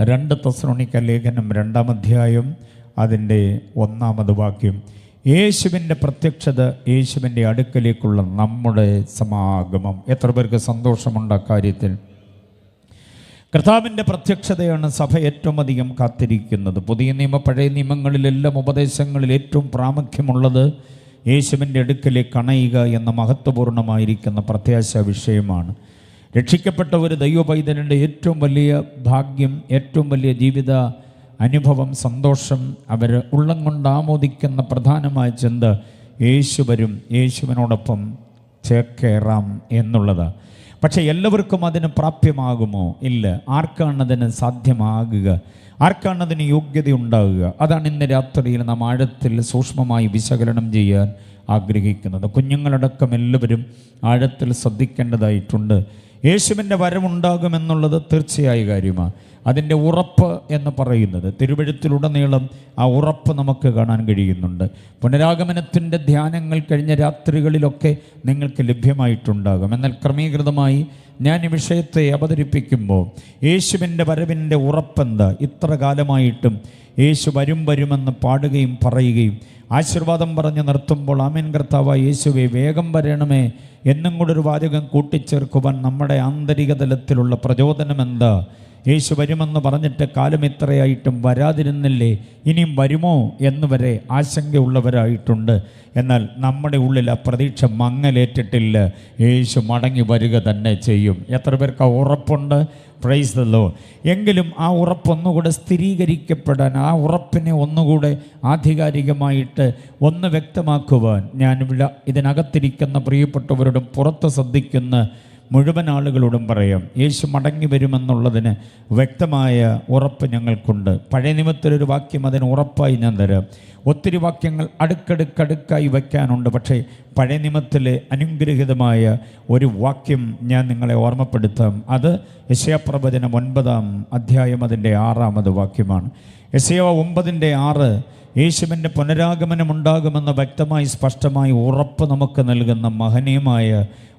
2 തെസ്സലോനിക്ക ലേഖനം 2-ാം അധ്യായം അതിൻ്റെ 1-ാമത് വാക്യം. യേശുവിൻ്റെ പ്രത്യക്ഷത, യേശുവിൻ്റെ അടുക്കലേക്കുള്ള നമ്മുടെ സമാഗമം. എത്ര പേർക്ക് സന്തോഷമുണ്ട് കാര്യത്തിൽ? കർത്താവിൻ്റെ പ്രത്യക്ഷതയാണ് സഭ ഏറ്റവും അധികം കാത്തിരിക്കുന്നത്. പുതിയ നിയമ പഴയ നിയമങ്ങളിലെല്ലാം ഉപദേശങ്ങളിൽ ഏറ്റവും പ്രാമുഖ്യമുള്ളത് യേശുവിൻ്റെ അടുക്കലേക്ക് അണയുക എന്ന മഹത്വപൂർണ്ണമായിരിക്കുന്ന പ്രത്യാശ വിഷയമാണ്. രക്ഷിക്കപ്പെട്ട ഒരു ദൈവപൈതലിൻ്റെ ഏറ്റവും വലിയ ഭാഗ്യം, ഏറ്റവും വലിയ ജീവിത അനുഭവം, സന്തോഷം, അവർ ഉള്ളം കൊണ്ട് ആമോദിക്കുന്ന പ്രധാനമായ ചിന്ത യേശു വരും, യേശുവിനോടൊപ്പം ചേക്കേറാം എന്നുള്ളതാണ്. പക്ഷേ എല്ലാവർക്കും അതിന് പ്രാപ്യമാകുമോ? ഇല്ല. ആർക്കാണതിന് സാധ്യമാകുക? ആർക്കാണതിന് യോഗ്യത ഉണ്ടാകുക? അതാണ് ഇന്ന് രാത്രിയിൽ നാം ആഴത്തിൽ സൂക്ഷ്മമായി വിശകലനം ചെയ്യാൻ ആഗ്രഹിക്കുന്നത്. കുഞ്ഞുങ്ങളടക്കം എല്ലാവരും ആഴത്തിൽ ശ്രദ്ധിക്കേണ്ടതായിട്ടുണ്ട്. യേശുവിൻ്റെ വരവുണ്ടാകുമെന്നുള്ളത് തീർച്ചയായ കാര്യമാണ്. അതിൻ്റെ ഉറപ്പ് എന്ന് പറയുന്നത് തിരുവെഴുത്തിലുടനീളം ആ ഉറപ്പ് നമുക്ക് കാണാൻ കഴിയുന്നുണ്ട്. പുനരാഗമനത്തിൻ്റെ ധ്യാനങ്ങൾ കഴിഞ്ഞ രാത്രികളിലൊക്കെ നിങ്ങൾക്ക് ലഭ്യമായിട്ടുണ്ടാകും. എന്നാൽ ക്രമീകൃതമായി ഞാൻ ഈ വിഷയത്തെ അവതരിപ്പിക്കുമ്പോൾ യേശുവിൻ്റെ വരവിൻ്റെ ഉറപ്പെന്താ? ഇത്ര കാലമായിട്ടും യേശു വരുമെന്ന് പാടുകയും പറയുകയും ആശീർവാദം പറഞ്ഞ് നിർത്തുമ്പോൾ ആമേൻ കർത്താവായ യേശുവേ വേഗം വരണമേ എന്നും കൂടെ ഒരു വാചകം കൂട്ടിച്ചേർക്കുവാൻ നമ്മുടെ ആന്തരിക തലത്തിലുള്ള പ്രചോദനം എന്താ? യേശു വരുമെന്ന് പറഞ്ഞിട്ട് കാലം ഇത്രയായിട്ടും വരാതിരുന്നില്ലേ, ഇനിയും വരുമോ എന്ന് വരെ ആശങ്കയുള്ളവരായിട്ടുണ്ട്. എന്നാൽ നമ്മുടെ ഉള്ളിൽ ആ പ്രതീക്ഷ മങ്ങലേറ്റിട്ടില്ല. യേശു മടങ്ങി വരിക തന്നെ ചെയ്യും. എത്ര പേർക്ക് ആ ഉറപ്പുണ്ട്? Price the Lord. എങ്കിലും ആ ഉറപ്പൊന്നുകൂടെ സ്ഥിരീകരിക്കപ്പെടാൻ, ആ ഉറപ്പിനെ ഒന്നുകൂടെ ആധികാരികമായിട്ട് ഒന്ന് വ്യക്തമാക്കുവാൻ ഞാൻ ഇതിനകത്തിരിക്കുന്ന പ്രിയപ്പെട്ടവരോടും പുറത്ത് ശ്രദ്ധിക്കുന്ന മുഴുവൻ ആളുകളോടും പറയാം, യേശു മടങ്ങി വരുമെന്നുള്ളതിന് വ്യക്തമായ ഉറപ്പ് ഞങ്ങൾക്കുണ്ട്. പഴയ നിയമത്തിലൊരു വാക്യം അതിന് ഉറപ്പായി ഞാൻ തരാം. ഒത്തിരി വാക്യങ്ങൾ അടുക്കടുക്കടുക്കായി വയ്ക്കാനുണ്ട്. പക്ഷേ പഴയ നിയമത്തിലെ അനുഗ്രഹീതമായ ഒരു വാക്യം ഞാൻ നിങ്ങളെ ഓർമ്മപ്പെടുത്താം. അത് യെശയ്യാപ്രവചനം 9-ാം അധ്യായം അതിൻ്റെ 6-ാമത് വാക്യമാണ്. യെശയ്യാ 9:6 യേശുവിൻ്റെ പുനരാഗമനം ഉണ്ടാകുമെന്ന വ്യക്തമായി സ്പഷ്ടമായി ഉറപ്പ് നമുക്ക് നൽകുന്ന മഹനീയമായ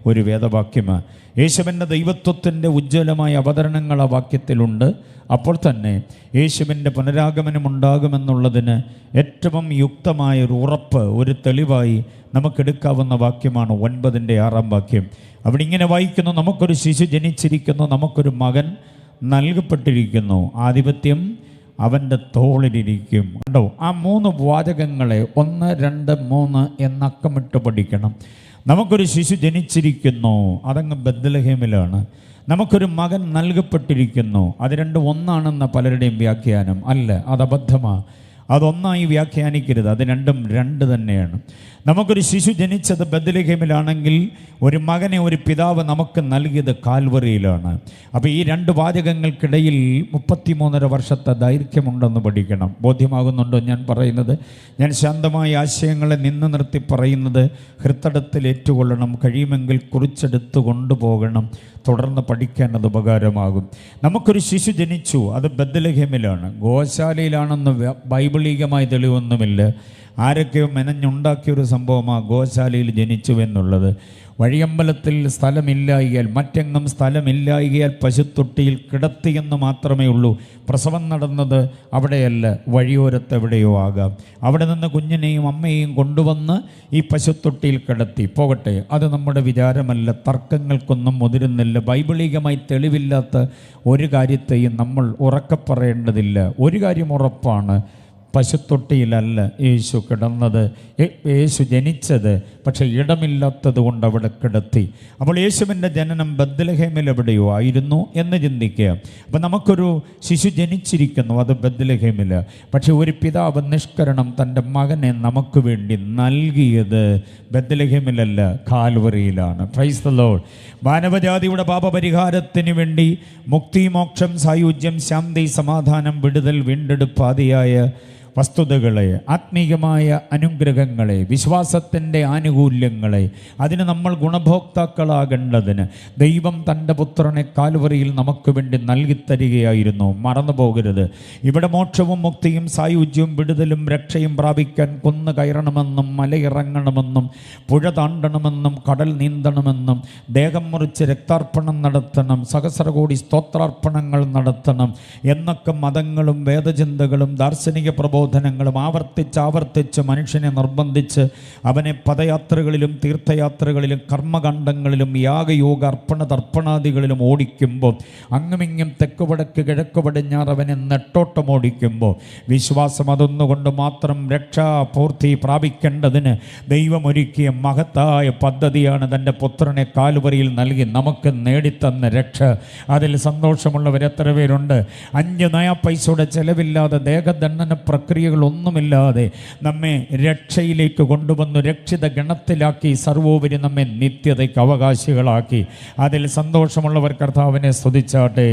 ഒരു വേദവാക്യമാണ്. യേശുവിൻ്റെ ദൈവത്വത്തിൻ്റെ ഉജ്ജ്വലമായ അവതരണങ്ങൾ ആ വാക്യത്തിലുണ്ട്. അപ്പോൾ തന്നെ യേശുവിൻ്റെ പുനരാഗമനം ഉണ്ടാകുമെന്നുള്ളതിന് ഏറ്റവും യുക്തമായ ഒരു ഉറപ്പ്, ഒരു തെളിവായി നമുക്കെടുക്കാവുന്ന വാക്യമാണ് 9:6 വാക്യം. അവിടെ ഇങ്ങനെ വായിക്കുന്നു: നമുക്കൊരു ശിശു ജനിച്ചിരിക്കുന്നു, നമുക്കൊരു മകൻ നൽകപ്പെട്ടിരിക്കുന്നു, ആധിപത്യം അവൻ്റെ തോളിലിരിക്കും. കണ്ടോ? ആ 3 വാചകങ്ങളെ 1, 2, 3 എന്നക്കമിട്ട് പഠിക്കണം. നമുക്കൊരു ശിശു ജനിച്ചിരിക്കുന്നു, അതങ്ങ് ബത്ലഹേമിലാണ്. നമുക്കൊരു മകൻ നൽകപ്പെട്ടിരിക്കുന്നു, അത് രണ്ടും ഒന്നാണെന്ന പലരുടെയും വ്യാഖ്യാനം. അല്ല, അത് അബദ്ധമാണ്. അതൊന്നായി വ്യാഖ്യാനിക്കരുത്. അത് രണ്ടും 2 തന്നെയാണ്. നമുക്കൊരു ശിശു ജനിച്ചത് ബത്ലഹേമിലാണെങ്കിൽ ഒരു മകനെ ഒരു പിതാവ് നമുക്ക് നൽകിയത് കാൽവറിയിലാണ്. അപ്പോൾ ഈ 2 വാചകങ്ങൾക്കിടയിൽ 33.5 വർഷത്തെ ദൈർഘ്യമുണ്ടെന്ന് പഠിക്കണം. ബോധ്യമാകുന്നുണ്ടോ ഞാൻ പറയുന്നത്? ഞാൻ ശാന്തമായ ആശയങ്ങളെ നിന്ന് നിർത്തി പറയുന്നത് ഹൃദയത്തിൽ ഏറ്റുകൊള്ളണം. കഴിയുമെങ്കിൽ കുറിച്ചെടുത്ത് കൊണ്ടുപോകണം. തുടർന്ന് പഠിക്കാൻ അത് ഉപകാരമാകും. നമുക്കൊരു ശിശു ജനിച്ചു, അത് ബത്ലഹേമിലാണ്. ഗോശാലയിലാണെന്ന് ബൈബിളീകമായി തെളിവൊന്നുമില്ല. ആരൊക്കെയോ മെനഞ്ഞുണ്ടാക്കിയൊരു സംഭവമാണ് ഗോശാലയിൽ ജനിച്ചു എന്നുള്ളത്. വഴിയമ്പലത്തിൽ സ്ഥലമില്ലായികയാൽ, മറ്റെങ്ങും സ്ഥലമില്ലായികയാൽ പശുത്തൊട്ടിയിൽ കിടത്തിയെന്ന് മാത്രമേ ഉള്ളൂ. പ്രസവം നടന്നത് അവിടെയല്ല, വഴിയോരത്തെവിടെയോ ആകാം. അവിടെ നിന്ന് കുഞ്ഞിനെയും അമ്മയെയും കൊണ്ടുവന്ന് ഈ പശുത്തൊട്ടിയിൽ കിടത്തി. പോകട്ടെ, അത് നമ്മുടെ വിചാരമല്ല, തർക്കങ്ങൾക്കൊന്നും മുതിരുന്നില്ല. ബൈബിളികമായി തെളിവില്ലാത്ത ഒരു കാര്യത്തെയും നമ്മൾ ഉറക്കെ പറയേണ്ടതില്ല. ഒരു കാര്യം ഉറപ്പാണ്, പശുത്തൊട്ടിയിലല്ല യേശു കിടന്നത്, യേശു ജനിച്ചത്. പക്ഷേ ഇടമില്ലാത്തത് കൊണ്ട് അവിടെ കിടത്തി. അപ്പോൾ യേശുവിൻ്റെ ജനനം ബത്ലഹേമിൽ എവിടെയോ ആയിരുന്നു എന്ന് ചിന്തിക്കുക. അപ്പം നമുക്കൊരു ശിശു ജനിച്ചിരിക്കുന്നു, അത് ബത്ലഹേമിൽ. പക്ഷേ ഒരു പിതാവ് നിഷ്കരണം തൻ്റെ മകനെ നമുക്ക് വേണ്ടി നൽകിയത് ബത്ലഹേമിലല്ല, കാൽവറിയിലാണ്. Praise the lord. മാനവജാതിയുടെ പാപപരിഹാരത്തിന് വേണ്ടി മുക്തി, മോക്ഷം, സായുജ്യം, ശാന്തി, സമാധാനം, വിടുതൽ, വീണ്ടെടുപ്പ് ആദിയായ വസ്തുതകളെ, ആത്മീയമായ അനുഗ്രഹങ്ങളെ, വിശ്വാസത്തിൻ്റെ ആനുകൂല്യങ്ങളെ, അതിന് നമ്മൾ ഗുണഭോക്താക്കളാകേണ്ടതിന് ദൈവം തൻ്റെ പുത്രനെ കാൽവറിയിൽ നമുക്ക് വേണ്ടി നൽകിത്തരികയായിരുന്നു. മറന്നു പോകരുത്. ഇവിടെ മോക്ഷവും മുക്തിയും സായുജ്യവും വിടുതലും രക്ഷയും പ്രാപിക്കാൻ കുന്ന് കയറണമെന്നും മലയിറങ്ങണമെന്നും പുഴ താണ്ടണമെന്നും കടൽ നീന്തണമെന്നും ദേഹം മുറിച്ച് രക്താർപ്പണം നടത്തണം, സഹസ്രകോടി സ്തോത്രാർപ്പണങ്ങൾ നടത്തണം എന്നൊക്കെ മതങ്ങളും വേദചിന്തകളും ദാർശനിക പ്രബോധനങ്ങളും ആവർത്തിച്ച് മനുഷ്യനെ നിർബന്ധിച്ച് അവനെ പദയാത്രകളിലും തീർത്ഥയാത്രകളിലും കർമ്മകാണ്ഡങ്ങളിലും യാഗയോഗ അർപ്പണ തർപ്പണാദികളിലും ഓടിക്കുമ്പോൾ, അങ്ങുമിങ്ങും തെക്ക് വടക്ക് കിഴക്ക് പടിഞ്ഞാറ് അവനെ നെട്ടോട്ടം ഓടിക്കുമ്പോൾ, വിശ്വാസം അതൊന്നുകൊണ്ട് മാത്രം രക്ഷാപൂർത്തി പ്രാപിക്കേണ്ടതിന് ദൈവമൊരുക്കിയ മഹത്തായ പദ്ധതിയാണ് തൻ്റെ പുത്രനെ കാൽവരിയിൽ നൽകി നമുക്ക് നേടിത്തന്ന രക്ഷ. അതിൽ സന്തോഷമുള്ളവരെത്ര പേരുണ്ട്? 5 നയാ പൈസയുടെ ചെലവില്ലാതെ ദേഹദണ്ഡന പ്രക്രിയകളൊന്നുമില്ലാതെ നമ്മെ രക്ഷയിലേക്ക് കൊണ്ടുവന്നു രക്ഷിത ഗണത്തിലാക്കി സർവോപരി നമ്മെ നിത്യതയ്ക്ക് അവകാശികളാക്കി. അതിൽ സന്തോഷമുള്ളവർ കർത്താവിനെ സ്തുതിച്ചാട്ടെ.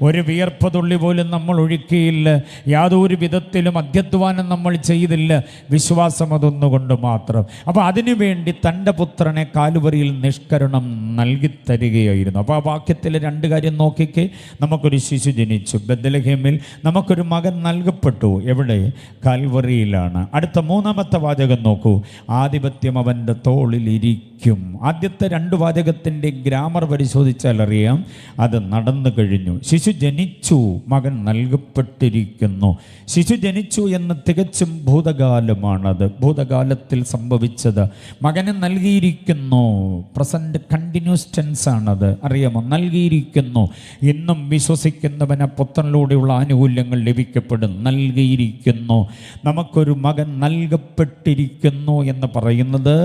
ഒരു വിയർപ്പതുള്ളി പോലും നമ്മൾ ഒഴുക്കിയില്ല, യാതൊരു വിധത്തിലും അധ്യധ്വാനം നമ്മൾ ചെയ്തില്ല, വിശ്വാസം അതൊന്നുകൊണ്ട് മാത്രം. അപ്പോൾ അതിനുവേണ്ടി തൻ്റെ പുത്രനെ കാൽവരിയിൽ നിഷ്കരണം നൽകിത്തരികയായിരുന്നു. അപ്പോൾ ആ വാക്യത്തിൽ 2 കാര്യം നോക്കിക്കേ. നമുക്കൊരു ശിശു ജനിച്ചു ബെത്ലഹേമിൽ, നമുക്കൊരു മകൻ നൽകപ്പെട്ടു. എവിടെ? കാൽവറിയിലാണ്. അടുത്ത 3-ാമത്തെ വാചകം നോക്കൂ. ആധിപത്യം അവൻ്റെ തോളിൽ ഇരിക്കും. ആദ്യത്തെ 2 വാചകത്തിൻ്റെ ഗ്രാമർ പരിശോധിച്ചാൽ അറിയാം, അത് നടന്നു കഴിഞ്ഞു. ശിശു ജനിച്ചു, മകൻ നൽകപ്പെട്ടിരിക്കുന്നു. ശിശു ജനിച്ചു എന്ന് തികച്ചും ഭൂതകാലമാണത്, ഭൂതകാലത്തിൽ സംഭവിച്ചത്. മകനെ നൽകിയിരിക്കുന്നു, പ്രസന്റ് കണ്ടിന്യൂസ് ടെൻസ് ആണത്, അറിയാമോ? നൽകിയിരിക്കുന്നു. ഇന്നും വിശ്വസിക്കുന്നവന് പുത്രനിലൂടെയുള്ള ആനുകൂല്യങ്ങൾ ലഭിക്കപ്പെടും. നൽകിയിരിക്കുന്നു. നമുക്കൊരു മകൻ നൽകപ്പെട്ടിരിക്കുന്നു എന്ന് പറയുന്നത്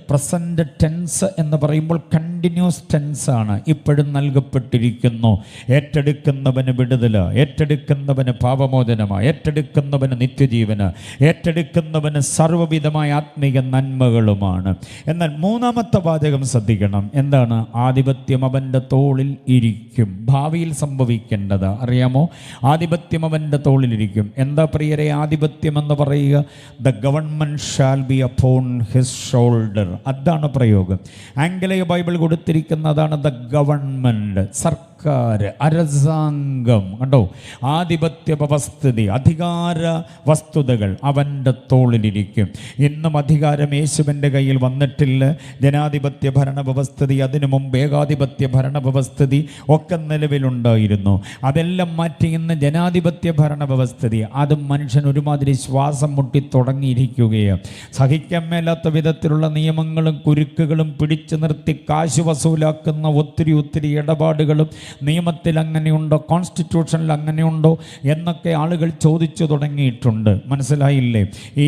പ്രസന്റ് ടെൻസ് എന്ന് പറയുമ്പോൾ കണ്ടിന്യൂസ് ടെൻസ് ആണ്. ഇപ്പോഴും നൽകപ്പെട്ടിരിക്കുന്നു. ഏറ്റെടുക്കുന്നവന് വിടുതല, ഏറ്റെടുക്കുന്നവന് പാപമോചനമാണ്, ഏറ്റെടുക്കുന്നവന് നിത്യജീവന്, ഏറ്റെടുക്കുന്നവന് സർവ്വവിധമായ ആത്മീയ നന്മകളുമാണ്. എന്നാൽ 3-ാമത്തെ വാചകം ശ്രദ്ധിക്കണം. എന്താണ്? ആധിപത്യം അവൻ്റെ തോളിൽ ഇരിക്കും. ഭാവിയിൽ സംഭവിക്കേണ്ടത് അറിയാമോ? ആധിപത്യം അവൻ്റെ തോളിലിരിക്കും. എന്താ പ്രിയരെ ആധിപത്യം എന്ന് പറയുക? The government shall be upon his shoulder. അതാണ് പ്രയോഗം. ആംഗലേയ ബൈബിൾ കൊടുത്തിരിക്കുന്നതാണ് ദ ഗവൺമെൻറ്, സർക്കാർ, അരസാംഗം. കണ്ടോ? ആധിപത്യ വ്യവസ്ഥിതി, അധികാര വസ്തുതകൾ അവൻ്റെ തോളിലിരിക്കും. ഇന്നും അധികാരം യേശുവിൻ്റെ കയ്യിൽ വന്നിട്ടില്ല. ജനാധിപത്യ ഭരണ വ്യവസ്ഥിതി, അതിനു മുമ്പ് ഏകാധിപത്യ ഭരണ വ്യവസ്ഥിതി ഒക്കെ നിലവിലുണ്ടായിരുന്നു. അതെല്ലാം മാറ്റി ഇന്ന് ജനാധിപത്യ ഭരണ വ്യവസ്ഥിതി. അതും മനുഷ്യൻ ഒരുമാതിരി ശ്വാസം മുട്ടി തുടങ്ങിയിരിക്കുകയാണ്. സഹിക്കാൻ മേലാത്ത വിധത്തിലുള്ള നിയമങ്ങളും കുരുക്കുകളും പിടിച്ചു നിർത്തി കാശ് വസൂലാക്കുന്ന ഒത്തിരി ഇടപാടുകളും നിയമത്തിൽ അങ്ങനെയുണ്ടോ, കോൺസ്റ്റിറ്റ്യൂഷനിൽ അങ്ങനെയുണ്ടോ എന്നൊക്കെ ആളുകൾ ചോദിച്ചു തുടങ്ങിയിട്ടുണ്ട്. മനസ്സിലായില്ലേ? ഈ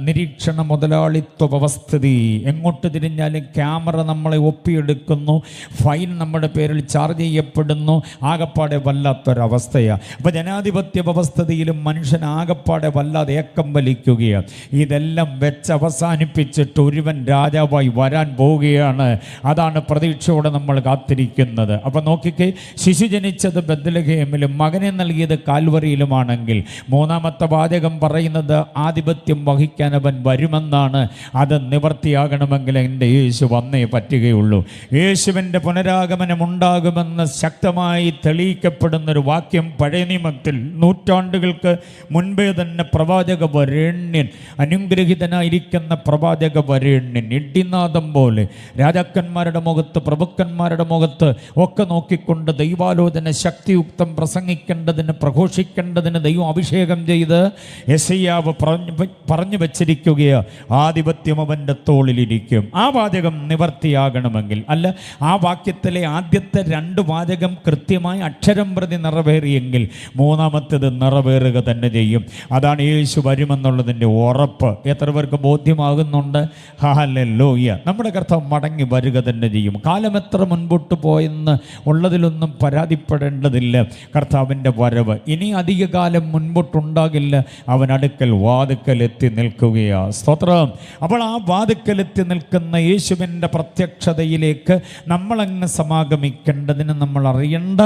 നിരീക്ഷണ മുതലാളിത്വ വ്യവസ്ഥിതി. എങ്ങോട്ട് തിരിഞ്ഞാലും ക്യാമറ നമ്മളെ ഒപ്പിയെടുക്കുന്നു, ഫൈൻ നമ്മുടെ പേരിൽ ചാർജ് ചെയ്യപ്പെടുന്നു. ആകപ്പാടെ വല്ലാത്തൊരവസ്ഥയാണ്. അപ്പോൾ ജനാധിപത്യ വ്യവസ്ഥിതിയിലും മനുഷ്യൻ ആകപ്പാടെ വല്ലാതെ ഏക്കം വലിക്കുകയാണ്. ഇതെല്ലാം വെച്ച് അവസാനിപ്പിച്ചിട്ട് ഒരുവൻ രാജാവായി വരാൻ പോവുകയാണ്. അതാണ് പ്രതീക്ഷയോടെ നമ്മൾ കാത്തിരിക്കുന്നത്. അപ്പം നോക്കിക്കേ, ശിശു ജനിച്ചത് ബെത്ലഹേമിലും മകനെ നൽകിയത് കാൽവറിയിലുമാണെങ്കിൽ 3-ാമത്തെ വാചകം പറയുന്നത് ആധിപത്യം വഹിക്കാൻ അവൻ വരുമെന്നാണ്. അത് നിവർത്തിയാകണമെങ്കിൽ എൻ്റെ യേശു വന്നേ പറ്റുകയുള്ളൂ. യേശുവിൻ്റെ പുനരാഗമനം ഉണ്ടാകുമെന്ന് ശക്തമായി തെളിയിക്കപ്പെടുന്നൊരു വാക്യം പഴയ നിയമത്തിൽ നൂറ്റാണ്ടുകൾക്ക് മുൻപേ തന്നെ പ്രവാചക വരേണ്യൻ, അനുഗ്രഹിതനായിരിക്കുന്ന പ്രവാചക വരേണ്യൻ ഇടിനാദം പോലെ രാജാക്കന്മാരുടെ മുഖത്ത്, പ്രഭുക്കന്മാരുടെ മുഖത്ത് ഒക്കെ നോക്കിക്കൊണ്ട് ദൈവാലോചന ശക്തിയുക്തം പ്രസംഗിക്കേണ്ടതിന്, പ്രഘോഷിക്കേണ്ടതിന് ദൈവം അഭിഷേകം ചെയ്ത് യെശയ്യാവ് പറഞ്ഞു വച്ചിരിക്കുകയാണ്. ആധിപത്യം അവൻ്റെ തോളിലിരിക്കും. ആ വാചകം നിവർത്തിയാകണമെങ്കിൽ, അല്ല, ആ വാക്യത്തിലെ ആദ്യത്തെ 2 വാചകം കൃത്യമായി അക്ഷരം പ്രതി നിറവേറിയെങ്കിൽ 3-ാമത്തേത് നിറവേറുക തന്നെ ചെയ്യും. അതാണ് യേശു വരുമെന്നുള്ളതിൻ്റെ ഉറപ്പ്. എത്ര പേർക്ക് ബോധ്യമാകുന്നുണ്ട്? ഹല്ലേലൂയ. നമ്മുടെ കർത്താവ് മടങ്ങി വരിക തന്നെ ചെയ്യും. കാലം എത്ര മുൻപോട്ട് പോയെന്ന് ഉള്ളത് എന്നുള്ളതിലൊന്നും പരാതിപ്പെടേണ്ടതില്ല. കർത്താവിൻ്റെ വരവ് ഇനി അധിക കാലം മുൻപോട്ടുണ്ടാകില്ല. അവൻ അടുക്കൽ വാതിക്കൽ എത്തി നിൽക്കുകയാ. സ്തോത്രം. അപ്പോൾ ആ വാതിക്കലെത്തി നിൽക്കുന്ന യേശുവിൻ്റെ പ്രത്യക്ഷതയിലേക്ക് നമ്മളങ്ങ് സമാഗമിക്കേണ്ടതിന് നമ്മൾ അറിയേണ്ട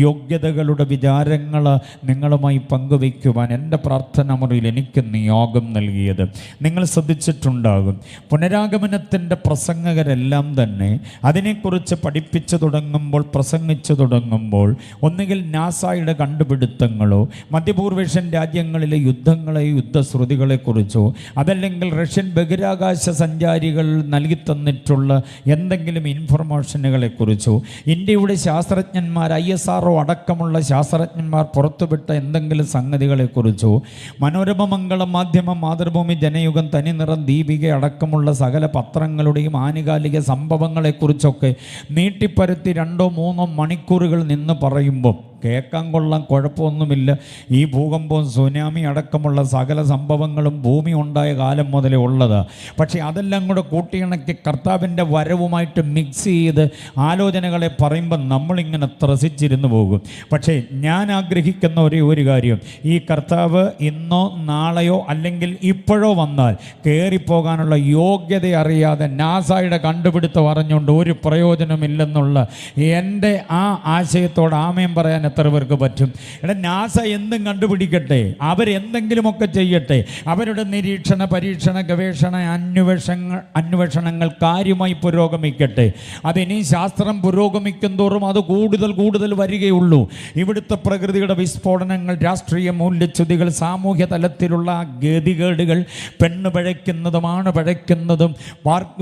യോഗ്യതകളുടെ വിചാരങ്ങൾ നിങ്ങളുമായി പങ്കുവയ്ക്കുവാൻ എൻ്റെ പ്രാർത്ഥന മുറിയിൽ എനിക്ക് നിയോഗം നൽകിയത് നിങ്ങൾ ശ്രദ്ധിച്ചിട്ടുണ്ടാകും. പുനരാഗമനത്തിൻ്റെ പ്രസംഗകരെല്ലാം തന്നെ അതിനെക്കുറിച്ച് പഠിപ്പിച്ചു തുടങ്ങുമ്പോൾ, പ്രസംഗിച്ചു തുടങ്ങുമ്പോൾ ഒന്നുകിൽ നാസയുടെ കണ്ടുപിടുത്തങ്ങളോ മധ്യപൂർവേഷ്യൻ രാജ്യങ്ങളിലെ യുദ്ധങ്ങളെയോ യുദ്ധശ്രുതികളെക്കുറിച്ചോ അതല്ലെങ്കിൽ റഷ്യൻ ബഹിരാകാശ സഞ്ചാരികൾ നൽകി തന്നിട്ടുള്ള എന്തെങ്കിലും ഇൻഫർമേഷനുകളെക്കുറിച്ചോ ഇന്ത്യയുടെ ശാസ്ത്രജ്ഞന്മാർ ISRO അടക്കമുള്ള ശാസ്ത്രജ്ഞന്മാർ പുറത്തുവിട്ട എന്തെങ്കിലും സംഗതികളെക്കുറിച്ചോ മനോരമ, മംഗളം, മാധ്യമം, മാതൃഭൂമി, ജനയുഗം, തനിനിറം, ദീപിക അടക്കമുള്ള സകല പത്രങ്ങളുടെയും ആനുകാലിക സംഭവങ്ങളെക്കുറിച്ചൊക്കെ നീട്ടിപ്പരത്തി 2-3 മണിക്കൂറുകൾ നിന്ന് പറയുമ്പോൾ കേൾക്കാൻ കൊള്ളാം, കുഴപ്പമൊന്നുമില്ല. ഈ ഭൂകമ്പവും സുനാമി അടക്കമുള്ള സകല സംഭവങ്ങളും ഭൂമി ഉണ്ടായ കാലം മുതലേ ഉള്ളതാണ്. പക്ഷേ അതെല്ലാം കൂടെ കൂട്ടിയിണക്കി കർത്താവിൻ്റെ വരവുമായിട്ട് മിക്സ് ചെയ്ത് ആലോചനകളെ പറയുമ്പോൾ നമ്മളിങ്ങനെ ത്രസിച്ചിരുന്നു പോകും. പക്ഷേ ഞാൻ ആഗ്രഹിക്കുന്ന ഒരു കാര്യം, ഈ കർത്താവ് ഇന്നോ നാളെയോ അല്ലെങ്കിൽ ഇപ്പോഴോ വന്നാൽ കയറിപ്പോകാനുള്ള യോഗ്യത അറിയാതെ നാസയുടെ കണ്ടുപിടുത്തം അറിഞ്ഞുകൊണ്ട് ഒരു പ്രയോജനമില്ലെന്നുള്ള എൻ്റെ ആ ആശയത്തോട് ആമേൻ പറയാൻ എത്ര പേർക്ക് പറ്റും? എടാ, നാസ എന്തും കണ്ടുപിടിക്കട്ടെ, അവരെന്തെങ്കിലുമൊക്കെ ചെയ്യട്ടെ, അവരുടെ നിരീക്ഷണ, പരീക്ഷണ, ഗവേഷണ, അന്വേഷണങ്ങൾ കാര്യമായി പുരോഗമിക്കട്ടെ. അതിനി ശാസ്ത്രം പുരോഗമിക്കും തോറും അത് കൂടുതൽ വരികയുള്ളൂ. ഇവിടുത്തെ പ്രകൃതിയുടെ വിസ്ഫോടനങ്ങൾ, രാഷ്ട്രീയ മൂല്യച്യുതികൾ, സാമൂഹ്യ തലത്തിലുള്ള ഗതികേടുകൾ, പെണ്ണ് പഴയ്ക്കുന്നതും ആണ് പഴയ്ക്കുന്നതും,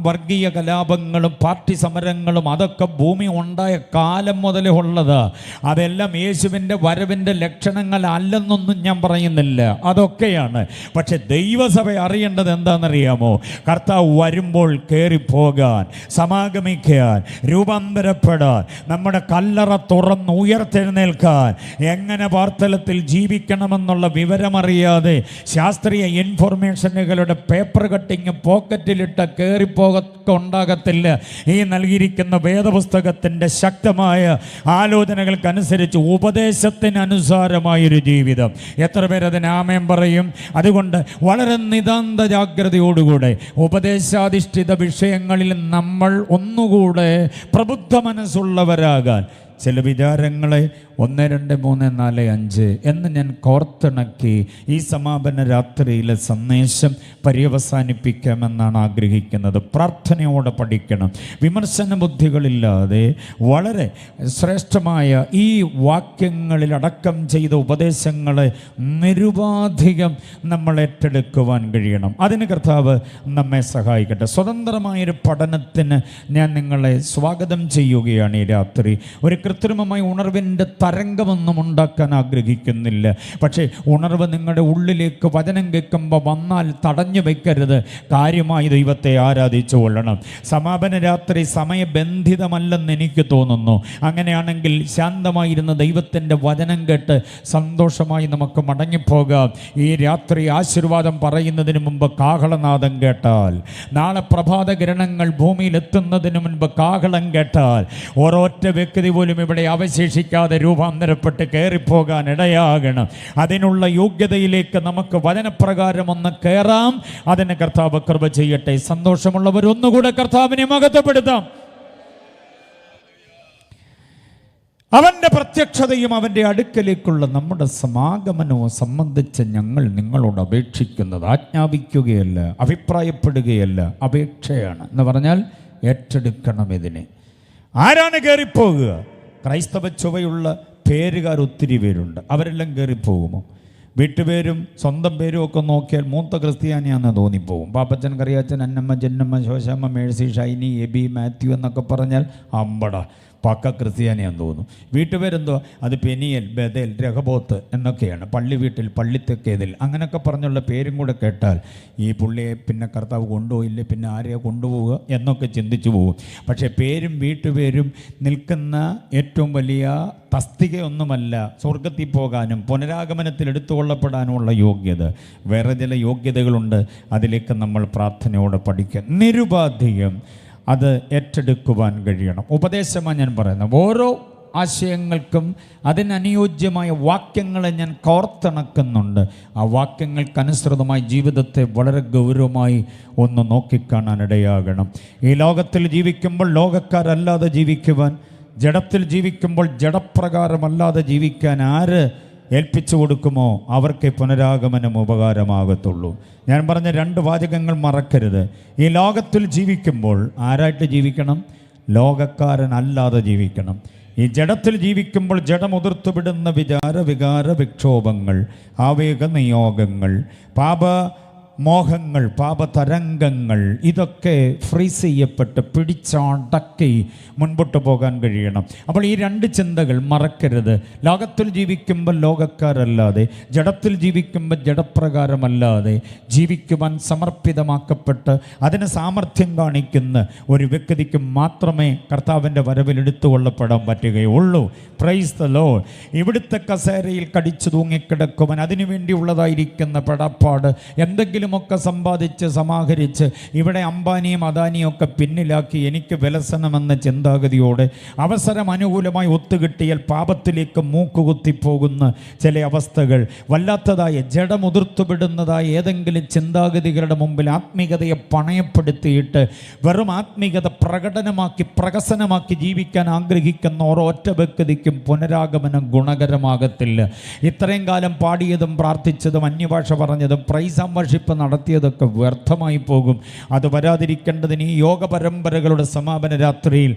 വർഗീയ കലാപങ്ങളും പാർട്ടി സമരങ്ങളും അതൊക്കെ ഭൂമി ഉണ്ടായ കാലം മുതലേ ഉള്ളത്. അതെല്ലാം യേശുവിൻ്റെ വരവിൻ്റെ ലക്ഷണങ്ങൾ അല്ലെന്നൊന്നും ഞാൻ പറയുന്നില്ല, അതൊക്കെയാണ്. പക്ഷെ ദൈവസഭ അറിയേണ്ടത് എന്താണെന്നറിയാമോ? കർത്താവ് വരുമ്പോൾ കയറിപ്പോകാൻ, സമാഗമിക്കാൻ, രൂപാന്തരപ്പെടാൻ, നമ്മുടെ കല്ലറ തുറന്ന് ഉയർത്തെഴുന്നേൽക്കാൻ, എങ്ങനെ വാർത്തലത്തിൽ ജീവിക്കണമെന്നുള്ള വിവരമറിയാതെ ശാസ്ത്രീയ ഇൻഫർമേഷനുകളുടെ പേപ്പർ കട്ടിങ് പോക്കറ്റിലിട്ട കയറിപ്പോകൊക്കെ ഉണ്ടാകത്തില്ല. ഈ നൽകിയിരിക്കുന്ന വേദപുസ്തകത്തിൻ്റെ ശക്തമായ ആലോചനകൾക്കനുസരിച്ച് ഉപദേശത്തിനനുസാരമായൊരു ജീവിതം. എത്ര പേരതിന് ആമേൻ പറയും? അതുകൊണ്ട് വളരെ നിതാന്ത ജാഗ്രതയോടുകൂടെ ഉപദേശാധിഷ്ഠിത വിഷയങ്ങളിൽ നമ്മൾ ഒന്നുകൂടെ പ്രബുദ്ധ മനസ്സുള്ളവരാകാൻ ചില വിചാരങ്ങളെ 1, 2, 3, 4, 5 എന്ന് ഞാൻ കോർത്തിണക്കി ഈ സമാപന രാത്രിയിലെ സന്ദേശം പര്യവസാനിപ്പിക്കാമെന്നാണ് ആഗ്രഹിക്കുന്നത്. പ്രാർത്ഥനയോടെ പഠിക്കണം. വിമർശന ബുദ്ധികളില്ലാതെ വളരെ ശ്രേഷ്ഠമായ ഈ വാക്യങ്ങളിൽ അടക്കം ചെയ്ത ഉപദേശങ്ങളെ നിരുപാധികം നമ്മൾ ഏറ്റെടുക്കുവാൻ കഴിയണം. അതിന് കർത്താവ് നമ്മെ സഹായിക്കട്ടെ. സ്വതന്ത്രമായൊരു പഠനത്തിന് ഞാൻ നിങ്ങളെ സ്വാഗതം ചെയ്യുകയാണ് ഈ രാത്രി. ഒരു കൃത്രിമമായ ഉണർവിൻ്റെ തരംഗമൊന്നും ഉണ്ടാക്കാൻ ആഗ്രഹിക്കുന്നില്ല. പക്ഷേ ഉണർവ് നിങ്ങളുടെ ഉള്ളിലേക്ക് വചനം കേൾക്കുമ്പോൾ വന്നാൽ തടഞ്ഞു വയ്ക്കരുത്. കാര്യമായി ദൈവത്തെ ആരാധിച്ചു കൊള്ളണം. സമാപന രാത്രി സമയബന്ധിതമല്ലെന്ന് എനിക്ക് തോന്നുന്നു. അങ്ങനെയാണെങ്കിൽ ശാന്തമായിരുന്ന ദൈവത്തിൻ്റെ വചനം കേട്ട് സന്തോഷമായി നമുക്ക് മടങ്ങിപ്പോകാം. ഈ രാത്രി ആശീർവാദം പറയുന്നതിന് മുമ്പ് കാഹളനാദം കേട്ടാൽ, നാളെ പ്രഭാത കിരണങ്ങൾ ഭൂമിയിൽ എത്തുന്നതിന് മുൻപ് കാഹളം കേട്ടാൽ ഓരോറ്റ വ്യക്തി പോലും ഇവിടെ അവശേഷിക്കാതെ രൂപാന്തരപ്പെട്ട് കയറിപ്പോകാൻ ഇടയാകണം. അതിനുള്ള യോഗ്യതയിലേക്ക് നമുക്ക് വചനപ്രകാരം ഒന്ന് കയറാം. അതിന് കർത്താവ് കൃപ ചെയ്യട്ടെ. സന്തോഷമുള്ളവർ ഒന്നുകൂടെ കർത്താവിനെ മഹത്വപ്പെടുത്താം. അവൻ്റെ പ്രത്യക്ഷതയും അവൻ്റെ അടുക്കലേക്കുള്ള നമ്മുടെ സമാഗമനവും സംബന്ധിച്ച് ഞങ്ങൾ നിങ്ങളോട് അപേക്ഷിക്കുന്നത് ആജ്ഞാപിക്കുകയല്ല, അഭിപ്രായപ്പെടുകയല്ല, അപേക്ഷയാണ്. എന്ന് പറഞ്ഞാൽ ഏറ്റെടുക്കണം. ഇതിനെ ആരാണ് കയറിപ്പോകുക? ക്രൈസ്തവ ചുവയുള്ള പേരുകാർ ഒത്തിരി പേരുണ്ട്. അവരെല്ലാം കയറിപ്പോകുമോ? വീട്ടുപേരും സ്വന്തം പേരും ഒക്കെ നോക്കിയാൽ മൂത്ത ക്രിസ്ത്യാനിയാണെന്ന് തോന്നിപ്പോകും. പാപ്പച്ചൻ, കറിയാച്ചൻ, അന്നമ്മ, ജന്നമ്മ, ശോശാമ്മ, മേഴ്സി, ഷൈനി, എബി, മാത്യു എന്നൊക്കെ പറഞ്ഞാൽ അമ്പട പക്ക ക്രിസ്ത്യാനിയാന്ന് തോന്നും. വീട്ടുപേരെന്തോ അത് പെനിയൽ, ബദേൽ, രഹബോത്ത് എന്നൊക്കെയാണ്. പള്ളി വീട്ടിൽ, പള്ളിത്തെക്കേതിൽ അങ്ങനെയൊക്കെ പറഞ്ഞുള്ള പേരും കൂടെ കേട്ടാൽ ഈ പുള്ളിയെ പിന്നെ കർത്താവ് കൊണ്ടുപോയില്ലേ, പിന്നെ ആരെയാണ് കൊണ്ടുപോവുക എന്നൊക്കെ ചിന്തിച്ചു പോകും. പക്ഷേ പേരും വീട്ടുപേരും നിൽക്കുന്ന ഏറ്റവും വലിയ തസ്തികയൊന്നുമല്ല സ്വർഗത്തിൽ പോകാനും പുനരാഗമനത്തിൽ എടുത്തുകൊള്ളപ്പെടാനുമുള്ള യോഗ്യത. വേറെ ചില യോഗ്യതകളുണ്ട്. അതിലേക്ക് നമ്മൾ പ്രാർത്ഥനയോടെ പഠിക്കുക. നിരുപാധികം അത് ഏറ്റെടുക്കുവാൻ കഴിയണം. ഉപദേശമാണ് ഞാൻ പറയുന്നത്. ഓരോ ആശയങ്ങൾക്കും അതിനനുയോജ്യമായ വാക്യങ്ങളെ ഞാൻ കോർത്തിണക്കുന്നുണ്ട്. ആ വാക്യങ്ങൾക്കനുസൃതമായി ജീവിതത്തെ വളരെ ഗൗരവമായി ഒന്ന് നോക്കിക്കാണാനിടയാകണം. ഈ ലോകത്തിൽ ജീവിക്കുമ്പോൾ ലോകക്കാരല്ലാതെ ജീവിക്കുവാൻ, ജഡത്തിൽ ജീവിക്കുമ്പോൾ ജഡപ്രകാരമല്ലാതെ ജീവിക്കാൻ ആര് ഏൽപ്പിച്ചു കൊടുക്കുമോ അവർക്ക് പുനരാഗമനം ഉപകാരമാകത്തുള്ളൂ. ഞാൻ പറഞ്ഞ 2 വാചകങ്ങൾ മറക്കരുത്. ഈ ലോകത്തിൽ ജീവിക്കുമ്പോൾ ആരായിട്ട് ജീവിക്കണം? ലോകക്കാരനല്ലാതെ ജീവിക്കണം. ഈ ജഡത്തിൽ ജീവിക്കുമ്പോൾ ജഡമുതിർത്തുവിടുന്ന വിചാര വികാര വിക്ഷോഭങ്ങൾ, ആവേഗ നിയോഗങ്ങൾ, പാപമോഹങ്ങൾ, പാപതരംഗങ്ങൾ, ഇതൊക്കെ ഫ്രീസ് ചെയ്യപ്പെട്ട് പിടിച്ചടക്കി മുൻപോട്ട് പോകാൻ കഴിയണം. അപ്പോൾ ഈ 2 ചിന്തകൾ മറക്കരുത്. ലോകത്തിൽ ജീവിക്കുമ്പോൾ ലോകക്കാരല്ലാതെ, ജഡത്തിൽ ജീവിക്കുമ്പോൾ ജഡപ്രകാരമല്ലാതെ ജീവിക്കുവാൻ സമർപ്പിതമാക്കപ്പെട്ട് അതിന് സാമർഥ്യം കാണിക്കുന്ന ഒരു വ്യക്തിക്ക് മാത്രമേ കർത്താവിൻ്റെ വരവിൽ എടുത്തുകൊള്ളപ്പെടാൻ പറ്റുകയുള്ളൂ. Praise the Lord. ഇവിടുത്തെ കസേരയിൽ കടിച്ചു തൂങ്ങിക്കിടക്കുവാൻ അതിനുവേണ്ടിയുള്ളതായിരിക്കുന്ന പെടപ്പാട്, എന്തെങ്കിലുമൊക്കെ സമ്പാദിച്ച് സമാഹരിച്ച് ഇവിടെ അംബാനിയും അദാനിയും ഒക്കെ പിന്നിലാക്കി എനിക്ക് വിലസനമെന്ന ചിന്താഗതിയോടെ അവസരം അനുകൂലമായി ഒത്തുകിട്ടിയാൽ പാപത്തിലേക്ക് മൂക്കുകുത്തിപ്പോകുന്ന ചില അവസ്ഥകൾ, വല്ലാത്തതായ ജഡമുതിർത്തുവിടുന്നതായ ഏതെങ്കിലും ചിന്താഗതികളുടെ മുമ്പിൽ ആത്മീകതയെ പണയപ്പെടുത്തിയിട്ട് വെറും ആത്മീകത പ്രകടനമാക്കി പ്രകസനമാക്കി ജീവിക്കാൻ ആഗ്രഹിക്കുന്ന ഒരൊറ്റ വ്യക്തിക്കും പുനരാഗമനം ഗുണകരമാകത്തില്ല. ഇത്രയും കാലം പാടിയതും പ്രാർത്ഥിച്ചതും അന്യഭാഷ പറഞ്ഞതും പ്രൈസ് ആൻഡ് വർഷിപ്പ് നടത്തിയതൊക്കെ വ്യർത്ഥമായി പോകും. അത് വരാതിരിക്കേണ്ടതിന് ഈ യോഗ പരമ്പരകളുടെ സമാപന രാത്രിയിൽ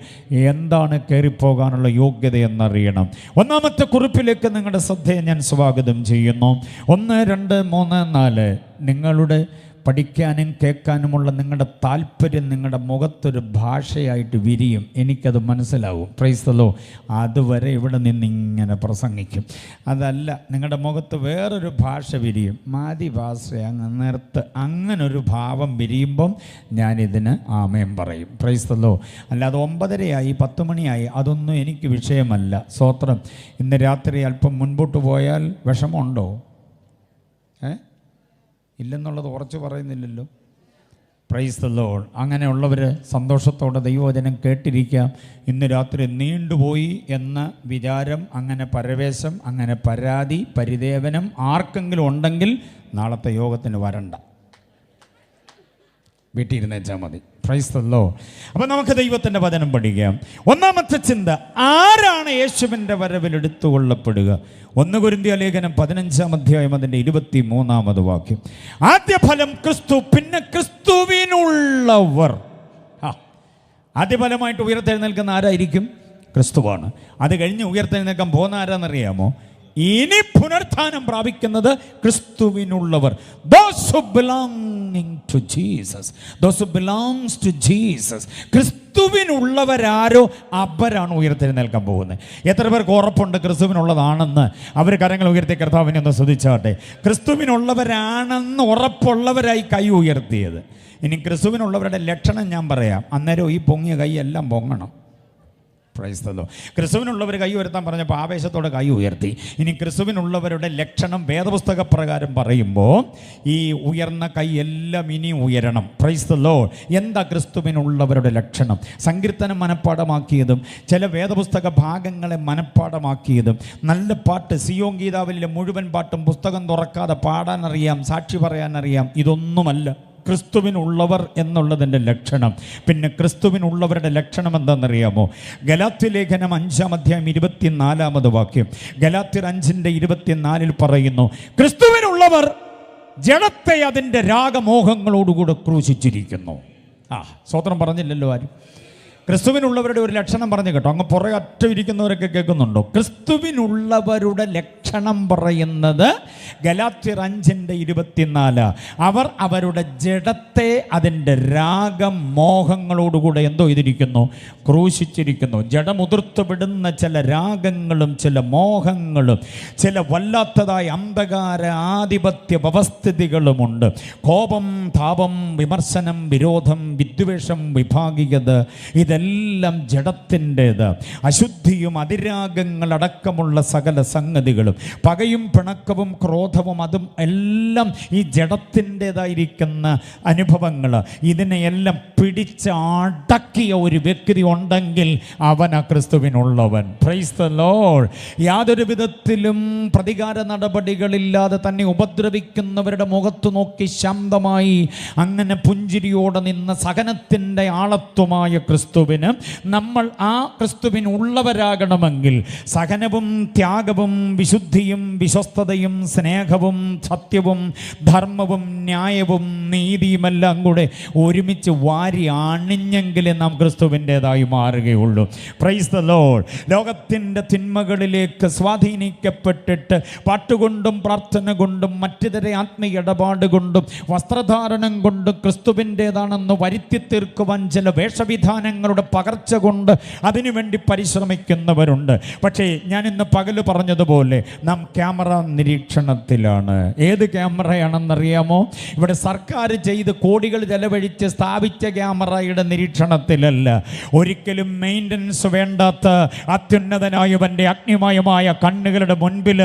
എന്താണ് കയറിപ്പോകാനുള്ള യോഗ്യത എന്നറിയണം. 1-ാമത്തെ കുറിപ്പിലേക്ക് നിങ്ങളുടെ ശ്രദ്ധയെ ഞാൻ സ്വാഗതം ചെയ്യുന്നു. 1, 2, 3, 4 നിങ്ങളുടെ പഠിക്കാനും കേൾക്കാനുമുള്ള നിങ്ങളുടെ താല്പര്യം നിങ്ങളുടെ മുഖത്തൊരു ഭാഷയായിട്ട് വിരിയും. എനിക്കത് മനസ്സിലാവും. Price the Lord. അതുവരെ ഇവിടെ നിന്നിങ്ങനെ പ്രസംഗിക്കും. അതല്ല, നിങ്ങളുടെ മുഖത്ത് വേറൊരു ഭാഷ വിരിയും. മാതി ഭാഷ അങ്ങ് നിർത്ത്. അങ്ങനൊരു ഭാവം വിരിയുമ്പം ഞാനിതിന് ആമേൻ പറയും. Price the Lord. അല്ലാതെ 9:30 10 മണിയായി അതൊന്നും എനിക്ക് വിഷയമല്ല. സ്തോത്രം. ഇന്ന് രാത്രി അല്പം മുൻപോട്ട് പോയാൽ വിഷമമുണ്ടോ? ഇല്ലെന്നുള്ളത് ഉറച്ചു പറയുന്നില്ലല്ലോ. Price the Lord. അങ്ങനെയുള്ളവർ സന്തോഷത്തോടെ ദൈവവചനം കേട്ടിരിക്കാം. ഇന്ന് രാത്രി നീണ്ടുപോയി എന്ന വിചാരം, അങ്ങനെ പരവേശം, അങ്ങനെ പരാതി, പരിദേവനം ആർക്കെങ്കിലും ഉണ്ടെങ്കിൽ നാളത്തെ യോഗത്തിന് വരണ്ട, വീട്ടിൽ ഇരുന്നേച്ചാൽ മതി. Price the Lord. അപ്പം നമുക്ക് ദൈവത്തിൻ്റെ വചനം പഠിക്കാം. 1-ാമത്തെ ചിന്ത, ആരാണ് യേശുവിൻ്റെ വരവിൽ എടുത്തുകൊള്ളപ്പെടുക? 1 കൊരിന്ത്യർ ലേഖനം 15-ാം അധ്യായം അതിൻ്റെ 23-ാമത് വാക്യം. ആദ്യ ഫലം ക്രിസ്തു, പിന്നെ ക്രിസ്തുവിനുള്ളവർ. ആദ്യഫലമായിട്ട് ഉയർത്തെഴുന്നേൽക്കുന്ന ആരായിരിക്കും? ക്രിസ്തുവാണ്. അത് കഴിഞ്ഞ് ഉയർത്തെഴുന്നേൽക്കാൻ പോകുന്ന ആരാന്നറിയാമോ? ഇനി പുനരുത്ഥാനം പ്രാപിക്കുന്നത് ക്രിസ്തുവിനുള്ളവർ. Those who belonging to Jesus. Those who belongs to Jesus. ക്രിസ്തുവിനുള്ളവരാരോ അവരാണ് ഉയർത്തെഴുന്നേൽക്കാൻ പോകുന്നത്. എത്ര പേർക്ക് ഉറപ്പുണ്ട് ക്രിസ്തുവിനുള്ളതാണെന്ന്? അവർ കരങ്ങൾ ഉയർത്തി കർത്താവിനെ ഒന്ന് സ്തുതിച്ചാട്ടെ. ക്രിസ്തുവിനുള്ളവരാണെന്ന് ഉറപ്പുള്ളവരായി കൈ ഉയർത്തിയത്. ഇനി ക്രിസ്തുവിനുള്ളവരുടെ ലക്ഷണം ഞാൻ പറയാം. അന്നേരം ഈ പൊങ്ങിയ കൈ എല്ലാം പൊങ്ങണം. Praise the lord. ക്രിസ്തുവിനുള്ളവർ കൈ ഉയർത്താൻ പറഞ്ഞപ്പോൾ ആവേശത്തോടെ കൈ ഉയർത്തി. ഇനി ക്രിസ്തുവിനുള്ളവരുടെ ലക്ഷണം വേദപുസ്തക പ്രകാരം പറയുമ്പോൾ ഈ ഉയർന്ന കൈ എല്ലാം ഇനി ഉയരണം. Price the Lord. എന്താ ക്രിസ്തുവിനുള്ളവരുടെ ലക്ഷണം? സങ്കീർത്തനം മനഃപ്പാടമാക്കിയതും ചില വേദപുസ്തക ഭാഗങ്ങളെ മനഃപ്പാടമാക്കിയതും, നല്ല പാട്ട്, സിയോൻ ഗീതാവിലെ മുഴുവൻ പാട്ടും പുസ്തകം തുറക്കാതെ പാടാനറിയാം, സാക്ഷി പറയാനറിയാം. ഇതൊന്നുമല്ല ക്രിസ്തുവിനുള്ളവർ എന്നുള്ളതിൻ്റെ ലക്ഷണം. പിന്നെ ക്രിസ്തുവിനുള്ളവരുടെ ലക്ഷണം എന്താണെന്നറിയാമോ? ഗലാത്യർ ലേഖനം 5-ാം അധ്യായം 24-ാമത് വാക്യം. ഗലാത്യർ 5:24 പറയുന്നു, ക്രിസ്തുവിനുള്ളവർ ജഡത്തെ അതിൻ്റെ രാഗമോഹങ്ങളോടുകൂടെ ക്രൂശിച്ചിരിക്കുന്നു. സ്വതന്ത്രം പറഞ്ഞില്ലല്ലോ ആരും. ക്രിസ്തുവിനുള്ളവരുടെ ഒരു ലക്ഷണം പറഞ്ഞു കേട്ടോ. അങ്ങ് പുറകെ അറ്റ ഇരിക്കുന്നവരൊക്കെ കേൾക്കുന്നുണ്ടോ? ക്രിസ്തുവിനുള്ളവരുടെ ലക്ഷണം പറയുന്നത് ഗലാത്യർ 5:24. അവർ അവരുടെ ജഡത്തെ അതിൻ്റെ രാഗമോഹങ്ങളോടുകൂടെ എന്തോ ചെയ്തിരിക്കുന്നു? ക്രൂശിച്ചിരിക്കുന്നു. ജഡമുതിർത്ത് വിടുന്ന ചില രാഗങ്ങളും ചില മോഹങ്ങളും ചില വല്ലാത്തതായ അന്ധകാര ആധിപത്യ വ്യവസ്ഥിതികളുമുണ്ട്. കോപം, താപം, വിമർശനം, വിരോധം, വിദ്വേഷം, വിഭാഗീയത, ഇതെല്ലാം ഇതെല്ലാം ജഡത്തിൻ്റേത്. അശുദ്ധിയും അതിരാഗങ്ങളടക്കമുള്ള സകല സംഗതികളും, പകയും പിണക്കവും ക്രോധവും, അതും എല്ലാം ഈ ജഡത്തിൻ്റെതായിരിക്കുന്ന അനുഭവങ്ങൾ. ഇതിനെയെല്ലാം പിടിച്ചടക്കിയ ഒരു വ്യക്തി ഉണ്ടെങ്കിൽ അവനാ ക്രിസ്തുവിനുള്ളവൻ. Price the Lord. യാതൊരു വിധത്തിലും പ്രതികാര നടപടികളില്ലാതെ തന്നെ ഉപദ്രവിക്കുന്നവരുടെ മുഖത്ത് നോക്കി ശാന്തമായി അങ്ങനെ പുഞ്ചിരിയോടെ നിന്ന സഹനത്തിൻ്റെ ആളത്വമായ ക്രിസ്തുവിന് നമ്മൾ ആ ക്രിസ്തുവിനുള്ളവരാകണമെങ്കിൽ സഹനവും ത്യാഗവും വിശുദ്ധിയും വിശ്വസ്തതയും സ്നേഹവും സത്യവും ധർമ്മവും ന്യായവും നീതിയുമെല്ലാം കൂടെ ഒരുമിച്ച് വാരി അണിഞ്ഞെങ്കിലേ നാം ക്രിസ്തുവിൻ്റെതായി മാറുകയുള്ളൂ. Praise the lord. ലോകത്തിൻ്റെ തിന്മകളിലേക്ക് സ്വാധീനിക്കപ്പെട്ടിട്ട് പാട്ടുകൊണ്ടും പ്രാർത്ഥന കൊണ്ടും മറ്റിതര ആത്മീയ ഇടപാട് കൊണ്ടും വസ്ത്രധാരണം കൊണ്ടും ക്രിസ്തുവിൻ്റെതാണെന്ന് വരുത്തി തീർക്കുവാൻ ചില വേഷവിധാനങ്ങളുടെ പകർച്ച കൊണ്ട് അതിനുവേണ്ടി പരിശ്രമിക്കുന്നവരുണ്ട്. പക്ഷേ ഞാൻ ഇന്ന് പകല് പറഞ്ഞതുപോലെ നാം ക്യാമറ നിരീക്ഷണത്തിലാണ്. ഏത് ക്യാമറയാണെന്നറിയാമോ? ഇവിടെ സർക്കാർ ചെയ്ത് കോടികൾ ചെലവഴിച്ച് സ്ഥാപിച്ച ക്യാമറയുടെ നിരീക്ഷണത്തിലല്ല. ഒരിക്കലും മെയിൻ്റനൻസ് വേണ്ടാത്ത അത്യുന്നതനായവൻ്റെ അഗ്നിമയമായ കണ്ണുകളുടെ മുൻപിൽ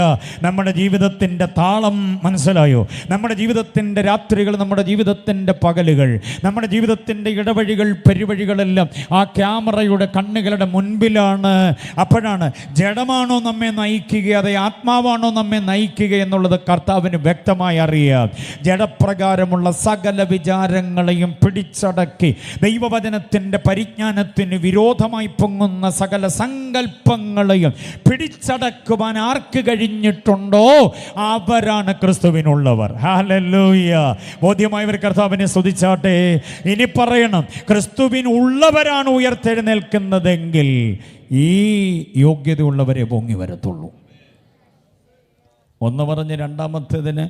നമ്മുടെ ജീവിതത്തിൻ്റെ താളം, മനസ്സിലായോ? നമ്മുടെ ജീവിതത്തിൻ്റെ രാത്രികൾ, നമ്മുടെ ജീവിതത്തിൻ്റെ പകലുകൾ, നമ്മുടെ ജീവിതത്തിൻ്റെ ഇടവഴികൾ പെരുവഴികളെല്ലാം ആ ക്യാമറയുടെ കണ്ണുകളുടെ മുൻപിലാണ്. അപ്പോഴാണ് ജഡമാണോ നമ്മെ നയിക്കുക, അതേ ആത്മാവാണോ നമ്മെ നയിക്കുക എന്നുള്ളത് കർത്താവിന് വ്യക്തമായി അറിയാം. ജഡപ്രകാരമുള്ള സകല വിചാരങ്ങളെയും പിടിച്ചടക്കി ദൈവവചനത്തിൻ്റെ പരിജ്ഞാനത്തിന് വിരോധമായി പൊങ്ങുന്ന സകല സങ്കല്പങ്ങളെയും പിടിച്ചടക്കുവാൻ ആർക്ക് കഴിഞ്ഞിട്ടുണ്ടോ അവരാണ് ക്രിസ്തുവിനുള്ളവർ. ഹല്ലേലൂയ. ബോധ്യമായവർ കർത്താവിനെ സ്തുതിച്ചാട്ടെ. ഇനി പറയണം, ക്രിസ്തുവിനുള്ളവരാണ് ഉയർത്തെഴുന്നേൽക്കുന്നതെങ്കിൽ ഈ യോഗ്യതയുള്ളവരെ പൊങ്ങി വരത്തുള്ളൂ. ഒന്ന് പറഞ്ഞ് രണ്ടാമത്തേതിന്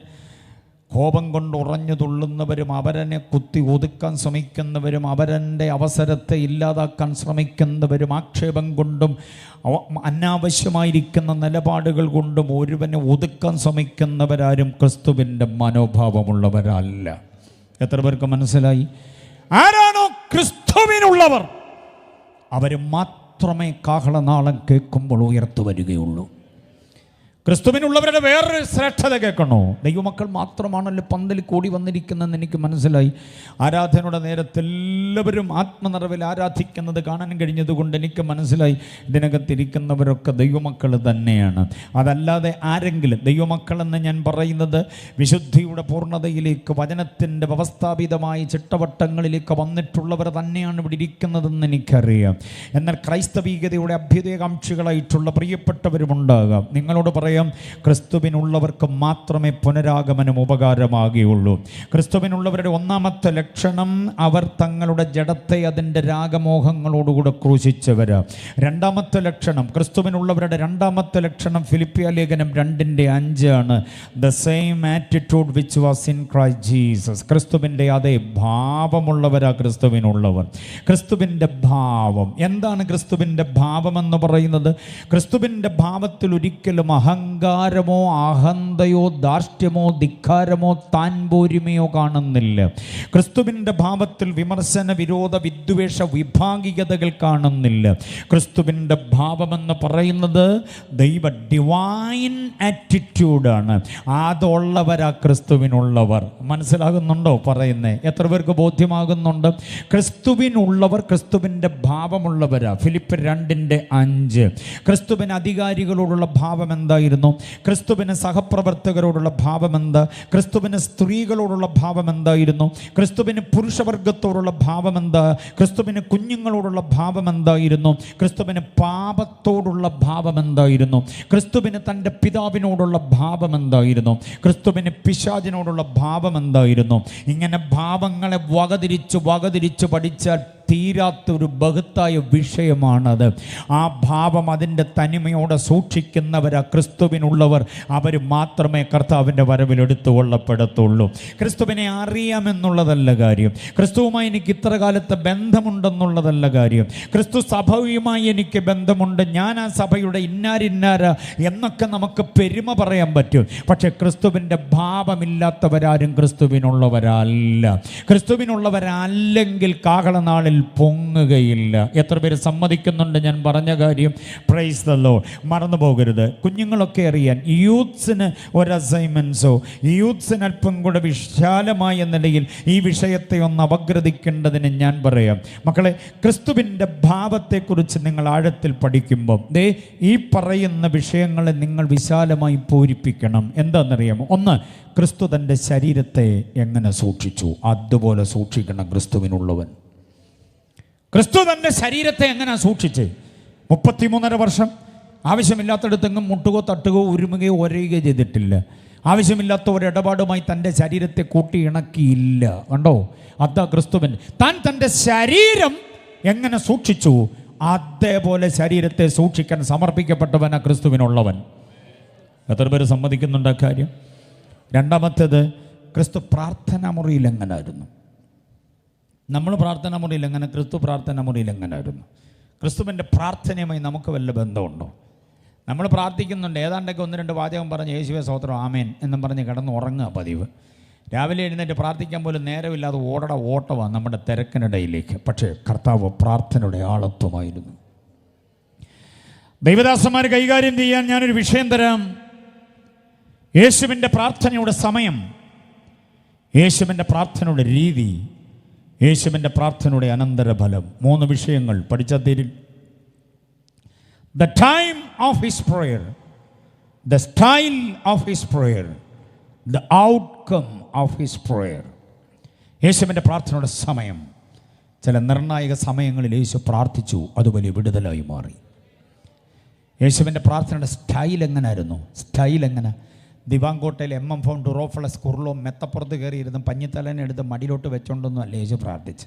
കോപം കൊണ്ട് ഉറഞ്ഞു തുള്ളുന്നവരും അവരനെ കുത്തി ഒതുക്കാൻ ശ്രമിക്കുന്നവരും അവരൻ്റെ അവസരത്തെ ഇല്ലാതാക്കാൻ ശ്രമിക്കുന്നവരും ആക്ഷേപം കൊണ്ടും അനാവശ്യമായിരിക്കുന്ന നിലപാടുകൾ കൊണ്ടും ഒരുവനെ ഒതുക്കാൻ ശ്രമിക്കുന്നവരാരും ക്രിസ്തുവിൻ്റെ മനോഭാവമുള്ളവരല്ല. എത്ര പേർക്ക് മനസ്സിലായി? ആരാണോ ക്രിസ്തുവിനുള്ളവർ അവർ മാത്രമേ കാഹളനാളം കേൾക്കുമ്പോൾ ഉയർത്തു വരികയുള്ളൂ. ക്രിസ്തുവിനുള്ളവരുടെ വേറൊരു ശ്രേഷ്ഠത കേൾക്കണോ? ദൈവമക്കൾ മാത്രമാണല്ലോ പന്തലിൽ കൂടി വന്നിരിക്കുന്നതെന്ന് എനിക്ക് മനസ്സിലായി. ആരാധനയുടെ നേരത്തെ എല്ലാവരും ആത്മനിറവിൽ ആരാധിക്കുന്നത് കാണാൻ കഴിഞ്ഞതുകൊണ്ട് എനിക്ക് മനസ്സിലായി ഇതിനകത്തിരിക്കുന്നവരൊക്കെ ദൈവമക്കൾ തന്നെയാണ്. അതല്ലാതെ ആരെങ്കിലും, ദൈവമക്കളെന്ന് ഞാൻ പറയുന്നത് വിശുദ്ധിയുടെ പൂർണ്ണതയിലേക്ക് വചനത്തിൻ്റെ വ്യവസ്ഥാപിതമായ ചിട്ടവട്ടങ്ങളിലേക്ക് വന്നിട്ടുള്ളവർ തന്നെയാണ് ഇവിടെ ഇരിക്കുന്നതെന്ന് എനിക്കറിയാം. എന്നാൽ ക്രൈസ്തവീകതയുടെ അഭ്യുദയകാംക്ഷികളായിട്ടുള്ള പ്രിയപ്പെട്ടവരുമുണ്ടാകാം. നിങ്ങളോട് പറയാം, ക്രിസ്തുവിനുള്ളവർക്ക് മാത്രമേ പുനരാഗമനം ഉപകാരമാകുകയുള്ളൂ. ക്രിസ്തുവിനുള്ളവരുടെ ഒന്നാമത്തെ ലക്ഷണം അവർ തങ്ങളുടെ ജഡത്തെ അതിൻ്റെ രാഗമോഹങ്ങളോടുകൂടെ ക്രൂശിച്ചവരാ. രണ്ടാമത്തെ ലക്ഷണം, ക്രിസ്തുവിനുള്ളവരുടെ രണ്ടാമത്തെ ലക്ഷണം ഫിലിപ്പിയ ലേഖനം 2:5 ആണ്. The same attitude which was in Christ Jesus. ക്രിസ്തുവിൻ്റെ അതേ ഭാവമുള്ളവരാ ക്രിസ്തുവിനുള്ളവർ. ക്രിസ്തുവിൻ്റെ ഭാവം എന്താണ്? ക്രിസ്തുവിൻ്റെ ഭാവമെന്ന് പറയുന്നത്, ക്രിസ്തുവിൻ്റെ ഭാവത്തിൽ ഒരിക്കലും അഹങ്കാരമോ അഹന്തയോ ധാർഷ്ട്യമോ ധിക്കാരമോ താൻപോരിമയോ കാണുന്നില്ല. ക്രിസ്തുവിൻ്റെ ഭാവത്തിൽ വിമർശന വിരോധ വിദ്വേഷ വിഭാഗികതകൾ കാണുന്നില്ല. ക്രിസ്തുവിൻ്റെ ഭാവമെന്ന് പറയുന്നത് ദൈവ ഡിവൈൻ ആറ്റിറ്റ്യൂഡാണ്. അതുള്ളവരാ ക്രിസ്തുവിനുള്ളവർ. മനസ്സിലാകുന്നുണ്ടോ പറയുന്നേ? എത്ര പേർക്ക് ബോധ്യമാകുന്നുണ്ട്? ക്രിസ്തുവിനുള്ളവർ ക്രിസ്തുവിൻ്റെ ഭാവമുള്ളവരാ. ഫിലിപ്പിയർ 2:5. ക്രിസ്തുവിന് അധികാരികളോടുള്ള ഭാവം എന്തായിരുന്നു? ക്രിസ്തുവിന് സഹപ്രവർത്തകരോടുള്ള ഭാവം എന്താ? ക്രിസ്തുവിന് സ്ത്രീകളോടുള്ള ഭാവം എന്തായിരുന്നു? ക്രിസ്തുവിന് പുരുഷവർഗത്തോടുള്ള ഭാവം എന്താ? ക്രിസ്തുവിന് കുഞ്ഞുങ്ങളോടുള്ള ഭാവം എന്തായിരുന്നു? ക്രിസ്തുവിന് പാപത്തോടുള്ള ഭാവം എന്തായിരുന്നു? ക്രിസ്തുവിന് തൻ്റെ പിതാവിനോടുള്ള ഭാവം എന്തായിരുന്നു? ക്രിസ്തുവിന് പിശാചിനോടുള്ള ഭാവം എന്തായിരുന്നു? ഇങ്ങനെ ഭാവങ്ങളെ വകതിരിച്ച് പഠിച്ചാൽ തീരാത്തൊരു ബഹുത്തായ വിഷയമാണത്. ആ ഭാവം അതിൻ്റെ തനിമയോടെ സൂക്ഷിക്കുന്നവരാ ക്രിസ്തുവിനുള്ളവർ. അവർ മാത്രമേ കർത്താവിൻ്റെ വരവിൽ എടുത്തുകൊള്ളപ്പെടത്തുള്ളൂ. ക്രിസ്തുവിനെ അറിയാമെന്നുള്ളതല്ല കാര്യം, ക്രിസ്തുവുമായി എനിക്ക് ഇത്ര കാലത്തെ ബന്ധമുണ്ടെന്നുള്ളതല്ല കാര്യം, ക്രിസ്തു സഭയുമായി എനിക്ക് ബന്ധമുണ്ട്, ഞാൻ ആ സഭയുടെ ഇന്നാരിന്നാര എന്നൊക്കെ നമുക്ക് പെരുമ പറയാൻ പറ്റും. പക്ഷെ ക്രിസ്തുവിൻ്റെ ഭാവമില്ലാത്തവരാരും ക്രിസ്തുവിനുള്ളവരല്ല. ക്രിസ്തുവിനുള്ളവരല്ലെങ്കിൽ കാഹളനാളിൽ വായിൽ പൊങ്ങുകയില്ല. എത്ര പേര് സമ്മതിക്കുന്നുണ്ട് ഞാൻ പറഞ്ഞ കാര്യം? Praise the Lord. മറന്നു പോകരുത്. കുഞ്ഞുങ്ങളൊക്കെ അറിയാൻ യൂത്ത്സിന് ഒരു അസൈൻമെൻറ്റ്സോ, യൂത്ത്സിന് അല്പം കൂടെ വിശാലമായ നിലയിൽ ഈ വിഷയത്തെ ഒന്ന് അപഗ്രഥിക്കേണ്ടതിന് ഞാൻ പറയാം. മക്കളെ, ക്രിസ്തുവിൻ്റെ ഭാവത്തെക്കുറിച്ച് നിങ്ങൾ ആഴത്തിൽ പഠിക്കുമ്പോൾ ഈ പറയുന്ന വിഷയങ്ങളെ നിങ്ങൾ വിശാലമായി പൂരിപ്പിക്കണം. എന്താണെന്നറിയാമോ? ഒന്ന്, ക്രിസ്തു തൻ്റെ ശരീരത്തെ എങ്ങനെ സൂക്ഷിച്ചു, അതുപോലെ സൂക്ഷിക്കണം ക്രിസ്തുവിനുള്ളവൻ. ക്രിസ്തു തൻ്റെ ശരീരത്തെ എങ്ങനെ സൂക്ഷിച്ച് 33.5 വർഷം ആവശ്യമില്ലാത്തടത്തെങ്ങും മുട്ടുകയോ തട്ടുകയോ ഉരുമുകയോ ഒരയുകയോ ചെയ്തിട്ടില്ല. ആവശ്യമില്ലാത്ത ഒരിടപാടുമായി തൻ്റെ ശരീരത്തെ കൂട്ടി ഇണക്കിയില്ല. കണ്ടോ? അതാ ക്രിസ്തുവിൻ. താൻ തൻ്റെ ശരീരം എങ്ങനെ സൂക്ഷിച്ചു, അതേപോലെ ശരീരത്തെ സൂക്ഷിക്കാൻ സമർപ്പിക്കപ്പെട്ടവനാ ക്രിസ്തുവിനുള്ളവൻ. എത്ര പേര് സമ്മതിക്കുന്നുണ്ട് ആ കാര്യം? രണ്ടാമത്തേത്, ക്രിസ്തു പ്രാർത്ഥനാ മുറിയിൽ എങ്ങനായിരുന്നു? നമ്മൾ പ്രാർത്ഥനാ മുറിയിൽ എങ്ങനെ, ക്രിസ്തു പ്രാർത്ഥനാ മുറിയിൽ എങ്ങനായിരുന്നു? ക്രിസ്തുവിൻ്റെ പ്രാർത്ഥനയുമായി നമുക്ക് വല്ല ബന്ധമുണ്ടോ? നമ്മൾ പ്രാർത്ഥിക്കുന്നുണ്ട്, ഏതാണ്ടൊക്കെ 1-2 വാചകം പറഞ്ഞ് യേശുവേ സ്തോത്രം ആമേൻ എന്നും പറഞ്ഞ് കിടന്ന് ഉറങ്ങുക പതിവ്. രാവിലെ എഴുന്നേറ്റ് പ്രാർത്ഥിക്കാൻ പോലും നേരമില്ലാതെ ഓട്ടമാണ് നമ്മുടെ തിരക്കിനിടയിലേക്ക്. പക്ഷേ കർത്താവ് പ്രാർത്ഥനയുടെ ആളത്വമായിരുന്നു. ദൈവദാസന്മാർ കൈകാര്യം ചെയ്യാൻ ഞാനൊരു വിഷയം തരാം. യേശുവിൻ്റെ പ്രാർത്ഥനയുടെ സമയം, യേശുവിൻ്റെ പ്രാർത്ഥനയുടെ രീതി, യേശുവിൻ്റെ പ്രാർത്ഥനയുടെ അനന്തരഫലം. 3 വിഷയങ്ങൾ പഠിച്ചാൽ തീരും. The time of his prayer, the style of his prayer, the outcome of his prayer. യേശുവിൻ്റെ പ്രാർത്ഥനയുടെ സമയം. ചില നിർണായക സമയങ്ങളിൽ യേശു പ്രാർത്ഥിച്ചു, അത് വലിയ വിടുതലായി മാറി. യേശുവിൻ്റെ പ്രാർത്ഥനയുടെ സ്റ്റൈൽ എങ്ങനായിരുന്നു? സ്റ്റൈൽ എങ്ങനെ? ദിവാങ്കോട്ടയിൽ MM ഫോൺ ഡുറോഫളസ് കുർലോ മെത്തപ്പുറത്ത് കയറിയിരുന്ന് പഞ്ഞിത്തലേനെ എടുത്ത് മടിയിലോട്ട് വെച്ചോണ്ടൊന്നും അല്ല യേശു പ്രാർത്ഥിച്ച്.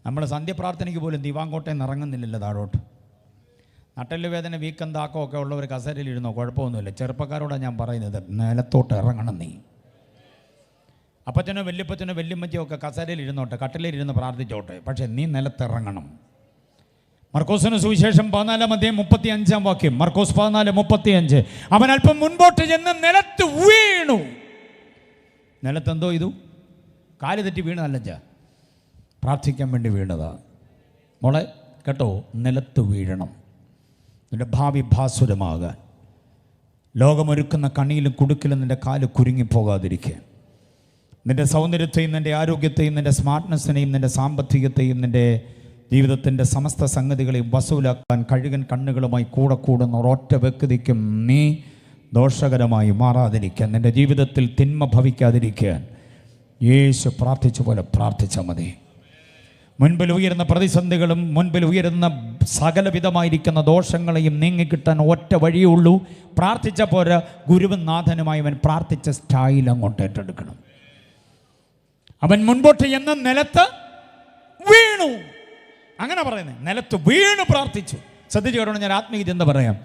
നമ്മൾ സന്ധ്യപ്രാർത്ഥനയ്ക്ക് പോലും ദിവാങ്കോട്ടയിൽ നിന്ന് ഇറങ്ങുന്നില്ലല്ലോ താഴോട്ട്. നട്ടല് വേദന, വീക്കം, താക്കോ ഒക്കെ ഉള്ളവർ കസേരയിലിരുന്നോ, കുഴപ്പമൊന്നുമില്ല. ചെറുപ്പക്കാരോടാണ് ഞാൻ പറയുന്നത്, നിലത്തോട്ട് ഇറങ്ങണം. നീ അപ്പച്ചനോ വല്യപ്പച്ചനോ വല്യമ്മച്ചോ ഒക്കെ കസേരയിൽ ഇരുന്നോട്ടെ, കട്ടിലിരുന്ന് പ്രാർത്ഥിച്ചോട്ടെ, പക്ഷേ നീ നിലത്തിറങ്ങണം. മർക്കോസിന് സുവിശേഷം 14:35 വാക്യം. മർക്കോസ് 14:35. അവൻ അല്പം മുൻപോട്ട് ചെന്ന് നിലത്ത് വീണു. നിലത്തെന്തോ ഇതു? കാല് തെറ്റി വീണതല്ല, പ്രാർത്ഥിക്കാൻ വേണ്ടി വീണതാ. മോളെ കേട്ടോ, നിലത്ത് വീഴണം. നിന്റെ ഭാവി ഭാസുരമാകാൻ, ലോകമൊരുക്കുന്ന കണിയിലും കുടുക്കിലും നിന്റെ കാല് കുരുങ്ങിപ്പോകാതിരിക്കാൻ, നിന്റെ സൗന്ദര്യത്തെയും നിന്റെ ആരോഗ്യത്തെയും നിന്റെ സ്മാർട്ട്നെസ്സിനെയും നിന്റെ സാമ്പത്തികത്തെയും നിന്റെ ജീവിതത്തിൻ്റെ സമസ്ത സംഗതികളെയും വസൂലാക്കാൻ കഴുകൻ കണ്ണുകളുമായി കൂടെ കൂടുന്ന ഒരൊറ്റ വ്യക്തിക്കും നീ ദോഷകരമായി മാറാതിരിക്കാൻ, നിൻ്റെ ജീവിതത്തിൽ തിന്മ ഭവിക്കാതിരിക്കാൻ യേശു പ്രാർത്ഥിച്ച പോലെ പ്രാർത്ഥിച്ചാൽ മതി. മുൻപിൽ ഉയരുന്ന പ്രതിസന്ധികളും മുൻപിൽ ഉയരുന്ന സകലവിധമായിരിക്കുന്ന ദോഷങ്ങളെയും നീങ്ങിക്കിട്ടാൻ ഒറ്റ വഴിയേ ഉള്ളൂ. പ്രാർത്ഥിച്ച പോരാ, ഗുരുവും നാഥനുമായി അവൻ പ്രാർത്ഥിച്ച സ്റ്റൈൽ അങ്ങോട്ട് ഏറ്റെടുക്കണം. അവൻ മുൻപോട്ട് ചെന്ന് നിലത്ത് വീണു. അങ്ങനെ പറയുന്നത്, നിലത്ത് വീണു പ്രാർത്ഥിച്ചു. ശ്രദ്ധിച്ചു കേട്ടോ, ഞാൻ ആത്മീയ ചിന്ത പറയാം.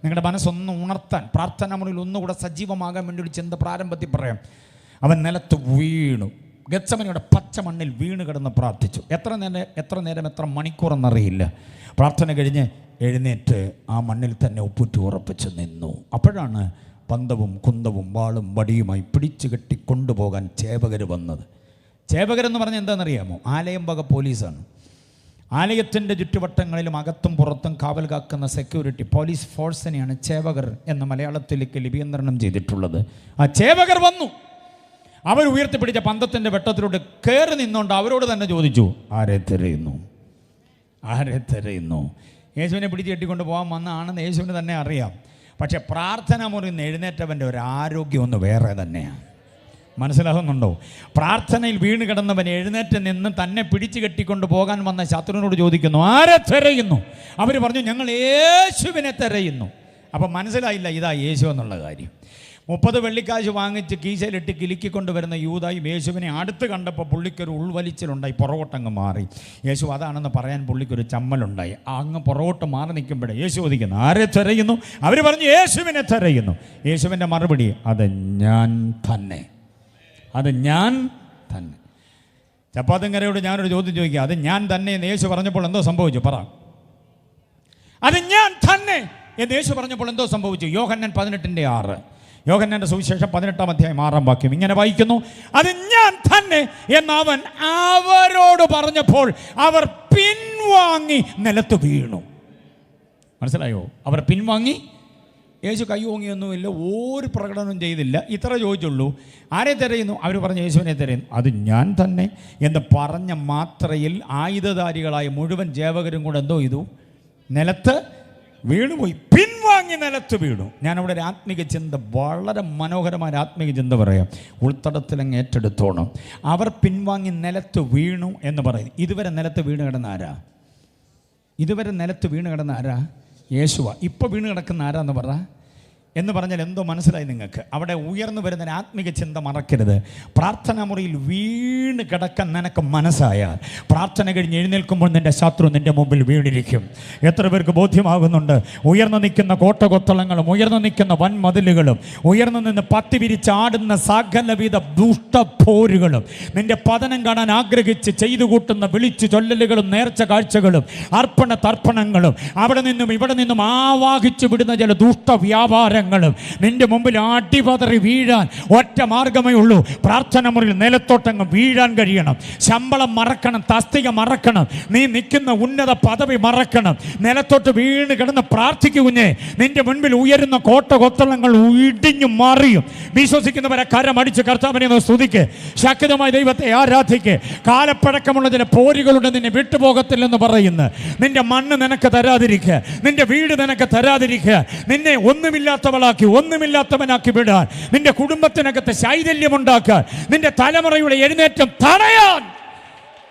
നിങ്ങളുടെ മനസ്സൊന്ന് ഉണർത്താൻ, പ്രാർത്ഥന മുറിയിൽ ഒന്നുകൂടെ സജീവമാകാൻ വേണ്ടി ഒരു ചിന്ത പ്രാരംഭത്തിൽ പറയാം. അവൻ നിലത്ത് വീണു. ഗെത്സമനിയുടെ പച്ച മണ്ണിൽ വീണ് കിടന്ന് പ്രാർത്ഥിച്ചു. എത്ര നേരം എത്ര മണിക്കൂറെന്നറിയില്ല. പ്രാർത്ഥന കഴിഞ്ഞ് എഴുന്നേറ്റ് ആ മണ്ണിൽ തന്നെ ഉപ്പുറ്റി ഉറപ്പിച്ച് നിന്നു. അപ്പോഴാണ് പന്തവും കുന്തവും വാളും വടിയുമായി പിടിച്ചു കെട്ടി കൊണ്ടുപോകാൻ ചേവകർ വന്നത്. ചേവകരെന്ന് പറഞ്ഞാൽ എന്താണെന്നറിയാമോ? ആലയം വക പോലീസാണ്. ആലയത്തിൻ്റെ ചുറ്റുവട്ടങ്ങളിലും അകത്തും പുറത്തും കാവൽ കാക്കുന്ന സെക്യൂരിറ്റി പോലീസ് ഫോഴ്സിനെയാണ് ചേവകർ എന്ന് മലയാളത്തിലേക്ക് ലിപിയന്ത്രണം ചെയ്തിട്ടുള്ളത്. ആ ചേവകർ വന്നു. അവർ ഉയർത്തിപ്പിടിച്ച പന്തത്തിൻ്റെ വെട്ടത്തിലൂടെ കയറി നിന്നുകൊണ്ട് അവരോട് തന്നെ ചോദിച്ചു, ആരെ തിരയുന്നു? ആരെ തിരയുന്നു? യേശുവിനെ പിടിച്ച് കെട്ടിക്കൊണ്ട് പോകാൻ വന്നതാണെന്ന് യേശുവിന് തന്നെ അറിയാം. പക്ഷെ പ്രാർത്ഥന മുറിയിൽ നിന്ന് എഴുന്നേറ്റവൻ്റെ ഒരു ആരോഗ്യം ഒന്ന് വേറെ തന്നെയാണ്. മനസ്സിലാകുന്നുണ്ടോ? പ്രാർത്ഥനയിൽ വീണ് കിടന്നവൻ എഴുന്നേറ്റ് നിന്ന് തന്നെ പിടിച്ചു കെട്ടിക്കൊണ്ട് പോകാൻ വന്ന ശത്രുവിനോട് ചോദിക്കുന്നു, ആരെ തിരയുന്നു? അവർ പറഞ്ഞു, ഞങ്ങൾ യേശുവിനെ തിരയുന്നു. അപ്പം മനസ്സിലായില്ല ഇതാ യേശു എന്നുള്ള കാര്യം. 30 വെള്ളിക്കാശ് വാങ്ങിച്ച് കീശയിലിട്ട് കിലുക്കിക്കൊണ്ട് വരുന്ന യൂദായും യേശുവിനെ അടുത്ത് കണ്ടപ്പോൾ പുള്ളിക്കൊരു ഉൾവലിച്ചിലുണ്ടായി, പുറകോട്ടങ്ങ് മാറി. യേശു അതാണെന്ന് പറയാൻ പുള്ളിക്കൊരു ചമ്മലുണ്ടായി. അങ്ങ് പുറകോട്ട് മാറി നിൽക്കുമ്പോഴേ യേശു ചോദിക്കുന്നു, ആരെ തിരയുന്നു? അവർ പറഞ്ഞു, യേശുവിനെ തിരയുന്നു. യേശുവിൻ്റെ മറുപടി, അത് ഞാൻ തന്നെ, അത് ഞാൻ തന്നെ. ചപ്പാത്തിങ്കരയോട് ഞാനൊരു ചോദ്യം ചോദിക്കുക, അത് ഞാൻ തന്നെ എന്ന് യേശു പറഞ്ഞപ്പോൾ എന്തോ സംഭവിച്ചു? പറ. അത് ഞാൻ തന്നെ എന്ന് യേശു പറഞ്ഞപ്പോൾ എന്തോ സംഭവിച്ചു? യോഹന്നാൻ 18:6. യോഹന്നാന്റെ സുവിശേഷം 18-ാം അധ്യായം 6-ാം വാക്യം ഇങ്ങനെ വായിക്കുന്നു, അത് ഞാൻ തന്നെ എന്നവൻ അവരോട് പറഞ്ഞപ്പോൾ അവർ പിൻവാങ്ങി നിലത്ത് വീണു. മനസ്സിലായോ? അവർ പിൻവാങ്ങി. യേശു കൈ ഓങ്ങിയൊന്നുമില്ല, ഒരു പ്രകടനവും ചെയ്തില്ല. ഇത്ര ചോദിച്ചുള്ളൂ, ആരെ തിരയുന്നു? അവർ പറഞ്ഞു യേശുവിനെ തിരയുന്നു. അത് ഞാൻ തന്നെ എന്ന് പറഞ്ഞ മാത്രയിൽ ആയുധധാരികളായ മുഴുവൻ ജേവകരും കൂടെ എന്തോ ചെയ്തു? നിലത്ത് വീണുപോയി, പിൻവാങ്ങി നിലത്ത് വീണു. ഞാനവിടെ ഒരു ആത്മീക ചിന്ത, വളരെ മനോഹരമായ ആത്മീക ചിന്ത പറയാം, ഉൾത്തടത്തിലങ്ങ് ഏറ്റെടുത്തോണം. അവർ പിൻവാങ്ങി നിലത്ത് വീണു എന്ന് പറയും. ഇതുവരെ നിലത്ത് വീണ് കിടന്ന ആരാ? ഇതുവരെ നിലത്ത് വീണ് കിടന്ന ആരാ? യേശുവ. ഇപ്പോൾ വീണ് കിടക്കുന്ന ആരാന്ന് പറ എന്ന് പറഞ്ഞാൽ എന്തോ മനസ്സിലായി നിങ്ങൾക്ക്? അവിടെ ഉയർന്നു വരുന്ന ആത്മീക ചിന്ത മറക്കരുത്. പ്രാർത്ഥനാ മുറിയിൽ വീണ് കിടക്കാൻ നിനക്ക് മനസ്സായാൽ പ്രാർത്ഥന കഴിഞ്ഞ് എഴുന്നേൽക്കുമ്പോൾ നിൻ്റെ ശത്രു നിൻ്റെ മുമ്പിൽ വീണിരിക്കും. എത്ര പേർക്ക് ബോധ്യമാകുന്നുണ്ട്? ഉയർന്നു നിൽക്കുന്ന കോട്ടകൊത്തളങ്ങളും ഉയർന്നു നിൽക്കുന്ന വൻമതിലുകളും ഉയർന്നു നിന്ന് പത്തി വിരിച്ചാടുന്ന സകലവിധ ദുഷ്ടപ്പോരുകളും നിൻ്റെ പതനം കാണാൻ ആഗ്രഹിച്ച് ചെയ്തു കൂട്ടുന്ന വിളിച്ചു ചൊല്ലലുകളും നേർച്ച കാഴ്ചകളും അർപ്പണ തർപ്പണങ്ങളും അവിടെ നിന്നും ഇവിടെ നിന്നും ആവാഹിച്ചു വിടുന്ന ചില ദുഷ്ടവ്യാപാരങ്ങൾ നിന്റെ മുമ്പിൽ അടിപതറി വീഴാൻ ഒറ്റ മാർഗമേ ഉള്ളൂ. പ്രാർത്ഥന മുറിയിൽ നിലത്തോട്ടങ്ങ് വീഴാൻ കഴിയണം. ശമ്പളം മറക്കണം, തസ്തിക മറക്കണം, നീ നിൽക്കുന്ന ഉന്നത പദവി മറക്കണം. നിലത്തോട്ട് വീണ് കിടന്ന് പ്രാർത്ഥിക്കുഞ്ഞേ, നിന്റെ മുൻപിൽ ഉയരുന്ന കോട്ടകൊത്തളങ്ങൾ ഇടിഞ്ഞു മറിയും. വിശ്വസിക്കുന്നവരെ കരമടിച്ച് കർത്താവിനെ സ്തുതിക്ക്, ശക്തമായ ദൈവത്തെ ആരാധിക്ക്. കാലപ്പഴക്കമുള്ള ചില പോരുകളുടെ നിന്നെ വിട്ടുപോകത്തില്ലെന്ന് പറയുന്നു. നിന്റെ മണ്ണ് നിനക്ക് തരാതിരിക്കുക, നിന്റെ വീട് നിനക്ക് തരാതിരിക്കുക, നിന്നെ ഒന്നുമില്ലാത്തവനാക്കി വിടാൻ, നിന്റെ കുടുംബത്തിനകത്ത് ശൈഥല്യമുണ്ടാക്കാൻ, നിന്റെ തലമുറയുടെ എഴുന്നേറ്റം തടയാൻ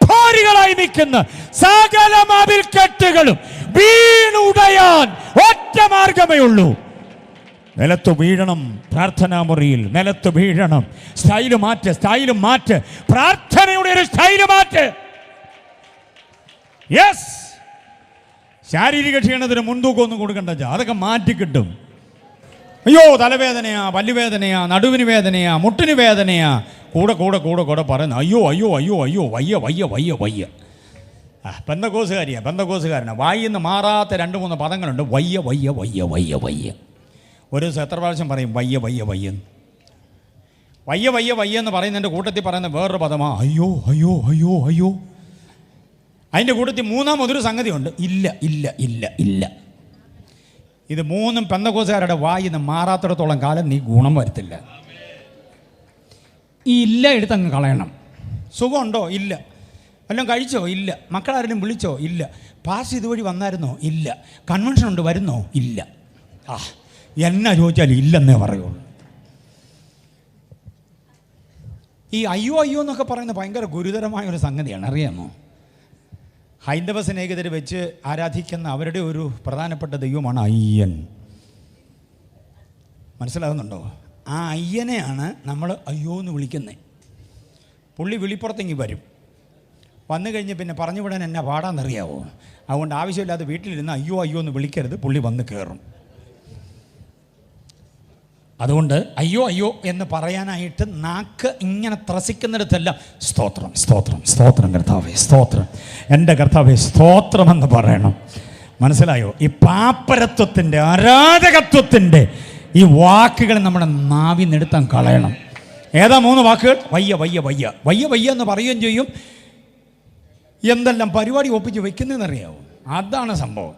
പോരുകളായി നിൽക്കുന്ന സകല മതിൽക്കെട്ടുകളും വീണുടയാൻ ഒറ്റ മാർഗമേ ഉള്ളൂ. നിലത്ത് വീഴണം. പ്രാർത്ഥനാ മുറിയിൽ നിലത്ത് വീഴണം. സ്റ്റൈല് മാറ്റ്. പ്രാർത്ഥനയുടെ ഒരു സ്റ്റൈല് മാറ്റ്. യെസ്, ശാരീരിക ക്ഷീണത്തിന് മുൻതൂക്കമൊന്നും കൊടുക്കണ്ട, അതൊക്കെ മാറ്റി കിട്ടും. അയ്യോ തലവേദനയാ, പല്ലുവേദനയാ, നടുവിന് വേദനയാ, മുട്ടിന് വേദനയാ, കൂടെ പറയുന്നു വയ്യ. പെന്തക്കോസുകാരനാ. വായിന്ന് മാറാത്ത 2-3 പദങ്ങളുണ്ട്. വയ്യ. ഒരു ദിവസം എത്ര പ്രാവശ്യം പറയും വയ്യ എന്ന് പറയുന്നതിൻ്റെ കൂട്ടത്തിൽ പറയുന്ന വേറൊരു പദമാ അയ്യോ. അതിൻ്റെ കൂട്ടത്തിൽ 3-ാമതൊരു സംഗതിയുണ്ട്, ഇല്ല. ഇത് 3ഉം പെന്തക്കോസുകാരുടെ വായിന്ന് മാറാത്തിടത്തോളം കാലം നീ ഗുണം വരുത്തില്ല. ഈ ഇല്ല എടുത്തങ്ങ് കളയണം. സുഖമുണ്ടോ? ഇല്ല. വല്ലതും കഴിച്ചോ? ഇല്ല. മക്കളാരെങ്കിലും വിളിച്ചോ? ഇല്ല. പാസ് ഇതുവഴി വന്നായിരുന്നോ? ഇല്ല. കൺവെൻഷൻ ഉണ്ട്, വരുന്നോ? ഇല്ല. എന്നാ ചോദിച്ചാൽ ഇല്ലെന്നേ പറയുള്ളൂ. ഈ അയ്യോ എന്നൊക്കെ പറയുന്നത് ഭയങ്കര ഗുരുതരമായ ഒരു സംഗതിയാണ്, അറിയാമോ? ഹൈന്ദവ സ്നേഹിതർ വെച്ച് ആരാധിക്കുന്ന അവരുടെ ഒരു പ്രധാനപ്പെട്ട ദൈവമാണ് അയ്യൻ. മനസ്സിലാകുന്നുണ്ടോ? ആ അയ്യനെയാണ് നമ്മൾ അയ്യോ എന്ന് വിളിക്കുന്നത്. പുള്ളി വിളിപ്പുറത്തെങ്കിൽ വരും. വന്നു കഴിഞ്ഞ് പിന്നെ പറഞ്ഞു വിടാൻ എന്നാ പാടാന്നറിയാവോ? അതുകൊണ്ട് ആവശ്യമില്ലാതെ വീട്ടിലിരുന്ന് അയ്യോ എന്ന് വിളിക്കരുത്, പുള്ളി വന്ന് കയറും. അതുകൊണ്ട് അയ്യോ എന്ന് പറയാനായിട്ട് നാക്ക് ഇങ്ങനെ ത്രസിക്കുന്നിടത്തെല്ലാം സ്തോത്രം കർത്താവേ, സ്തോത്രം എൻ്റെ കർത്താവേ, സ്തോത്രമെന്ന് പറയണം. മനസ്സിലായോ? ഈ പാപ്പരത്വത്തിൻ്റെ അരാജകത്വത്തിൻ്റെ ഈ വാക്കുകൾ നമ്മുടെ നാവിന്നെടുത്താൻ കളയണം. ഏതാ 3 വാക്കുകൾ? വയ്യ എന്ന് പറയുകയും ചെയ്യും. എന്തെല്ലാം പരിപാടി ഒപ്പിച്ച് വെക്കുന്നതെന്നറിയാവോ? അതാണ് സംഭവം.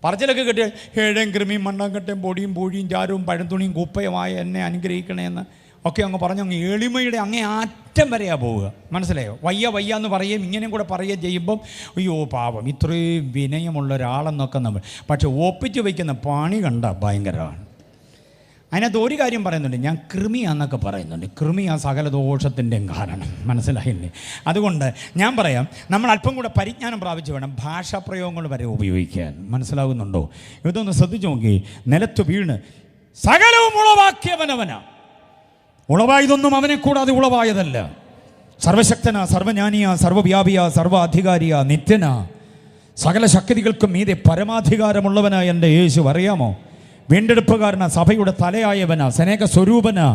പറച്ചിലൊക്കെ കിട്ടിയ ഏഴേം കൃമിയും മണ്ണാങ്കട്ടയും പൊടിയും പൂഴിയും ചാരവും പഴന്തുണിയും കുപ്പയുമായ എന്നെ അനുഗ്രഹിക്കണേന്ന് ഒക്കെ അങ്ങ് പറഞ്ഞ് അങ്ങ് എളിമയുടെ അങ്ങേ അറ്റം വരെയാ പോവുക. മനസ്സിലായോ? വയ്യ എന്ന് പറയുകയും ഇങ്ങനെയും കൂടെ പറയുകയും ചെയ്യുമ്പം അയ്യോ പാവം, ഇത്രയും വിനയമുള്ള ഒരാളെന്നൊക്കെ നമ്മൾ, പക്ഷെ ഒപ്പിച്ച് വയ്ക്കുന്ന പണി കണ്ട ഭയങ്കരമാണ്. അതിനകത്ത് ഒരു കാര്യം പറയുന്നുണ്ട്, ഞാൻ കൃമിയാന്നൊക്കെ പറയുന്നുണ്ട്. കൃമിയാ സകല ദോഷത്തിൻ്റെയും കാരണം. മനസ്സിലായില്ലേ? അതുകൊണ്ട് ഞാൻ പറയാം, നമ്മൾ അല്പം കൂടെ പരിജ്ഞാനം പ്രാപിച്ച് വേണം ഭാഷാപ്രയോഗങ്ങൾ വരെ ഉപയോഗിക്കാൻ. മനസ്സിലാകുന്നുണ്ടോ? ഇതൊന്ന് ശ്രദ്ധിച്ചു നോക്കി. നിലത്ത് വീണ് സകലവും ഉളവാക്കിയവനവനാ. ഉളവായതൊന്നും അവനെ കൂടാതെ ഉളവായതല്ല. സർവശക്തനാ, സർവജ്ഞാനിയാ, സർവവ്യാപിയാ, സർവാധികാരിയാ, നിത്യനാ, സകല ശക്തികൾക്കും മീതെ പരമാധികാരമുള്ളവനാ എൻ്റെ യേശു. അറിയാമോ? വീണ്ടെടുപ്പുകാരനാ, സഭയുടെ തലയായവനാ, സ്നേഹ സ്വരൂപനാ,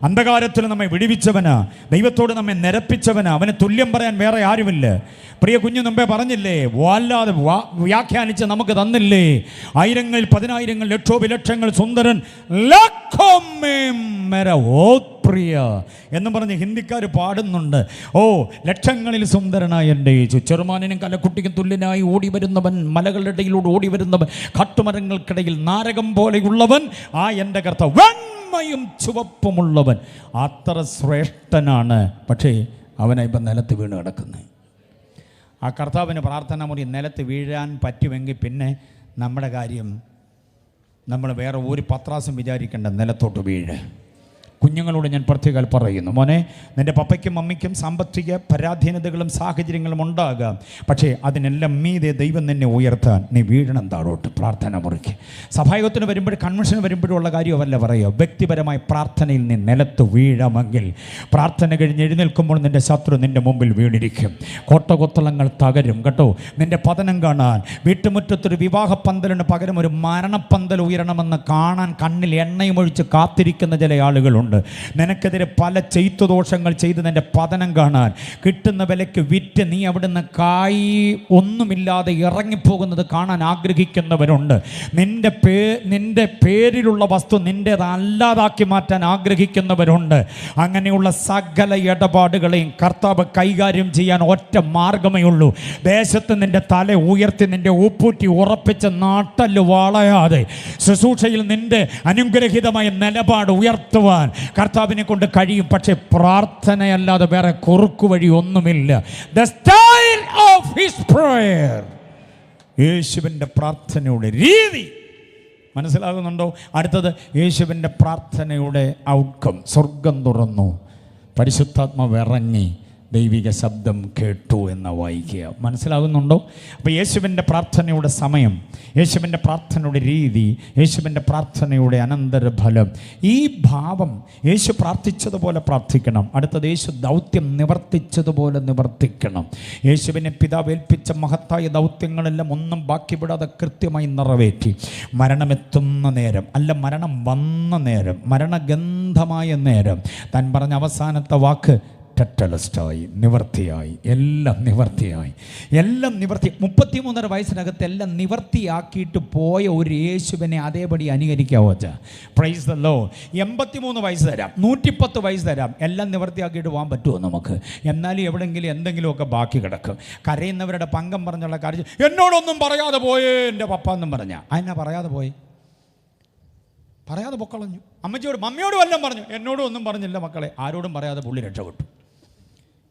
അന്ധകാരത്തിൽ നമ്മെ വിടുവിച്ചവനാ, ദൈവത്തോട് നമ്മെ നിരപ്പിച്ചവനാ. അവന് തുല്യം പറയാൻ വേറെ ആരുമില്ല. പ്രിയ കുഞ്ഞു മുമ്പേ പറഞ്ഞില്ലേ, വല്ലാതെ വ്യാഖ്യാനിച്ച് നമുക്ക് തന്നില്ലേ. ആയിരങ്ങൾ, പതിനായിരങ്ങൾ, ലക്ഷോപലക്ഷങ്ങൾ സുന്ദരൻ പ്രിയ എന്നും പറഞ്ഞ് ഹിന്ദിക്കാർ പാടുന്നുണ്ട്. ഓ, ലക്ഷങ്ങളിൽ സുന്ദരനായ എൻ്റെ യേശു, ചെറുമാനിനും കലക്കുട്ടിക്കും തുല്യനായി ഓടി വരുന്നവൻ, മലകളുടെ ഇടയിലൂടെ ഓടി വരുന്നവൻ, കാട്ടുമരങ്ങൾക്കിടയിൽ നാരകം പോലെയുള്ളവൻ, ആ എൻ്റെ കർത്താവ് വെണ്മയും ചുവപ്പുമുള്ളവൻ, അത്ര ശ്രേഷ്ഠനാണ്. പക്ഷേ അവനെ ഇപ്പം നിലത്ത് വീണ് കിടക്കുന്നത്. ആ കർത്താവിന് പ്രാർത്ഥന മുറി നിലത്ത് വീഴാൻ പറ്റുമെങ്കിൽ പിന്നെ നമ്മുടെ കാര്യം നമ്മൾ വേറെ ഒരു പത്രാസും വിചാരിക്കേണ്ട, നിലത്തോട്ട് വീഴ്. കുഞ്ഞുങ്ങളോട് ഞാൻ പ്രത്യേകം പറയുന്നു, മോനെ, നിൻ്റെ പപ്പയ്ക്കും മമ്മിക്കും സാമ്പത്തിക പരാധീനതകളും സാഹചര്യങ്ങളും ഉണ്ടാകാം. പക്ഷേ അതിനെല്ലാം മീതെ ദൈവം നിന്നെ ഉയർത്താൻ നീ വീഴണം താഴോട്ട്. പ്രാർത്ഥന മുറിക്ക്. സഭായോഗത്തിന് വരുമ്പോഴും കൺവെൻഷന് വരുമ്പോഴും ഉള്ള കാര്യമല്ല പറയുക. വ്യക്തിപരമായ പ്രാർത്ഥനയിൽ നീ നിലത്ത് വീഴാമെങ്കിൽ പ്രാർത്ഥന കഴിഞ്ഞ് എഴുന്നേൽക്കുമ്പോൾ നിൻ്റെ ശത്രു നിൻ്റെ മുമ്പിൽ വീണിരിക്കും. കോട്ടകൊത്തളങ്ങൾ തകരും കേട്ടോ. നിൻ്റെ പതനം കാണാൻ വീട്ടുമുറ്റത്തൊരു വിവാഹ പന്തലിന് പകരം ഒരു മരണപ്പന്തൽ ഉയരണമെന്ന് കാണാൻ കണ്ണിൽ എണ്ണയും ഒഴിച്ച് കാത്തിരിക്കുന്ന ചില ആളുകളുണ്ട്. നിനക്കെതിരെ പല ചെയ്ത്തുദോഷങ്ങൾ ചെയ്ത് നിന്റെ പതനം കാണാൻ കിട്ടുന്ന വിലയ്ക്ക് വിറ്റ് നീ അവിടുന്ന് കായ് ഒന്നുമില്ലാതെ ഇറങ്ങിപ്പോകുന്നത് കാണാൻ ആഗ്രഹിക്കുന്നവരുണ്ട്. നിന്റെ പേരിലുള്ള വസ്തു നിൻ്റേതല്ലാതാക്കി മാറ്റാൻ ആഗ്രഹിക്കുന്നവരുണ്ട്. അങ്ങനെയുള്ള സകല ഇടപാടുകളെയും കർത്താവ് കൈകാര്യം ചെയ്യാൻ ഒറ്റ മാർഗമേ ഉള്ളൂ. ദേശത്ത് നിന്റെ തല ഉയർത്തി നിന്റെ ഉപ്പൂറ്റി ഉറപ്പിച്ച നാട്ടല് വളയാതെ ശുശ്രൂഷയിൽ നിന്റെ അനുഗ്രഹീതമായ നിലപാട് ഉയർത്തുവാൻ കർത്താവിനെ കൊണ്ട് കഴിയും. പക്ഷേ പ്രാർത്ഥനയല്ലാതെ വേറെ കുറുക്കു വഴി ഒന്നുമില്ല. The style of his prayer, യേശുവിൻ്റെ പ്രാർത്ഥനയുടെ രീതി മനസ്സിലാകുന്നുണ്ടോ? അടുത്തത് യേശുവിൻ്റെ പ്രാർത്ഥനയുടെ ഔട്ട്കം. സ്വർഗം തുറന്നു, പരിശുദ്ധാത്മാവ് ഇറങ്ങി, ദൈവിക ശബ്ദം കേട്ടു എന്ന വായിക്കുക. മനസ്സിലാകുന്നുണ്ടോ? അപ്പോൾ യേശുവിൻ്റെ പ്രാർത്ഥനയുടെ സമയം, യേശുവിൻ്റെ പ്രാർത്ഥനയുടെ രീതി, യേശുവിൻ്റെ പ്രാർത്ഥനയുടെ അനന്തരഫലം, ഈ ഭാവം യേശു പ്രാർത്ഥിച്ചതുപോലെ പ്രാർത്ഥിക്കണം. അടുത്തത് യേശു ദൗത്യം നിവർത്തിച്ചതുപോലെ നിവർത്തിക്കണം. യേശുവിനെ പിതാവ് ഏൽപ്പിച്ച മഹത്തായ ദൗത്യങ്ങളെല്ലാം ഒന്നും ബാക്കി വിടാതെ കൃത്യമായി നിറവേറ്റി. മരണമെത്തുന്ന നേരം, അല്ല മരണം വന്ന നേരം, മരണഗന്ധമായ നേരം, താൻ പറഞ്ഞ അവസാനത്തെ വാക്ക് ടെറ്റലസ്റ്റായി, നിവർത്തിയായി, എല്ലാം നിവർത്തിയായി, എല്ലാം നിവർത്തി. 33.5 വയസ്സിനകത്ത് എല്ലാം നിവർത്തിയാക്കിയിട്ട് പോയ ഒരു യേശുവിനെ അതേപടി അനുകരിക്കാവോ? Praise the Lord. 83 വയസ്സ് തരാം, 110 വയസ്സ് തരാം, എല്ലാം നിവർത്തിയാക്കിയിട്ട് പോകാൻ പറ്റുമോ നമുക്ക്? എന്നാലും എവിടെയെങ്കിലും എന്തെങ്കിലുമൊക്കെ ബാക്കി കിടക്കും. കരയുന്നവരുടെ പങ്കം പറഞ്ഞുള്ള കാര്യം, എന്നോടൊന്നും പറയാതെ പോയേ എൻ്റെ പപ്പ എന്നും പറഞ്ഞാൽ, അതിനാ പറയാതെ പോയി, പറയാതെ പൊക്കളഞ്ഞു. മമ്മിയോട് വല്ലതും പറഞ്ഞു, എന്നോടും ഒന്നും പറഞ്ഞില്ല മക്കളെ. ആരോടും പറയാതെ പുള്ളി രക്ഷപ്പെട്ടു.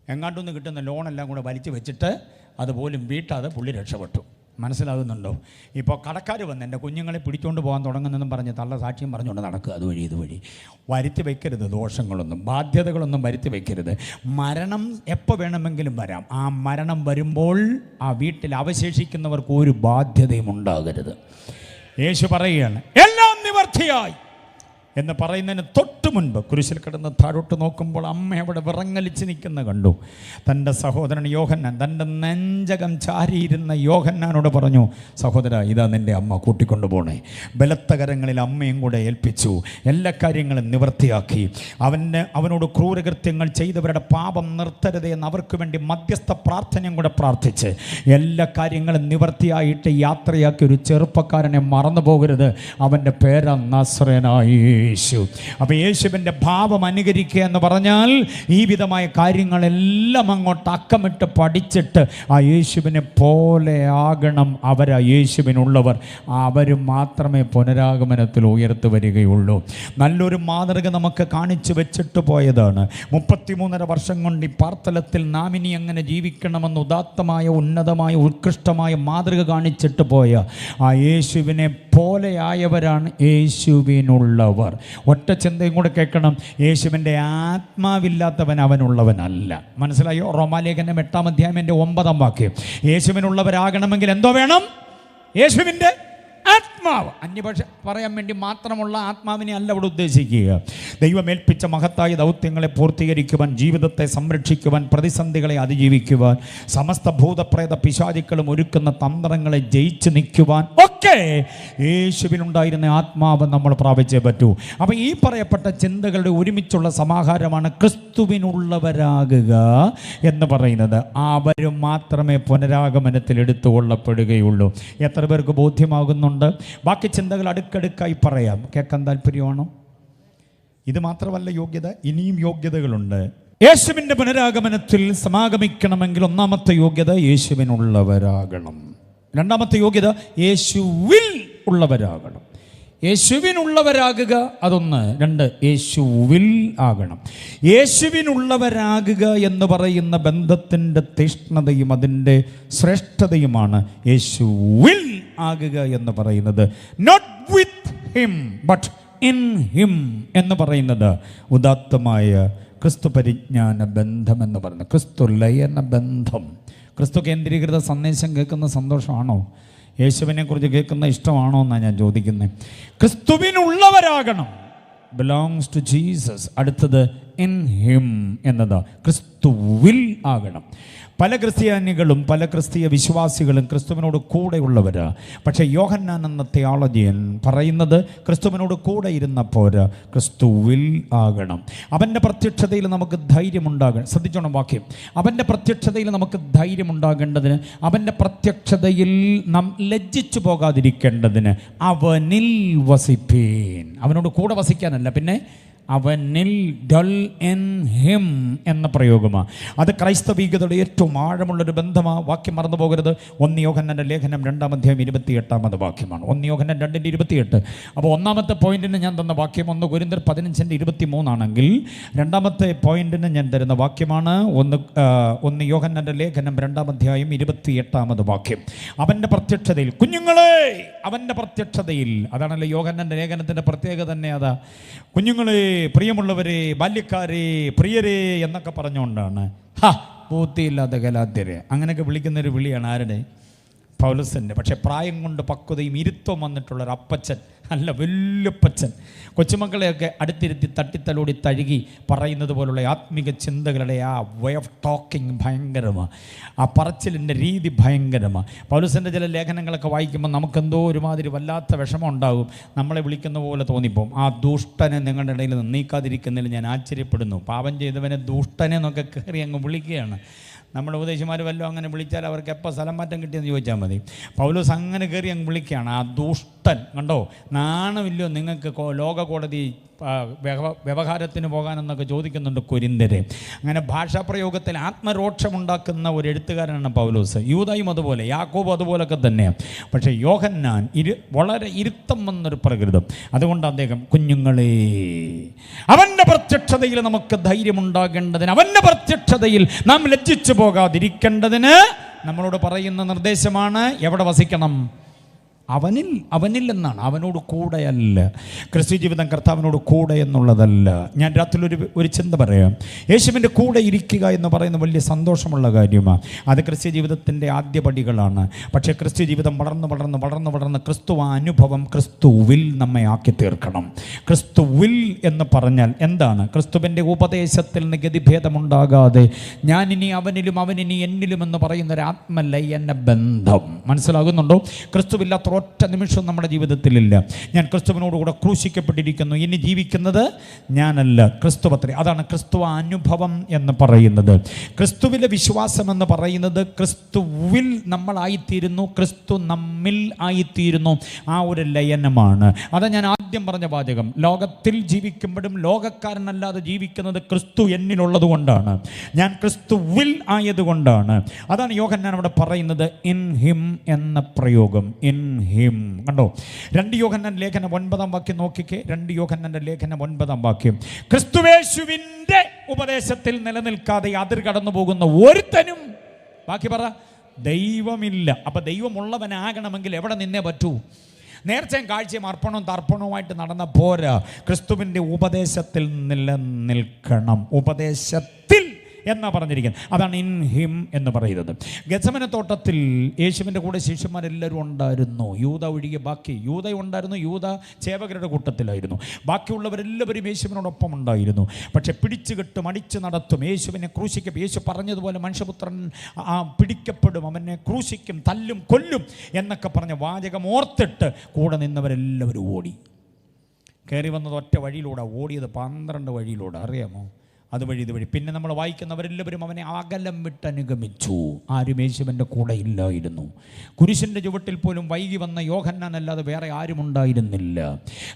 എങ്ങാണ്ടൊന്ന് കിട്ടുന്ന ലോണെല്ലാം കൂടെ വലിച്ചു വെച്ചിട്ട് അതുപോലും വീട്ടാതെ പുള്ളി രക്ഷപ്പെട്ടു. മനസ്സിലാകുന്നുണ്ടോ? ഇപ്പോൾ കടക്കാർ വന്ന് എൻ്റെ കുഞ്ഞുങ്ങളെ പിടിച്ചുകൊണ്ട് പോകാൻ തുടങ്ങുന്നതെന്നും പറഞ്ഞ് തള്ള സാക്ഷ്യം പറഞ്ഞുകൊണ്ട് നടക്കുക. അതുവഴി ഇതുവഴി വരുത്തി വയ്ക്കരുത്. ദോഷങ്ങളൊന്നും ബാധ്യതകളൊന്നും വരുത്തി വയ്ക്കരുത്. മരണം എപ്പോൾ വേണമെങ്കിലും വരാം. ആ മരണം വരുമ്പോൾ ആ വീട്ടിൽ അവശേഷിക്കുന്നവർക്ക് ഒരു ബാധ്യതയും ഉണ്ടാകരുത്. യേശു പറയുകയാണ്, എല്ലാം നിവർത്തിയായി എന്ന് പറയുന്നതിന് തൊട്ട് മുൻപ് കുരിശിൽ കിടന്ന് താഴോട്ട് നോക്കുമ്പോൾ അമ്മ അവിടെ വിറങ്ങലിച്ച് നിൽക്കുന്ന കണ്ടു. തൻ്റെ സഹോദരൻ യോഹന്നാൻ, തൻ്റെ നെഞ്ചകം ചാരിയിരുന്ന യോഹന്നാനോട് പറഞ്ഞു, സഹോദര, ഇതാ നിൻ്റെ അമ്മ, കൂട്ടിക്കൊണ്ടു പോണേ. ബലത്ത കരങ്ങളിൽ അമ്മയും കൂടെ ഏൽപ്പിച്ചു. എല്ലാ കാര്യങ്ങളും നിവർത്തിയാക്കി. അവനോട് ക്രൂരകൃത്യങ്ങൾ ചെയ്തവരുടെ പാപം നിർത്തരുതേ എന്ന് അവർക്ക് വേണ്ടി മധ്യസ്ഥ പ്രാർത്ഥനയും കൂടെ പ്രാർത്ഥിച്ച് എല്ലാ കാര്യങ്ങളും നിവർത്തിയായിട്ട് യാത്രയാക്കി. ഒരു ചെറുപ്പക്കാരനെ മറന്നു പോകരുത്. അവൻ്റെ പേരാ നസ്രേനായ യേശു. അപ്പോൾ യേശുവിൻ്റെ ഭാവം അനുകരിക്കുക എന്ന് പറഞ്ഞാൽ ഈ വിധമായ കാര്യങ്ങളെല്ലാം അങ്ങോട്ട് അക്കമിട്ട് പഠിച്ചിട്ട് ആ യേശുവിനെ പോലെ ആകണം. അവരാ യേശുവിനുള്ളവർ. അവർ മാത്രമേ പുനരാഗമനത്തിൽ ഉയർത്തു വരികയുള്ളൂ. നല്ലൊരു മാതൃക നമുക്ക് കാണിച്ചു വെച്ചിട്ട് പോയതാണ്. 33.5 വർഷം കൊണ്ട് ഈ പാർത്തലത്തിൽ നാം ഇനി എങ്ങനെ ജീവിക്കണമെന്ന് ഉദാത്തമായ, ഉന്നതമായ, ഉത്കൃഷ്ടമായ മാതൃക കാണിച്ചിട്ട് പോയ ആ യേശുവിനെ പോലെയായവരാണ് യേശുവിനുള്ളവർ. ഒറ്റ ചിന്തയും കൂടെ കേൾക്കണം, യേശുവിൻ്റെ ആത്മാവില്ലാത്തവൻ അവനുള്ളവനല്ല. മനസ്സിലായോ? റോമാലേഖനം 8-ാം അധ്യായം 9-ാം വാക്യം. യേശുവിനുള്ളവരാകണമെങ്കിൽ എന്തോ വേണം? യേശുവിൻ്റെ ആത്മാവ്. അന്യഭാഷ പറയാൻ വേണ്ടി മാത്രമുള്ള ആത്മാവിനെ അല്ല ഇവിടെ ഉദ്ദേശിക്കുക. ദൈവമേൽപ്പിച്ച മഹത്തായ ദൗത്യങ്ങളെ പൂർത്തീകരിക്കുവാൻ, ജീവിതത്തെ സംരക്ഷിക്കുവാൻ, പ്രതിസന്ധികളെ അതിജീവിക്കുവാൻ, സമസ്ത ഭൂതപ്രേത പിശാചുക്കളും ഒരുക്കുന്ന തന്ത്രങ്ങളെ ജയിച്ച് നിൽക്കുവാൻ ഒക്കെ യേശുവിനുണ്ടായിരുന്ന ആത്മാവ് നമ്മൾ പ്രാപിച്ചേ പറ്റൂ. അപ്പം ഈ പറയപ്പെട്ട ചിന്തകളുടെ ഒരുമിച്ചുള്ള സമാഹാരമാണ് ക്രിസ്തുവിനുള്ളവരാകുക എന്ന് പറയുന്നത്. അവരും മാത്രമേ പുനരാഗമനത്തിൽ എടുത്തുകൊള്ളപ്പെടുകയുള്ളൂ. എത്ര പേർക്ക് ബോധ്യമാകുന്നുണ്ട്? ബാക്കി ചിന്തകൾ അടുക്കടുക്കായി പറയാം. കേൾക്കാൻ താല്പര്യമാണോ? ഇത് മാത്രമല്ല യോഗ്യത, ഇനിയും യോഗ്യതകളുണ്ട്. യേശുവിൻ്റെ പുനരാഗമനത്തിൽ സമാഗമിക്കണമെങ്കിൽ ഒന്നാമത്തെ യോഗ്യത യേശുവിനുള്ളവരാകണം. രണ്ടാമത്തെ യോഗ്യത യേശുവിൽ ഉള്ളവരാകണം. യേശുവിനുള്ളവരാകുക അതൊന്ന്. രണ്ട്, യേശുവിൽ ആകണം. യേശുവിനുള്ളവരാകുക എന്ന് പറയുന്ന ബന്ധത്തിൻ്റെ തീഷ്ണതയും അതിൻ്റെ ശ്രേഷ്ഠതയുമാണ് യേശുവിൽ ആകുക എന്ന് പറയുന്നത്. Not with him but in him എന്ന് പറയുന്നത് ഉദാത്തമായ ക്രിസ്തു പരിജ്ഞാന ബന്ധം എന്ന് പറയുന്നത്. ക്രിസ്തു ലയന ബന്ധം. ക്രിസ്തു കേന്ദ്രീകൃത സന്ദേശം കേൾക്കുന്ന സന്തോഷമാണോ? യേശുവിനെ കുറിച്ച് കേൾക്കുന്ന ഇഷ്ടമാണോ എന്നാണ് ഞാൻ ചോദിക്കുന്നത്. ക്രിസ്തുവിനുള്ളവരാകണം. Belongs to Jesus. അടുത്തത് ഇൻ ഹിം എന്നതാ. ക്രിസ്തുവിൽ ആകണം. പല ക്രിസ്ത്യാനികളും പല ക്രിസ്തീയ വിശ്വാസികളും ക്രിസ്തുവിനോട് കൂടെയുള്ളവരാ. പക്ഷേ യോഹന്നാൻ എന്ന തിയോളജിയൻ പറയുന്നത് ക്രിസ്തുവിനോട് കൂടെ ഇരുന്ന പോരാ, ക്രിസ്തുവിൽ ആകണം. അവൻ്റെ പ്രത്യക്ഷതയിൽ നമുക്ക് ധൈര്യമുണ്ടാകണം. ശ്രദ്ധിച്ചോണം വാക്യം. അവൻ്റെ പ്രത്യക്ഷതയിൽ നമുക്ക് ധൈര്യമുണ്ടാകേണ്ടതിന്, അവൻ്റെ പ്രത്യക്ഷതയിൽ നാം ലജ്ജിച്ചു പോകാതിരിക്കേണ്ടതിന് അവനിൽ വസിപ്പീൻ. അവനോട് കൂടെ വസിക്കാനല്ല, പിന്നെ അവനിൽ, ഡൽ ഇൻ ഹിം എന്ന പ്രയോഗമാണ്. അത് ക്രൈസ്തവീകതയുടെ ഏറ്റവും ആഴമുള്ളൊരു ബന്ധമാണ്. വാക്യം മറന്നു പോകരുത്. 1 യോഹന്നാന്റെ ലേഖനം 2-ാം അധ്യായം 28-ാമത് വാക്യമാണ്. 1 യോഹന്നാൻ 2:28. അപ്പോൾ ഒന്നാമത്തെ പോയിന്റിന് ഞാൻ തന്ന വാക്യം 1 കൊരിന്ത്യർ 15:23 ആണെങ്കിൽ, രണ്ടാമത്തെ പോയിന്റിന് ഞാൻ തരുന്ന വാക്യമാണ് 1 യോഹന്നാന്റെ ലേഖനം 2-ാം അധ്യായം 28-ാമത് വാക്യം. അവൻ്റെ പ്രത്യക്ഷതയിൽ, കുഞ്ഞുങ്ങളെ, അവൻ്റെ പ്രത്യക്ഷതയിൽ. അതാണല്ലോ യോഹന്നാന്റെ ലേഖനത്തിൻ്റെ പ്രത്യേകത തന്നെ. അതാ, കുഞ്ഞുങ്ങളെ, പ്രിയമുള്ളവരെ, ബാല്യക്കാരെ, പ്രിയരെ എന്നൊക്കെ പറഞ്ഞുകൊണ്ടാണ്. ബുദ്ധിയില്ലാത്ത ഗലാത്യരെ അങ്ങനെയൊക്കെ വിളിക്കുന്നൊരു വിളിയാണ്. ആരുടെ? പൗലോസിൻ്റെ. പക്ഷേ പ്രായം കൊണ്ട് പക്വതയും ഇരുത്തവും വന്നിട്ടുള്ളൊരു അപ്പച്ചൻ, അല്ല വല്യപ്പച്ചൻ, കൊച്ചുമക്കളെയൊക്കെ അടുത്തിരുത്തി തട്ടിത്തലോടി തഴുകി പറയുന്നത് പോലുള്ള ആത്മീക ചിന്തകളുടെ ആ വേ ഓഫ് ടോക്കിംഗ് ഭയങ്കരമാണ്. ആ പറച്ചിലിൻ്റെ രീതി ഭയങ്കരമാണ്. പൗലോസിൻ്റെ ചില ലേഖനങ്ങളൊക്കെ വായിക്കുമ്പോൾ നമുക്കെന്തോ ഒരുമാതിരി വല്ലാത്ത വിഷമം ഉണ്ടാകും. നമ്മളെ വിളിക്കുന്ന പോലെ തോന്നിപ്പോവും. ആ ദുഷ്ടനെ നിങ്ങളുടെ ഇടയിൽ നീക്കാതിരിക്കുന്നതിൽ ഞാൻ ആശ്ചര്യപ്പെടുന്നു. പാപം ചെയ്തവനെ ദുഷ്ടനെ എന്നൊക്കെ കയറി അങ്ങ് വിളിക്കുകയാണ്. നമ്മുടെ ഉപദേശിമാർ വല്ലതും അങ്ങനെ വിളിച്ചാൽ അവർക്ക് എപ്പോൾ സ്ഥലം മാറ്റം കിട്ടിയെന്ന് ചോദിച്ചാൽ മതി. പൗലോസ് അങ്ങനെ കയറി അങ്ങ് വിളിക്കുകയാണ്. ആ ദുഷ്ടൻ. കണ്ടോ, നാണമില്ലയോ നിങ്ങൾക്ക് ലോക കോടതി വ്യവഹാരത്തിന് പോകാനെന്നൊക്കെ ചോദിക്കുന്നുണ്ട് കൊരിന്ത്യരെ. അങ്ങനെ ഭാഷാപ്രയോഗത്തിൽ ആത്മരോക്ഷമുണ്ടാക്കുന്ന ഒരു എഴുത്തുകാരനാണ് പൗലോസ്. യൂദായും അതുപോലെ, യാക്കോബും അതുപോലൊക്കെ തന്നെയാണ്. പക്ഷേ യോഹന്നാൻ വളരെ ഇരുത്തം വന്നൊരു പ്രകൃതം. അതുകൊണ്ട് അദ്ദേഹം, കുഞ്ഞുങ്ങളെ, അവൻ്റെ പ്രത്യക്ഷതയിൽ നമുക്ക് ധൈര്യമുണ്ടാകേണ്ടതിന്, അവൻ്റെ പ്രത്യക്ഷതയിൽ നാം ലജ്ജിച്ചു പോകാതിരിക്കേണ്ടതിന് നമ്മളോട് പറയുന്ന നിർദ്ദേശമാണ്. എവിടെ വസിക്കണം? അവനിൽ. അവനിൽ എന്നാണ്. അവനോട് കൂടെയല്ല. ക്രിസ്തു ജീവിതം കർത്താവിനോട് കൂടെ എന്നുള്ളതല്ല. ഞാൻ രാത്രി ഒരു ചിന്ത പറയാം. യേശുവിൻ്റെ കൂടെ ഇരിക്കുക എന്ന് പറയുന്ന വലിയ സന്തോഷമുള്ള കാര്യമാണ്. അത് ക്രിസ്ത്യ ജീവിതത്തിൻ്റെ ആദ്യ പടികളാണ്. പക്ഷേ ക്രിസ്ത്യ ജീവിതം വളർന്ന് ക്രിസ്തു അനുഭവം ക്രിസ്തുവിൽ നമ്മെ ആക്കി തീർക്കണം. ക്രിസ്തുവിൽ എന്ന് പറഞ്ഞാൽ എന്താണ്? ക്രിസ്തുവിൻ്റെ ഉപദേശത്തിൽ ഗതിഭേദമുണ്ടാകാതെ ഞാനിനി അവനിലും അവനിനി എന്നിലും എന്ന് പറയുന്ന ഒരു ആത്മലയന ബന്ധം. മനസ്സിലാകുന്നുണ്ടോ? ക്രിസ്തുവില്ലാത്ത ഒറ്റ നിമിഷം നമ്മുടെ ജീവിതത്തിലില്ല. ഞാൻ ക്രിസ്തുവിനോടുകൂടെ ക്രൂശിക്കപ്പെട്ടിരിക്കുന്നു. ഇനി ജീവിക്കുന്നത് ഞാനല്ല, ക്രിസ്തുവത്രേ. അതാണ് ക്രിസ്തു അനുഭവം എന്ന് പറയുന്നത്. ക്രിസ്തുവിലെ വിശ്വാസം എന്ന് പറയുന്നത് ക്രിസ്തുവിൽ നമ്മളായിത്തീരുന്നു, ക്രിസ്തു നമ്മിൽ ആയിത്തീരുന്നു. ആ ഒരു ലയനമാണ്. അതാ ഞാൻ ആദ്യം പറഞ്ഞ വാചകം. ലോകത്തിൽ ജീവിക്കുമ്പോഴും ലോകക്കാരനല്ലാതെ ജീവിക്കുന്നത് ക്രിസ്തു എന്നിലുള്ളത് കൊണ്ടാണ്. ഞാൻ ക്രിസ്തുവിൽ ആയതുകൊണ്ടാണ്. അതാണ് യോഹന്നാൻ അവിടെ പറയുന്നത് ഇൻ ഹിം എന്ന പ്രയോഗം. In him. കണ്ടോ, 2 യോഹന്നാൻ ലേഖനം 9-ാം വാക്യം നോക്കിക്കേ. 2 യോഹന്നാന്റെ ലേഖനം 9-ാം വാക്യം. ക്രിസ്തുവേശുവിൻ്റെ ഉപദേശത്തിൽ നിലനിൽക്കാതെ അതിർ കടന്നു പോകുന്ന ഒരുത്തനും, ബാക്കി പറ, ദൈവമില്ല. അപ്പൊ ദൈവമുള്ളവനാകണമെങ്കിൽ എവിടെ നിന്നേ പറ്റൂ? നേർച്ചയും കാഴ്ചയും അർപ്പണവും തർപ്പണവുമായിട്ട് നടന്ന പോരാ. ക്രിസ്തുവിൻ്റെ ഉപദേശത്തിൽ നിലനിൽക്കണം. ഉപദേശത്തിൽ എന്നാ പറഞ്ഞിരിക്കുന്നത്. അതാണ് ഇൻ ഹിം എന്ന് പറയുന്നത്. ഗെത്സമനെ തോട്ടത്തിൽ യേശുവിൻ്റെ കൂടെ ശിഷ്യന്മാരെല്ലാവരും ഉണ്ടായിരുന്നു, യൂദ ഒഴികെ. ബാക്കി യൂദ ഉണ്ടായിരുന്നു, യൂദ ചേവകരുടെ കൂട്ടത്തിലായിരുന്നു. ബാക്കിയുള്ളവരെല്ലാവരും യേശുവിനോടൊപ്പം ഉണ്ടായിരുന്നു. പക്ഷെ പിടിച്ചുകെട്ടും അടിച്ചു നടത്തും, യേശുവിനെ ക്രൂശിക്കും. യേശു പറഞ്ഞതുപോലെ മനുഷ്യപുത്രൻ പിടിക്കപ്പെടും, അവനെ ക്രൂശിക്കും, തല്ലും, കൊല്ലും എന്നൊക്കെ പറഞ്ഞ വാചകം ഓർത്തിട്ട് കൂടെ നിന്നവരെല്ലാവരും ഓടി. കയറി വന്നത് ഒറ്റ വഴിയിലൂടെ, ഓടിയത് 12 വഴിയിലൂടെ, അറിയാമോ? അതുവഴി ഇതുവഴി. പിന്നെ നമ്മൾ വായിക്കുന്നവരെല്ലാവരും അവനെ അകലം വിട്ട് അനുഗമിച്ചു. ആരും യേശുവിൻ്റെ കൂടെ ഇല്ലായിരുന്നു. കുരിശിൻ്റെ ചുവട്ടിൽ പോലും വൈകി വന്ന യോഹന്നാൻ അല്ലാതെ വേറെ ആരും ഉണ്ടായിരുന്നില്ല.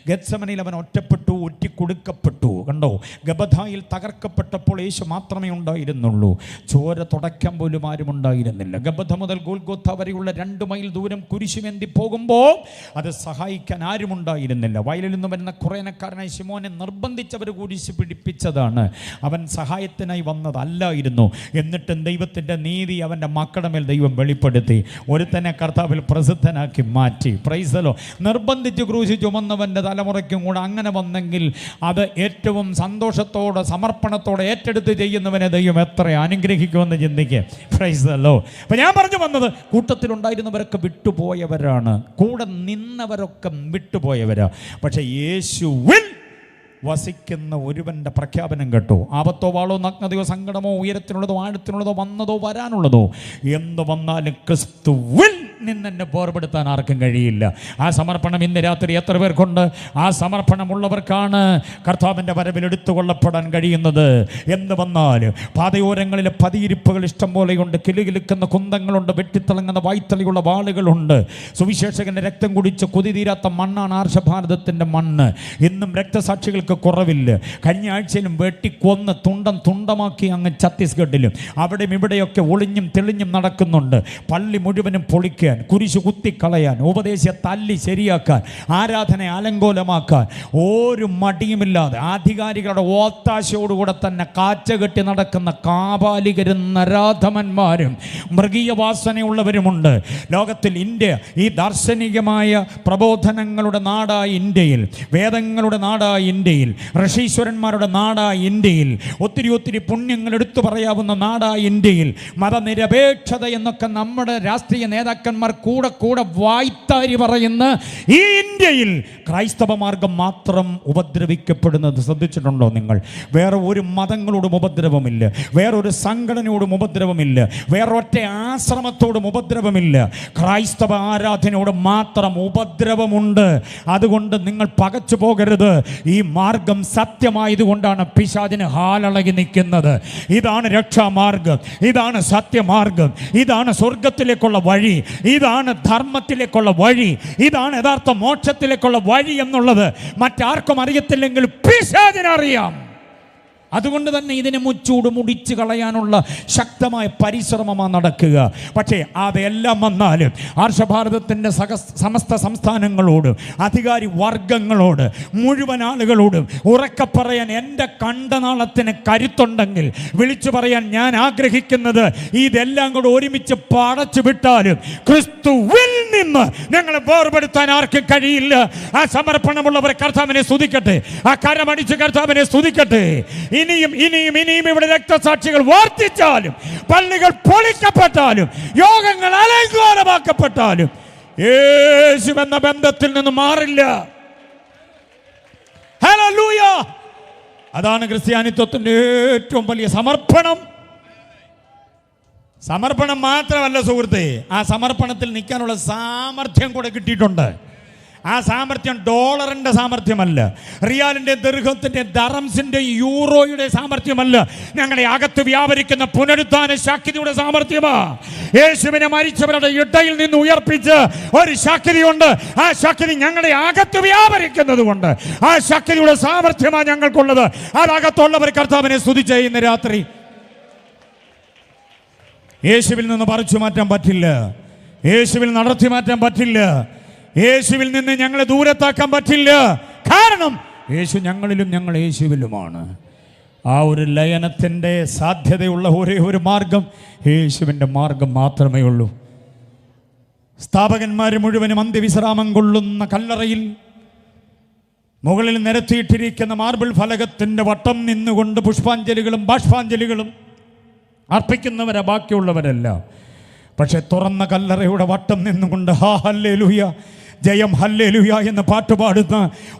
ഗെത്സമനയിൽ അവൻ ഒറ്റപ്പെട്ടു, ഒറ്റിക്കൊടുക്കപ്പെട്ടു. കണ്ടോ, ഗബഥായിൽ തകർക്കപ്പെട്ടപ്പോൾ യേശു മാത്രമേ ഉണ്ടായിരുന്നുള്ളൂ. ചോര തുടയ്ക്കാൻ പോലും ആരും ഉണ്ടായിരുന്നില്ല. ഗബഥ മുതൽ ഗോൽഗോഥ വരെയുള്ള 2 മൈൽ ദൂരം കുരിശുമേന്തി പോകുമ്പോൾ അത് സഹായിക്കാൻ ആരും ഉണ്ടായിരുന്നില്ല. വയലിൽ നിന്ന് വരുന്ന കുറേനക്കാരനായ ശിമോനെ നിർബന്ധിച്ചവർ കുരിശ് പിടിപ്പിച്ചതാണ്. അവൻ സഹായത്തിനായി വന്നതല്ലായിരുന്നു. എന്നിട്ടും ദൈവത്തിൻ്റെ നീതി അവൻ്റെ മക്കളുടെ മേൽ ദൈവം വെളിപ്പെടുത്തി. ഒരുത്തനെ കർത്താവിൽ പ്രസിദ്ധനാക്കി മാറ്റി. Price the Lord. നിർബന്ധിച്ച് ക്രൂശ് ചുമന്നവൻ്റെ തലമുറയ്ക്കും കൂടെ അങ്ങനെ വന്നെങ്കിൽ അത് ഏറ്റവും സന്തോഷത്തോടെ സമർപ്പണത്തോടെ ഏറ്റെടുത്ത് ചെയ്യുന്നവനെ ദൈവം എത്ര അനുഗ്രഹിക്കുമെന്ന് ചിന്തിക്കുക. Price the Lord. അപ്പം ഞാൻ പറഞ്ഞു വന്നത്, കൂട്ടത്തിലുണ്ടായിരുന്നവരൊക്കെ വിട്ടുപോയവരാണ്, കൂടെ നിന്നവരൊക്കെ വിട്ടുപോയവരാണ്. പക്ഷേ യേശുവിൽ വസിക്കുന്ന ഒരുവൻ്റെ പ്രഖ്യാപനം കേട്ടോ. ആപത്തോ വാളോ നഗ്നതയോ സങ്കടമോ ഉയരത്തിനുള്ളതോ ആഴത്തിനുള്ളതോ വന്നതോ വരാനുള്ളതോ എന്ത് വന്നാലും ക്രിസ്തുവിൽ നിന്നെ വേർപെടുത്താൻ ആർക്കും കഴിയില്ല. ആ സമർപ്പണം ഇന്ന് രാത്രി എത്ര പേർക്കുണ്ട്? ആ സമർപ്പണമുള്ളവർക്കാണ് കർത്താവിൻ്റെ വരവിൽ എടുത്തുകൊള്ളപ്പെടാൻ കഴിയുന്നത്. എന്ത് വന്നാലും പാതയോരങ്ങളിലെ പതിയിരിപ്പുകൾ ഇഷ്ടം പോലെയുണ്ട്, കിലുകിലുക്കുന്ന കുന്തങ്ങളുണ്ട്, വെട്ടിത്തിളങ്ങുന്ന വായ്ത്തളിയുള്ള വാളുകളുണ്ട്. സുവിശേഷകൻ്റെ രക്തം കുടിച്ച് കൊതിതീരാത്ത മണ്ണാണ് ആർഷഭാരതത്തിൻ്റെ മണ്ണ്. ഇന്നും രക്തസാക്ഷികൾക്ക് കുറവില്ല. കഴിഞ്ഞ ആഴ്ചയിലും വെട്ടിക്കൊന്ന് തുണ്ടമാക്കി അങ്ങ് ഛത്തീസ്ഗഡിലും അവിടെയും ഇവിടെയൊക്കെ ഒളിഞ്ഞും തെളിഞ്ഞും നടക്കുന്നുണ്ട്. പള്ളി മുഴുവനും പൊളിക്കാൻ, കുരിശു കുത്തിക്കളയാൻ, ഉപദേശത്തെ തല്ലി ശരിയാക്കാൻ, ആരാധന അലങ്കോലമാക്കാൻ ഒരു മടിയുമില്ലാതെ ആധികാരികളുടെ ഒത്താശയോടുകൂടെ തന്നെ കാച്ചകെട്ടി നടക്കുന്ന കാപാലികരും നരാധമന്മാരും മൃഗീയ വാസനയുള്ളവരുമുണ്ട് ലോകത്തിൽ. ഇന്ത്യ ഈ ദാർശനികമായ പ്രബോധനങ്ങളുടെ നാടായ ഇന്ത്യയിൽ, വേദങ്ങളുടെ നാടായ ഇന്ത്യയിൽ, ഋഷീശ്വരന്മാരുടെ നാടായ ഇന്ത്യയിൽ, ഒത്തിരി പുണ്യങ്ങൾ എടുത്തു പറയാവുന്ന നാടായ ഇന്ത്യയിൽ, മതനിരപേക്ഷത എന്നൊക്കെ നമ്മുടെ രാഷ്ട്രീയ നേതാക്കന്മാർ കൂടെ വായ്ത്താരി പറയുന്ന ഈ ഇന്ത്യയിൽ ക്രൈസ്തവ മാർഗം മാത്രം ഉപദ്രവിക്കപ്പെടുന്നത് ശ്രദ്ധിച്ചിട്ടുണ്ടോ നിങ്ങൾ? വേറെ ഒരു മതങ്ങളോടും ഉപദ്രവമില്ല, വേറൊരു സംഘടനയോടും ഉപദ്രവമില്ല, വേറൊറ്റ ആശ്രമത്തോടും ഉപദ്രവമില്ല. ക്രൈസ്തവ ആരാധനയോട് മാത്രം ഉപദ്രവമുണ്ട്. അതുകൊണ്ട് നിങ്ങൾ പകച്ചു പോകരുത്. ഈ മാർഗം സത്യമായതുകൊണ്ടാണ് പിശാചിന് ഹാലളകി നിൽക്കുന്നത്. ഇതാണ് രക്ഷാമാർഗം, ഇതാണ് സത്യമാർഗം, ഇതാണ് സ്വർഗത്തിലേക്കുള്ള വഴി, ഇതാണ് ധർമ്മത്തിലേക്കുള്ള വഴി, ഇതാണ് യഥാർത്ഥ മോക്ഷത്തിലേക്കുള്ള വഴി എന്നുള്ളത് മറ്റാർക്കും അറിയത്തില്ലെങ്കിൽ പിശാചിനറിയാം. അതുകൊണ്ട് തന്നെ ഇതിനെ മുച്ചൂട് മുടിച്ച് കളയാനുള്ള ശക്തമായ പരിശ്രമമാണ് നടക്കുക. പക്ഷേ അതെല്ലാം വന്നാലും ആർഷഭാരതത്തിൻ്റെ സമസ്ത സംസ്ഥാനങ്ങളോടും അധികാരി വർഗങ്ങളോട് മുഴുവൻ ആളുകളോടും ഉറക്കെ പറയാൻ എൻ്റെ കണ്ടനാളത്തിന് കരുത്തുണ്ടെങ്കിൽ വിളിച്ചു പറയാൻ ഞാൻ ആഗ്രഹിക്കുന്നത്, ഇതെല്ലാം കൂടെ ഒരുമിച്ച് പടച്ചു വിട്ടാലും ക്രിസ്തുവിൽ നിന്ന് ഞങ്ങളെ വേർപെടുത്താൻ ആർക്കും കഴിയില്ല. ആ സമർപ്പണമുള്ളവർ കർത്താവിനെ സ്തുതിക്കട്ടെ, ആ കരമടിച്ച് കർത്താവിനെ സ്തുതിക്കട്ടെ. ഇനിയും ഇവിടെ രക്തസാക്ഷികൾ വർദ്ധിച്ചാലും, പള്ളികൾ പൊളിക്കപ്പെട്ടാലും, യോഗങ്ങൾ അലങ്കോലമാക്കപ്പെട്ടാലും യേശു എന്ന ബന്ധത്തിൽ നിന്ന് മാറില്ല. ഹല്ലേലൂയ! അതാണ് ക്രിസ്ത്യാനിത്വത്തിൻ്റെ ഏറ്റവും വലിയ സമർപ്പണം. സമർപ്പണം മാത്രമല്ല സുഹൃത്തേ, ആ സമർപ്പണത്തിൽ നിൽക്കാനുള്ള സാമർഥ്യം കൂടെ കിട്ടിയിട്ടുണ്ട്. ആ സാമർഥ്യം ഡോളറിൻ്റെ സാമർഥ്യമല്ല, റിയാലിൻ്റെ, ദീർഘത്തിൻ്റെ, ദറംസിൻ്റെ, യൂറോയുടെ സാമർഥ്യമല്ല. ഞങ്ങളെ അകത്ത് വ്യാപരിക്കുന്ന പുനരുത്ഥാന ശക്തിയുടെ സാമർഥ്യമാ. യേശുവിനെ മരിച്ചവരുടെ ഇടയിൽ നിന്ന് ഉയർപ്പിച്ച് ഒരു ശക്തിയുണ്ട്. ആ ശക്തി ഞങ്ങളുടെ അകത്ത് വ്യാപരിക്കുന്നത് കൊണ്ട് ആ ശക്തിയുടെ സാമർഥ്യമാണ് ഞങ്ങൾക്കുള്ളത്. അതകത്തുള്ളവർ കർത്താവിനെ സ്തുതിച്ച് ഇന്ന് രാത്രി യേശുവിൽ നിന്ന് പറിച്ചു മാറ്റാൻ പറ്റില്ല, യേശുവിൽ നടത്തി മാറ്റാൻ പറ്റില്ല, യേശുവിൽ നിന്ന് ഞങ്ങളെ ദൂരത്താക്കാൻ പറ്റില്ല. കാരണം യേശു ഞങ്ങളിലും ഞങ്ങൾ യേശുവിലുമാണ്. ആ ഒരു ലയനത്തിൻ്റെ സാധ്യതയുള്ള ഒരേ ഒരു മാർഗം യേശുവിൻ്റെ മാർഗം മാത്രമേ ഉള്ളൂ. സ്ഥാപകന്മാർ മുഴുവനും അന്ത്യവിശ്രാമം കൊള്ളുന്ന കല്ലറയിൽ മുകളിൽ നിരത്തിയിട്ടിരിക്കുന്ന മാർബിൾ ഫലകത്തിൻ്റെ വട്ടം നിന്നുകൊണ്ട് പുഷ്പാഞ്ജലികളും ബാഷ്പാഞ്ജലികളും അർപ്പിക്കുന്നവരാ ബാക്കിയുള്ളവരല്ല. പക്ഷെ തുറന്ന കല്ലറയുടെ വട്ടം നിന്നുകൊണ്ട് ഹാ ഹല്ലേലൂയ ജയം ഹല്ലേലൂയ എന്ന് പാട്ടുപാടുന്ന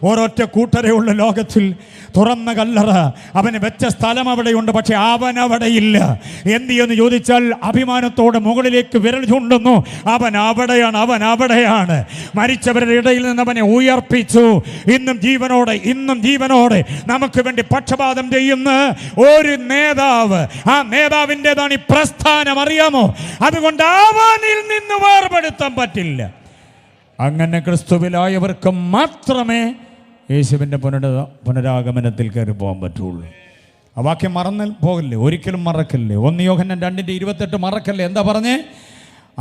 ഒരൊറ്റ കൂട്ടരേ ഉള്ള ലോകത്തിൽ. തുറന്ന കല്ലറ, അവന് വെച്ച സ്ഥലം അവിടെയുണ്ട്, പക്ഷെ അവൻ അവിടെയില്ല. എന്തിയെന്ന് ചോദിച്ചാൽ അഭിമാനത്തോടെ മുകളിലേക്ക് വിരൽ ചൂണ്ടുന്നു. അവൻ അവിടെയാണ്. മരിച്ചവരുടെ ഇടയിൽ നിന്ന് അവനെ ഉയർപ്പിച്ചു. ഇന്നും ജീവനോടെ നമുക്ക് വേണ്ടി പക്ഷപാതം ചെയ്യുന്ന ഒരു നേതാവ്, ആ നേതാവിൻ്റെതാണ് ഈ പ്രസ്ഥാനം. അറിയാമോ? അതുകൊണ്ട് അവനിൽ നിന്ന് വേർപെടുത്താൻ പറ്റില്ല. അങ്ങനെ ക്രിസ്തുവിലായവർക്ക് മാത്രമേ യേശുവിൻ്റെ പുനരാഗമനത്തിൽ കയറി പോകാൻ പറ്റുള്ളൂ. ആ വാക്യം മറന്നു പോകല്ലേ, ഒരിക്കലും മറക്കല്ലേ. 1 യോഹന്നാൻ 2:28 മറക്കല്ലേ. എന്താ പറഞ്ഞേ?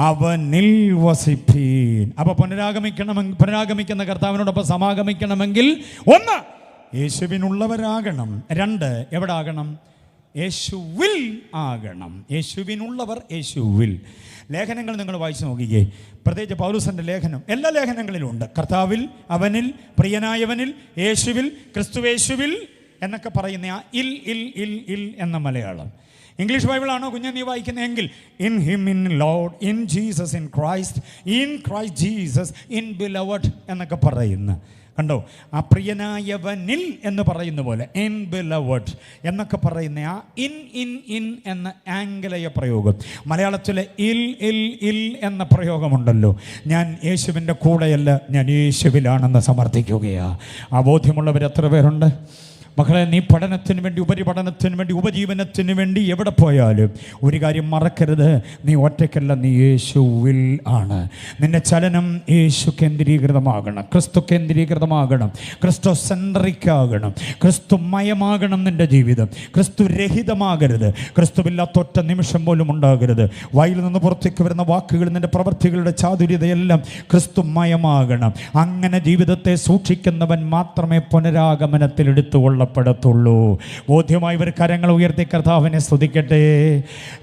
അവനിൽ വസിപ്പീൻ. അപ്പോൾ പുനരാഗമിക്കുന്ന കർത്താവിനോടൊപ്പം സമാഗമിക്കണമെങ്കിൽ 1 യേശുവിനുള്ളവരാകണം, 2 എവിടെ ആകണം? യേശുവിൽ ആകണം. യേശുവിനുള്ളവർ യേശുവിൽ. ലേഖനങ്ങൾ നിങ്ങൾ വായിച്ചു നോക്കിക്കേ. പ്രത്യേകിച്ച് പൗലോസിൻ്റെ ലേഖനം എല്ലാ ലേഖനങ്ങളിലും ഉണ്ട്. കർത്താവിൽ, അവനിൽ, പ്രിയനായവനിൽ, യേശുവിൽ, ക്രിസ്തുവേശുവിൽ എന്നൊക്കെ പറയുന്ന ആ ഇൽ ഇൽ ഇൽ ഇൽ എന്ന മലയാളം. ഇംഗ്ലീഷ് ബൈബിളാണോ കുഞ്ഞെ നീ വായിക്കുന്നതെങ്കിൽ in him, in lord, in Jesus, in Christ Jesus, in beloved എന്നൊക്കെ പറയുന്നു. കണ്ടോ? ആ പ്രിയനായവനിൽ എന്ന് പറയുന്ന പോലെ ഇൻ ബിലവഡ് എന്നൊക്കെ പറയുന്ന ആ ഇൻ ഇൻ ഇൻ എന്ന ആംഗലേയ പ്രയോഗം. മലയാളത്തിലെ ഇൽ ഇൽ ഇൽ എന്ന പ്രയോഗമുണ്ടല്ലോ. ഞാൻ യേശുവിൻ്റെ കൂടെയല്ല, ഞാൻ യേശുവിലാണെന്ന് സമർത്ഥിക്കുകയാണ്. ആ ബോധ്യമുള്ളവർ എത്ര പേരുണ്ട്? മക്കളെ, നീ പഠനത്തിന് വേണ്ടി, ഉപരിപഠനത്തിന് വേണ്ടി, ഉപജീവനത്തിന് വേണ്ടി എവിടെ പോയാലും ഒരു കാര്യം മറക്കരുത്, നീ ഒറ്റയ്ക്കല്ല, നീ യേശുവിൽ ആണ്. നിന്റെ ചലനം യേശു കേന്ദ്രീകൃതമാകണം, ക്രിസ്തു കേന്ദ്രീകൃതമാകണം, ക്രിസ്തു സെൻട്രിക്കാകണം, ക്രിസ്തുമയമാകണം നിന്റെ ജീവിതം. ക്രിസ്തു രഹിതമാകരുത്, ക്രിസ്തുവില്ലാത്ത ഒറ്റ നിമിഷം പോലും ഉണ്ടാകരുത്. വായിൽ നിന്ന് പുറത്തേക്ക് വരുന്ന വാക്കുകൾ, നിന്റെ പ്രവൃത്തികളുടെ ചാതുര്യതയെല്ലാം ക്രിസ്തുമയമാകണം. അങ്ങനെ ജീവിതത്തെ സൂക്ഷിക്കുന്നവൻ മാത്രമേ പുനരാഗമനത്തിൽ എടുത്തുകൊള്ളൂ പ്പെടത്തുള്ളൂ. ബോധ്യമായി ഇവർ കരങ്ങൾ ഉയർത്തി കർത്താവിനെ സ്തുതിക്കട്ടെ.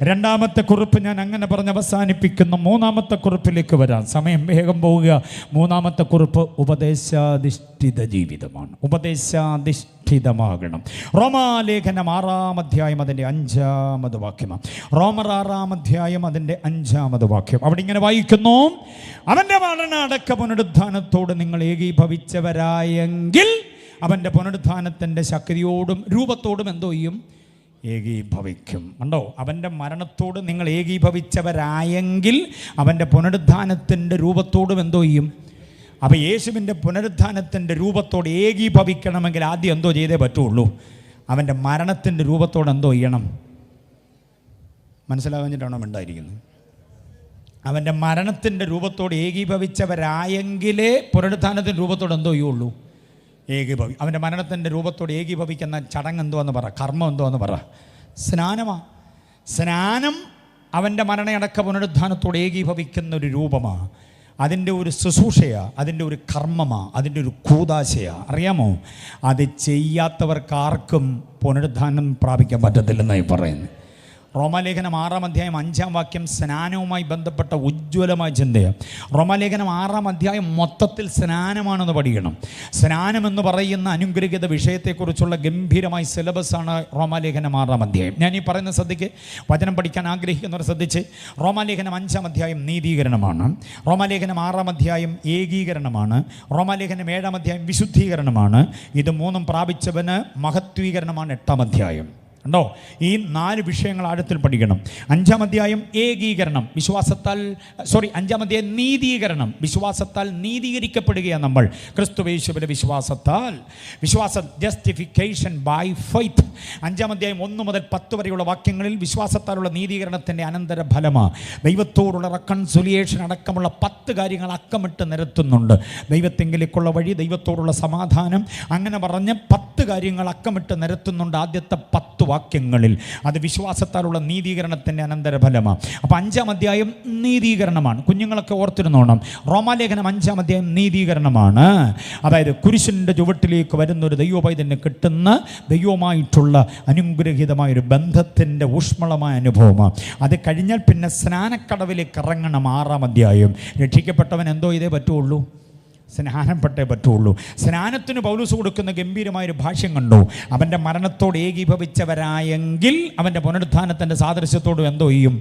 2ാമത്തെ കുറിപ്പ് ഞാൻ അങ്ങനെ പറഞ്ഞ് അവസാനിപ്പിക്കുന്നു. 3ാമത്തെ കുറിപ്പിലേക്ക് വരാം, സമയം വേഗം പോവുക. 3ാമത്തെ കുറിപ്പ് ഉപദേശാധിഷ്ഠിത ജീവിതമാണ്. ഉപദേശാധിഷ്ഠിതമാകണം. റോമാലേഖനം 6-ാം അധ്യായം അതിൻ്റെ 5-ാമത് വാക്യമാണ്. റോമർ 6-ാം അധ്യായം അതിൻ്റെ 5-ാമത് വാക്യം. അവിടെ ഇങ്ങനെ വായിക്കുന്നു, അവൻ്റെ മരണ അടക്ക പുനരുത്ഥാനത്തോട് നിങ്ങൾ ഏകീഭവിച്ചവരായെങ്കിൽ അവൻ്റെ പുനരുത്ഥാനത്തിൻ്റെ ശക്തിയോടും രൂപത്തോടും എന്തോ ചെയ്യും? ഏകീഭവിക്കും. കണ്ടോ? അവൻ്റെ മരണത്തോട് നിങ്ങൾ ഏകീഭവിച്ചവരായെങ്കിൽ അവൻ്റെ പുനരുത്ഥാനത്തിൻ്റെ രൂപത്തോടും എന്തോ ചെയ്യും? അപ്പോൾ യേശുവിൻ്റെ പുനരുത്ഥാനത്തിൻ്റെ രൂപത്തോട് ഏകീഭവിക്കണമെങ്കിൽ ആദ്യം എന്തോ ചെയ്തേ പറ്റുള്ളൂ? അവൻ്റെ മരണത്തിൻ്റെ രൂപത്തോട് എന്തോ ചെയ്യണം? മനസ്സിലാകാഞ്ഞിട്ടാണോ ഉണ്ടായിരിക്കുന്നത്? അവൻ്റെ മരണത്തിൻ്റെ രൂപത്തോട് ഏകീഭവിച്ചവരായെങ്കിലേ പുനരുത്ഥാനത്തിൻ്റെ രൂപത്തോട് എന്തോ ചെയ്യുള്ളൂ? ഏകീഭവി. അവൻ്റെ മരണത്തിൻ്റെ രൂപത്തോട് ഏകീഭവിക്കുന്ന ചടങ്ങ് എന്തുവെന്ന് പറ, കർമ്മം എന്തുവെന്ന് പറ? സ്നാനമാണ്. സ്നാനം അവൻ്റെ മരണയടക്ക പുനരുത്ഥാനത്തോട് ഏകീഭവിക്കുന്ന ഒരു രൂപമാണ്. അതിൻ്റെ ഒരു ശുശ്രൂഷയാണ്, അതിൻ്റെ ഒരു കർമ്മമാണ്, അതിൻ്റെ ഒരു കൂദാശയാണ്. അറിയാമോ? അത് ചെയ്യാത്തവർക്കാർക്കും പുനരുത്ഥാനം പ്രാപിക്കാൻ പറ്റത്തില്ലെന്നായി പറയുന്നത്. റോമാലേഖനം 6-ാം അധ്യായം 5-ാം വാക്യം സ്നാനവുമായി ബന്ധപ്പെട്ട ഉജ്ജ്വലമായ ചിന്തയാണ്. റോമാലേഖനം 6-ാം അധ്യായം മൊത്തത്തിൽ സ്നാനമാണെന്ന് പഠിക്കണം. സ്നാനമെന്ന് പറയുന്ന അനുഗ്രഹീത വിഷയത്തെക്കുറിച്ചുള്ള ഗംഭീരമായ സിലബസാണ് റോമാലേഖനം 6-ാം അധ്യായം. ഞാൻ ഈ പറയുന്ന ശ്രദ്ധിക്ക്, വചനം പഠിക്കാൻ ആഗ്രഹിക്കുന്നവർ ശ്രദ്ധിച്ച്. റോമാലേഖനം 5-ാം അധ്യായം നീതീകരണമാണ്. റോമാലേഖനം 6-ാം അധ്യായം ഏകീകരണമാണ്. റോമാലേഖനം 7-ാം അധ്യായം വിശുദ്ധീകരണമാണ്. ഇത് 3ഉം പ്രാപിച്ചവന് മഹത്വീകരണമാണ് 8-ാം അധ്യായം. ഉണ്ടോ? ഈ 4 വിഷയങ്ങൾ ആഴത്തിൽ പഠിക്കണം. 5-ാം അധ്യായം ഏകീകരണം, 5-ാം അധ്യായം നീതീകരണം, വിശ്വാസത്താൽ നീതീകരിക്കപ്പെടുകയാണ് നമ്മൾ. ക്രിസ്തുയേശുവിന്റെ വിശ്വാസം, ജസ്റ്റിഫിക്കേഷൻ ബൈ ഫെയ്ത്ത്. 5-ാം അധ്യായം 1 മുതൽ 10 വരെയുള്ള വാക്യങ്ങളിൽ വിശ്വാസത്താലുള്ള നീതീകരണത്തിൻ്റെ അനന്തര ഫലമാണ്. ദൈവത്തോടുള്ള റെക്കൺസിലിയേഷൻ അടക്കമുള്ള 10 കാര്യങ്ങൾ അക്കമിട്ട് നിരത്തുന്നുണ്ട്. ദൈവത്തെങ്കിലേക്കുള്ള വഴി, ദൈവത്തോടുള്ള സമാധാനം, അങ്ങനെ പറഞ്ഞ് 10 കാര്യങ്ങൾ അക്കമിട്ട് നിരത്തുന്നുണ്ട് ആദ്യത്തെ 10 വാക്യങ്ങളിൽ. അത് വിശ്വാസത്താലുള്ള നീതീകരണത്തിൻ്റെ അനന്തരഫലമാണ്. അപ്പോൾ 5-ാം അധ്യായം നീതീകരണമാണ്. കുഞ്ഞുങ്ങളൊക്കെ ഓർത്തിരുന്നോണം, റോമാലേഖനം 5-ാം അധ്യായം നീതീകരണമാണ്. അതായത് കുരിശിൻ്റെ ചുവട്ടിലേക്ക് വരുന്ന ഒരു ദൈവപൈതലിന് കിട്ടുന്ന ദൈവവുമായിട്ടുള്ള അനുഗ്രഹീതമായൊരു ബന്ധത്തിൻ്റെ ഊഷ്മളമായ അനുഭവമാണ്. അത് കഴിഞ്ഞാൽ പിന്നെ സ്നാനക്കടവിലേക്ക് ഇറങ്ങണം. 6-ാം അധ്യായം രക്ഷിക്കപ്പെട്ടവൻ എന്തോ ഇതേ പറ്റുള്ളൂ? സ്നാനപ്പെട്ടേ പറ്റുള്ളൂ. സ്നാനത്തിന് പൗലോസ് കൊടുക്കുന്ന ഗംഭീരമായൊരു ഭാഷ്യം കണ്ടു. അവൻ്റെ മരണത്തോട് ഏകീഭവിച്ചവരായെങ്കിൽ അവൻ്റെ പുനരുത്ഥാനത്തിൻ്റെ സാദൃശ്യത്തോടും എന്തോ ചെയ്യും?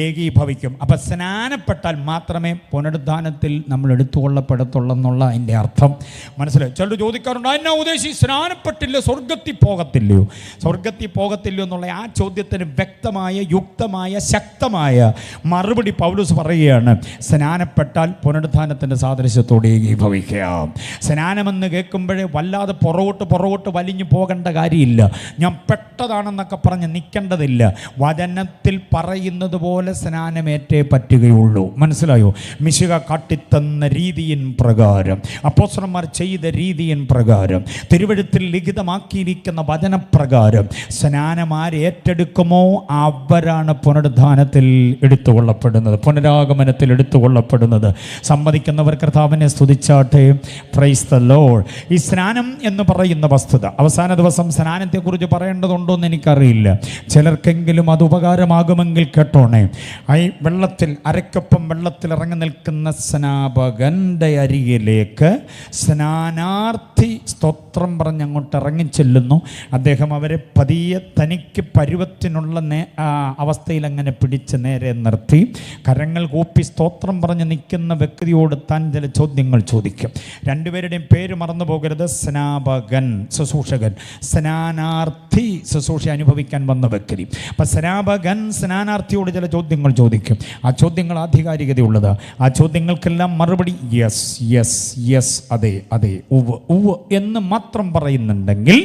ഏകീഭവിക്കും. അപ്പം സ്നാനപ്പെട്ടാൽ മാത്രമേ പുനരുത്ഥാനത്തിൽ നമ്മൾ എടുത്തുകൊള്ളപ്പെടത്തുള്ളെന്നുള്ള അതിൻ്റെ അർത്ഥം മനസ്സിലായി. ചിലർ ചോദിക്കാറുണ്ട്, എന്നാ ഉദ്ദേശിച്ച് സ്നാനപ്പെട്ടില്ല സ്വർഗത്തിൽ പോകത്തില്ലയോ? സ്വർഗത്തിൽ പോകത്തില്ലയോ എന്നുള്ള ആ ചോദ്യത്തിന് വ്യക്തമായ, യുക്തമായ, ശക്തമായ മറുപടി പൗലോസ് പറയുകയാണ്. സ്നാനപ്പെട്ടാൽ പുനരുത്ഥാനത്തിൻ്റെ സാദൃശ്യത്തോട് ഏകീഭവിക്കും. സ്നാനമെന്ന് കേൾക്കുമ്പോഴേ വല്ലാതെ പുറകോട്ട് വലിഞ്ഞു പോകേണ്ട കാര്യമില്ല. ഞാൻ പെട്ടതാണെന്നൊക്കെ പറഞ്ഞ് നിൽക്കേണ്ടതില്ല. വചനത്തിൽ പറയുന്നത് പോലെ സ്നാനമേറ്റേ പറ്റുകയുള്ളൂ. മനസ്സിലായോ? മിശിഹ കാട്ടിത്തന്ന രീതിയിൻ പ്രകാരം, അപ്പോസ്തലന്മാർ ചെയ്ത രീതിയിൻ പ്രകാരം, തിരുവെഴുത്തിൽ ലിഖിതമാക്കിയിരിക്കുന്ന വചനപ്രകാരം സ്നാനം ആര് ഏറ്റെടുക്കുമോ അവരാണ് പുനരുത്ഥാനത്തിൽ എടുത്തുകൊള്ളപ്പെടുന്നത്, പുനരാഗമനത്തിൽ എടുത്തുകൊള്ളപ്പെടുന്നത്. സമ്മതിക്കുന്നവർ കർത്താവിനെ സ്തുതിച്ചാട്ടെ. Praise the Lord. ഈ സ്നാനം എന്ന് പറയുന്ന വസ്തുത അവസാന ദിവസം സ്നാനത്തെക്കുറിച്ച് പറയേണ്ടതുണ്ടോ എന്ന് എനിക്കറിയില്ല. ചിലർക്കെങ്കിലും അത് ഉപകാരമാകുമെങ്കിൽ കേട്ടോണേ. ഈ വെള്ളത്തിൽ അരക്കൊപ്പം വെള്ളത്തിൽ ഇറങ്ങി നിൽക്കുന്ന സ്നാപകൻ്റെ അരികിലേക്ക് സ്നാനാർത്ഥി സ്തോത്രം പറഞ്ഞ് അങ്ങോട്ട് ഇറങ്ങിച്ചെല്ലുന്നു. അദ്ദേഹം അവരെ പതിയെ തനിക്ക് പരുവത്തിനുള്ള അവസ്ഥയിൽ അങ്ങനെ പിടിച്ച് നേരെ നിർത്തി കരങ്ങൾ കൂപ്പി സ്തോത്രം പറഞ്ഞ് നിൽക്കുന്ന വ്യക്തിയോട് താൻ ചില ചോദ്യങ്ങൾ ചോദിക്കും. രണ്ടുപേരുടെയും പേര് മറന്നു പോകരുത്. സ്നാപകൻ, ശുശ്രൂഷകൻ, സ്നാനാർത്ഥി, ശുശ്രൂഷ അനുഭവിക്കാൻ വന്ന വ്യക്തി. അപ്പം സ്നാപകൻ സ്നാനാർത്ഥിയോട് ചില ചോദ്യങ്ങൾ ചോദിക്കും. ആ ചോദ്യങ്ങൾ ആധികാരികതയുള്ളത്. ആ ചോദ്യങ്ങൾക്കെല്ലാം മറുപടി യെസ് യെസ് യെസ്, അതെ അതെ, ഉവ് ഉവ് എന്ന് മാത്രം പറയുന്നുണ്ടെങ്കിൽ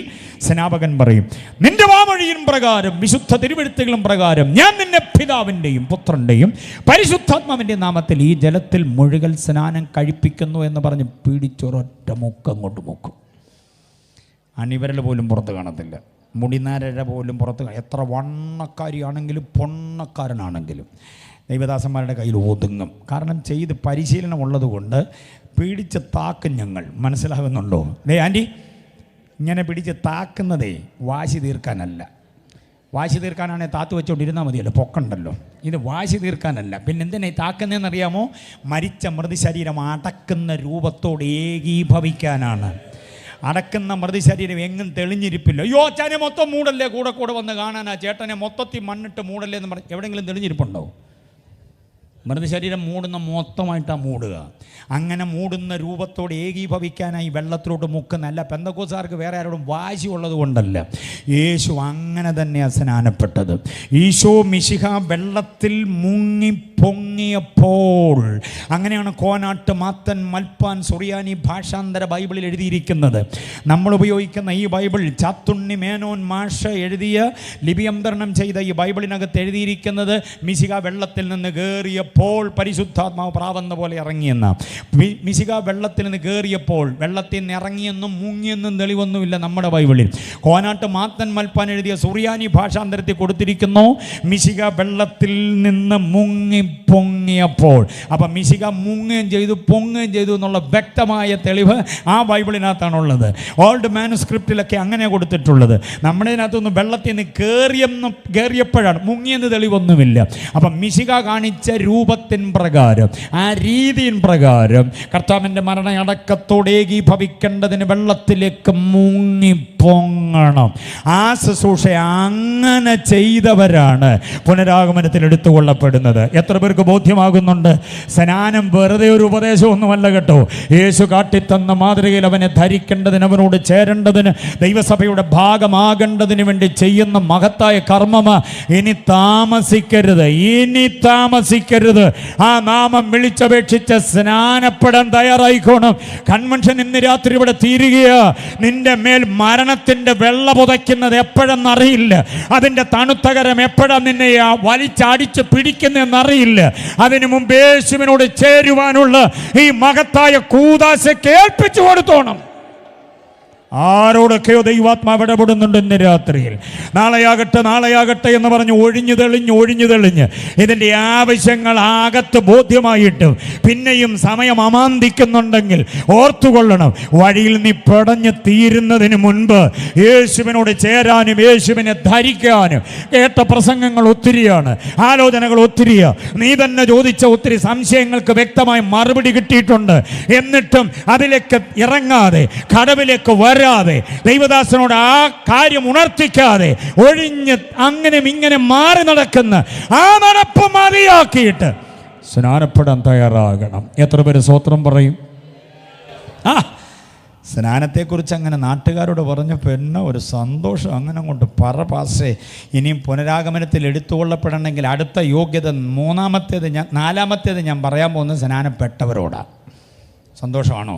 സ്നാപകൻ പറയും, നിന്റെ വാമൊഴിയും പ്രകാരം വിശുദ്ധ തിരുവെഴുത്തുകളും പ്രകാരം ഞാൻ നിന്നെ പിതാവിൻ്റെയും പുത്രൻ്റെയും പരിശുദ്ധാത്മാവിൻ്റെ നാമത്തിൽ ഈ ജലത്തിൽ മുഴുകൽ സ്നാനം കഴിപ്പിക്കുന്നു എന്ന് പറഞ്ഞ് പിടിച്ചൊരൊറ്റ മുക്ക് അങ്ങോട്ട് മുക്കും. അണിവരൽ പോലും പുറത്ത് കാണത്തില്ല, മുടിനാരഴ പോലും പുറത്ത്. എത്ര വണ്ണക്കാരിയാണെങ്കിലും പൊണ്ണക്കാരനാണെങ്കിലും ദൈവദാസന്മാരുടെ കയ്യിൽ ഒതുങ്ങും. കാരണം ചെയ്ത് പരിശീലനം ഉള്ളതുകൊണ്ട് പിടിച്ച് താക്കും ഞങ്ങൾ. മനസ്സിലാകുന്നുണ്ടോ? ആൻറ്റി, ഇങ്ങനെ പിടിച്ച് താക്കുന്നതേ വാശി തീർക്കാനല്ല. വാശി തീർക്കാനാണെങ്കിൽ താത്ത് വെച്ചോണ്ടിരുന്നാൽ മതിയല്ലോ, പൊക്കണ്ടല്ലോ. ഇത് വാശി തീർക്കാനല്ല. പിന്നെ എന്തിനാ ഈ താക്കുന്നതെന്നറിയാമോ? മരിച്ച മൃതശരീരം അടക്കുന്ന രൂപത്തോട് ഏകീഭവിക്കാനാണ്. അടക്കുന്ന മൃതശരീരം എങ്ങും തെളിഞ്ഞിരിപ്പില്ല. അയ്യോ അച്ഛനെ മൊത്തം മൂടല്ലേ, കൂടെ വന്ന് കാണാനാ ചേട്ടനെ മൊത്തത്തിൽ മണ്ണിട്ട് മൂടല്ലേ എന്ന് പറഞ്ഞ് എവിടെയെങ്കിലും തെളിഞ്ഞിരിപ്പുണ്ടോ? മൃതശരീരം മൂടുന്ന മൊത്തമായിട്ടാണ് മൂടുക. അങ്ങനെ മൂടുന്ന രൂപത്തോട് ഏകീഭവിക്കാനായി വെള്ളത്തിലോട്ട് മുക്കുന്നല്ല. പെന്തക്കോസ്തുകാർക്ക് വേറെ ആരോടും വാശി ഉള്ളത് കൊണ്ടല്ല. യേശു അങ്ങനെ തന്നെയാണ് സ്നാനപ്പെട്ടത്. ഈശോ മിശിഹ വെള്ളത്തിൽ മുങ്ങി പൊങ്ങിയപ്പോൾ, അങ്ങനെയാണ് കോനാട്ട്, മാത്തൻ, മൽപ്പാൻ, സുറിയാനി ഭാഷാന്തര ബൈബിളിൽ എഴുതിയിരിക്കുന്നത്. നമ്മൾ ഉപയോഗിക്കുന്ന ഈ ബൈബിൾ ചാത്തുണ്ണി മേനോൻ മാഷ എഴുതിയ ലിപിയന്തരണം ചെയ്ത ഈ ബൈബിളിനകത്ത് എഴുതിയിരിക്കുന്നത് മിശിഹ വെള്ളത്തിൽ നിന്ന് കയറിയപ്പോൾ പരിശുദ്ധാത്മാവ് പ്രാവെന്ന പോലെ ഇറങ്ങിയെന്ന. മിശിഹ വെള്ളത്തിൽ നിന്ന് കയറിയപ്പോൾ, വെള്ളത്തിൽ നിന്ന് ഇറങ്ങിയെന്നും മുങ്ങിയെന്നും തെളിവൊന്നുമില്ല നമ്മുടെ ബൈബിളിൽ. കോനാട്ട്, മാത്തൻ, മൽപ്പാൻ എഴുതിയ സുറിയാനി ഭാഷാന്തരത്തിൽ കൊടുത്തിരിക്കുന്നു മിശിഹ വെള്ളത്തിൽ നിന്ന് മുങ്ങി പൊങ്ങിയപ്പോൾ. അപ്പം മിശിഹ മുങ്ങുകയും ചെയ്തു പൊങ്ങുകയും ചെയ്തു എന്നുള്ള വ്യക്തമായ തെളിവ് ആ ബൈബിളിനകത്താണുള്ളത്. ഓൾഡ് മാനുസ്ക്രിപ്റ്റിലൊക്കെ അങ്ങനെ കൊടുത്തിട്ടുള്ളത്. നമ്മുടെ ഇതിനകത്തൊന്നും വെള്ളത്തിൽ നിന്ന് കയറിയപ്പോഴാണ്, മുങ്ങിയെന്ന് തെളിവൊന്നുമില്ല. അപ്പം മിശിഹ കാണിച്ച രൂപത്തിൻ പ്രകാരം, ആ രീതിയിൻ പ്രകാരം കർത്താവിൻ്റെ മരണയടക്കത്തോടെ ഏകീഭവിക്കേണ്ടതിന് വെള്ളത്തിലേക്ക് മുങ്ങി പൊങ്ങണം. ആ ശുശ്രൂഷ അങ്ങനെ ചെയ്തവരാണ് പുനരാഗമനത്തിൽ എടുത്തുകൊള്ളപ്പെടുന്നത്. എത്ര പേർക്ക് ബോധ്യമാകുന്നുണ്ട്? സ്നാനം വെറുതെ ഒരു ഉപദേശമൊന്നുമല്ല കേട്ടോ. യേശു കാട്ടിത്തന്ന മാതൃകയിൽ അവനെ ധരിക്കേണ്ടതിന്, അവനോട് ചേരേണ്ടതിന്, ദൈവസഭയുടെ ഭാഗമാകേണ്ടതിന് വേണ്ടി ചെയ്യുന്ന മഹത്തായ കർമ്മമാ. ഇനി താമസിക്കരുത്. ആ നാമം വിളിച്ചപേക്ഷിച്ച് സ്നാനപ്പെടാൻ തയ്യാറായിക്കോണം. കൺവെൻഷൻ ഇന്ന് രാത്രി ഇവിടെ തീരുകയാ. നിന്റെ മേൽ മരണത്തിന്റെ വെള്ള പുതയ്ക്കുന്നത് എപ്പോഴെന്നറിയില്ല. അതിന്റെ തണുത്തകരം എപ്പോഴാണ് നിന്നെ വലിച്ചടിച്ച് പിടിക്കുന്നതെന്നറിയില്ല. അതിനു മുമ്പ് യേശുവിനോട് ചേരുവാനുള്ള ഈ മഹത്തായ കൂദാശ കേൾപ്പിച്ചു കൊടുത്തോണം. ആരോടൊക്കെയോ ദൈവാത്മാവ് ഇടപെടുന്നുണ്ട് ഇന്ന് രാത്രിയിൽ. നാളെയാകട്ടെ എന്ന് പറഞ്ഞ് ഒഴിഞ്ഞു തെളിഞ്ഞ് ഇതിൻ്റെ ആവശ്യങ്ങൾ അകത്ത് ബോധ്യമായിട്ടും പിന്നെയും സമയം അമാന്തിക്കുന്നുണ്ടെങ്കിൽ ഓർത്തുകൊള്ളണം, വഴിയിൽ നീ പെടഞ്ഞ് തീരുന്നതിന് മുൻപ് യേശുവിനോട് ചേരാനും യേശുവിനെ ധരിക്കാനും. കേട്ട പ്രസംഗങ്ങൾ ഒത്തിരിയാണ്, ആലോചനകൾ ഒത്തിരിയാണ്. നീ തന്നെ ചോദിച്ച ഒത്തിരി സംശയങ്ങൾക്ക് വ്യക്തമായ മറുപടി കിട്ടിയിട്ടുണ്ട്. എന്നിട്ടും അതിലേക്ക് ഇറങ്ങാതെ, കടവിലേക്ക് വരാതെ, ദൈവദാസനോട് ആ കാര്യം ഉണർത്തിക്കാതെ ഒഴിഞ്ഞ് അങ്ങനെ ഇങ്ങനെ മാറി നടക്കുന്ന ആ നടപ്പ് മതിയാക്കിയിട്ട് സ്നാനപ്പെടാൻ തയ്യാറാകണം. എത്ര പേര് സ്തോത്രം പറയും? സ്നാനത്തെക്കുറിച്ച് അങ്ങനെ നാട്ടുകാരോട് പറഞ്ഞപ്പോൾ എന്നെ ഒരു സന്തോഷം. അങ്ങനെ അങ്ങോട്ട് പാസേ. ഇനിയും പുനരാഗമനത്തിൽ എടുത്തുകൊള്ളപ്പെടണമെങ്കിൽ അടുത്ത യോഗ്യത നാലാമത്തേത് ഞാൻ പറയാൻ പോകുന്നത് സ്നാനപ്പെട്ടവരോടാണ്. സന്തോഷമാണോ?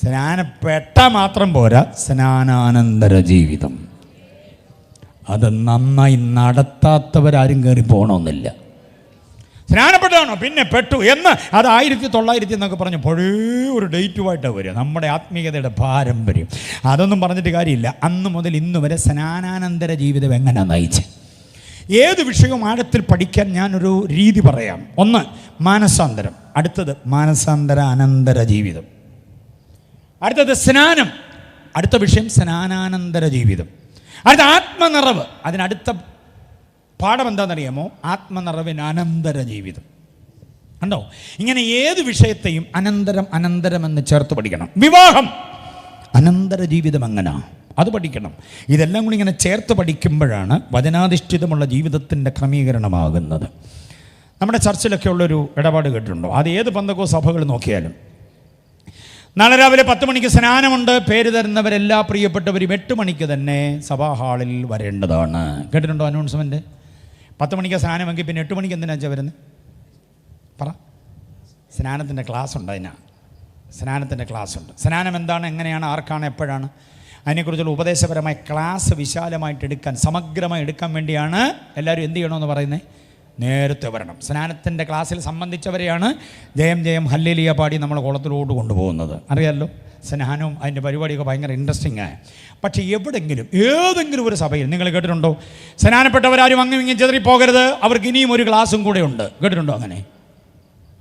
സ്നാനപ്പെട്ട മാത്രം പോരാ, സ്നാനാനന്തര ജീവിതം അത് നന്നായി നടത്താത്തവരാരും കയറി പോകണമെന്നില്ല. സ്നാനപ്പെട്ടാണോ പിന്നെ പെട്ടു എന്ന് അത് 1900 എന്നൊക്കെ പറഞ്ഞ് പഴയ ഒരു ഡേറ്റുമായിട്ടാണ് വരിക. നമ്മുടെ ആത്മീയതയുടെ പാരമ്പര്യം അതൊന്നും പറഞ്ഞിട്ട് കാര്യമില്ല. അന്ന് മുതൽ ഇന്ന് വരെ സ്നാനാനന്തര ജീവിതം എങ്ങനെയാണ് നയിച്ചത്? ഏത് വിഷയവും ആഴത്തിൽ പഠിക്കാൻ ഞാനൊരു രീതി പറയാം. ഒന്ന് മാനസാന്തരം, അടുത്തത് മാനസാന്തര അനന്തര ജീവിതം, അടുത്തത് സ്നാനം, അടുത്ത വിഷയം സ്നാനാനന്തര ജീവിതം, അടുത്ത ആത്മനിറവ്. അതിനടുത്ത പാഠം എന്താണെന്നറിയാമോ? ആത്മനിറവിന് അനന്തര ജീവിതം. കണ്ടോ? ഇങ്ങനെ ഏത് വിഷയത്തെയും അനന്തരം എന്ന് ചേർത്ത് പഠിക്കണം. വിവാഹം അനന്തര ജീവിതം എങ്ങനെ, അത് പഠിക്കണം. ഇതെല്ലാം കൂടി ഇങ്ങനെ ചേർത്ത് പഠിക്കുമ്പോഴാണ് വചനാധിഷ്ഠിതമുള്ള ജീവിതത്തിൻ്റെ ക്രമീകരണമാകുന്നത്. നമ്മുടെ ചർച്ചിലൊക്കെ ഉള്ളൊരു ഇടപാട് കേട്ടിട്ടുണ്ടോ? അത് ഏത് പന്തക്കോ സഭകൾ നോക്കിയാലും നാളെ രാവിലെ 10 മണിക്ക് സ്നാനമുണ്ട്. പേര് തരുന്നവരെല്ലാ പ്രിയപ്പെട്ടവരും 8 മണിക്ക് തന്നെ സഭാ ഹാളിൽ വരേണ്ടതാണ്. കേട്ടിട്ടുണ്ടോ അനൗൺസ്മെൻറ്റ്? 10 മണിക്ക് സ്നാനമെങ്കിൽ പിന്നെ 8 മണിക്ക് എന്തിനാ വരുന്നത്? പറ. സ്നാനത്തിൻ്റെ ക്ലാസ് ഉണ്ട്. സ്നാനത്തിൻ്റെ ക്ലാസ് ഉണ്ട്. സ്നാനം എന്താണ്, എങ്ങനെയാണ്, ആർക്കാണ്, എപ്പോഴാണ്, അതിനെക്കുറിച്ചുള്ള ഉപദേശപരമായ ക്ലാസ് വിശാലമായിട്ട് എടുക്കാൻ, സമഗ്രമായി എടുക്കാൻ വേണ്ടിയാണ് എല്ലാവരും എന്ത് ചെയ്യണമെന്ന് പറയുന്നത്? നേരത്തെ വരണം. സ്നാനത്തിൻ്റെ ക്ലാസ്സിൽ സംബന്ധിച്ചവരെയാണ് ജയം ഹല്ലേലൂയ പാടി നമ്മൾ കുളത്തിലോട്ട് കൊണ്ടുപോകുന്നത്. അറിയാമല്ലോ, സ്നാനവും അതിൻ്റെ പരിപാടിയൊക്കെ ഭയങ്കര ഇൻട്രസ്റ്റിംഗ് ആയ. പക്ഷേ എവിടെങ്കിലും ഏതെങ്കിലും ഒരു സഭയിൽ നിങ്ങൾ കേട്ടിട്ടുണ്ടോ സ്നാനപ്പെട്ടവരാരും ഇങ്ങനെ ചെതറിപ്പോകരുത്, അവർക്ക് ഇനിയും ഒരു ക്ലാസ്സും കൂടെ ഉണ്ട്? കേട്ടിട്ടുണ്ടോ?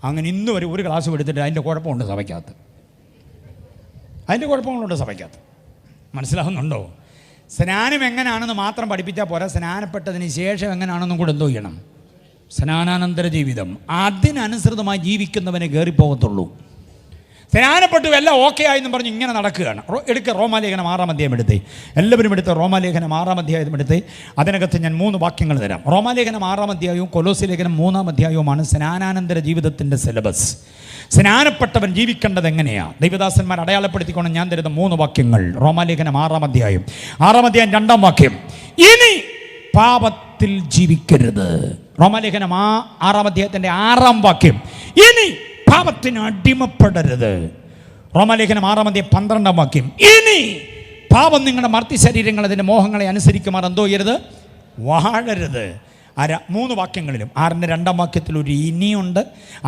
അങ്ങനെ ഇന്ന് വരെ ഒരു ക്ലാസ്സും എടുത്തിട്ട് അതിൻ്റെ കുഴപ്പമുണ്ട് സഭയ്ക്കകത്ത്. അതിൻ്റെ കുഴപ്പങ്ങളുണ്ട് സഭയ്ക്കകത്ത്. മനസ്സിലാവുന്നുണ്ടോ? സ്നാനം എങ്ങനെയാണെന്ന് മാത്രം പഠിപ്പിച്ചാൽ പോരാ, സ്നാനപ്പെട്ടതിന് ശേഷം എങ്ങനെയാണെന്നും കൂടെ എന്തോ ചെയ്യണം? സ്നാനാനന്തര ജീവിതം. അതിനനുസൃതമായി ജീവിക്കുന്നവനെ കയറിപ്പോകത്തുള്ളൂ. സ്നാനപ്പെട്ടു എല്ലാം ഓക്കെ ആയെന്നും പറഞ്ഞ് ഇങ്ങനെ നടക്കുകയാണ്. റോമാലേഖനം 6-ാം അധ്യായം എടുത്തേ. എല്ലാവരും എടുത്ത് റോമാലേഖനം 6-ാം അധ്യായം എടുത്തേ. അതിനകത്ത് ഞാൻ 3 വാക്യങ്ങൾ തരാം. റോമാലേഖനം 6-ാം അധ്യായവും കൊലോസ്യ ലേഖനം 3-ാം അധ്യായവുമാണ് സ്നാനാനന്തര ജീവിതത്തിൻ്റെ സിലബസ്. സ്നാനപ്പെട്ടവൻ ജീവിക്കേണ്ടത് എങ്ങനെയാണ് ദൈവദാസന്മാർ അടയാളപ്പെടുത്തിക്കൊണ്ട് ഞാൻ തരുന്ന 3 വാക്യങ്ങൾ. റോമാലേഖനം 6-ാം അധ്യായം 2-ാം വാക്യം, ഇനി പാപത്തിൽ ജീവിക്കരുത്. റോമാലേഖനം 6-ാം അധ്യായത്തിൻ്റെ 6-ാം വാക്യം, ഇനി പാപത്തിന് അടിമപ്പെടരുത്. റോമാലേഖനം 6-ാം അധ്യായം 12-ാം വാക്യം, ഇനി പാപം നിങ്ങളുടെ മർത്തി ശരീരങ്ങൾ അതിൻ്റെ മോഹങ്ങളെ അനുസരിക്കുമാർ എന്തോ ചെയ്യരുത്? വാഴരുത്. 3 വാക്യങ്ങളിലും 6-ന്റെ 2-ാം വാക്യത്തിലൊരു ഇനിയുണ്ട്,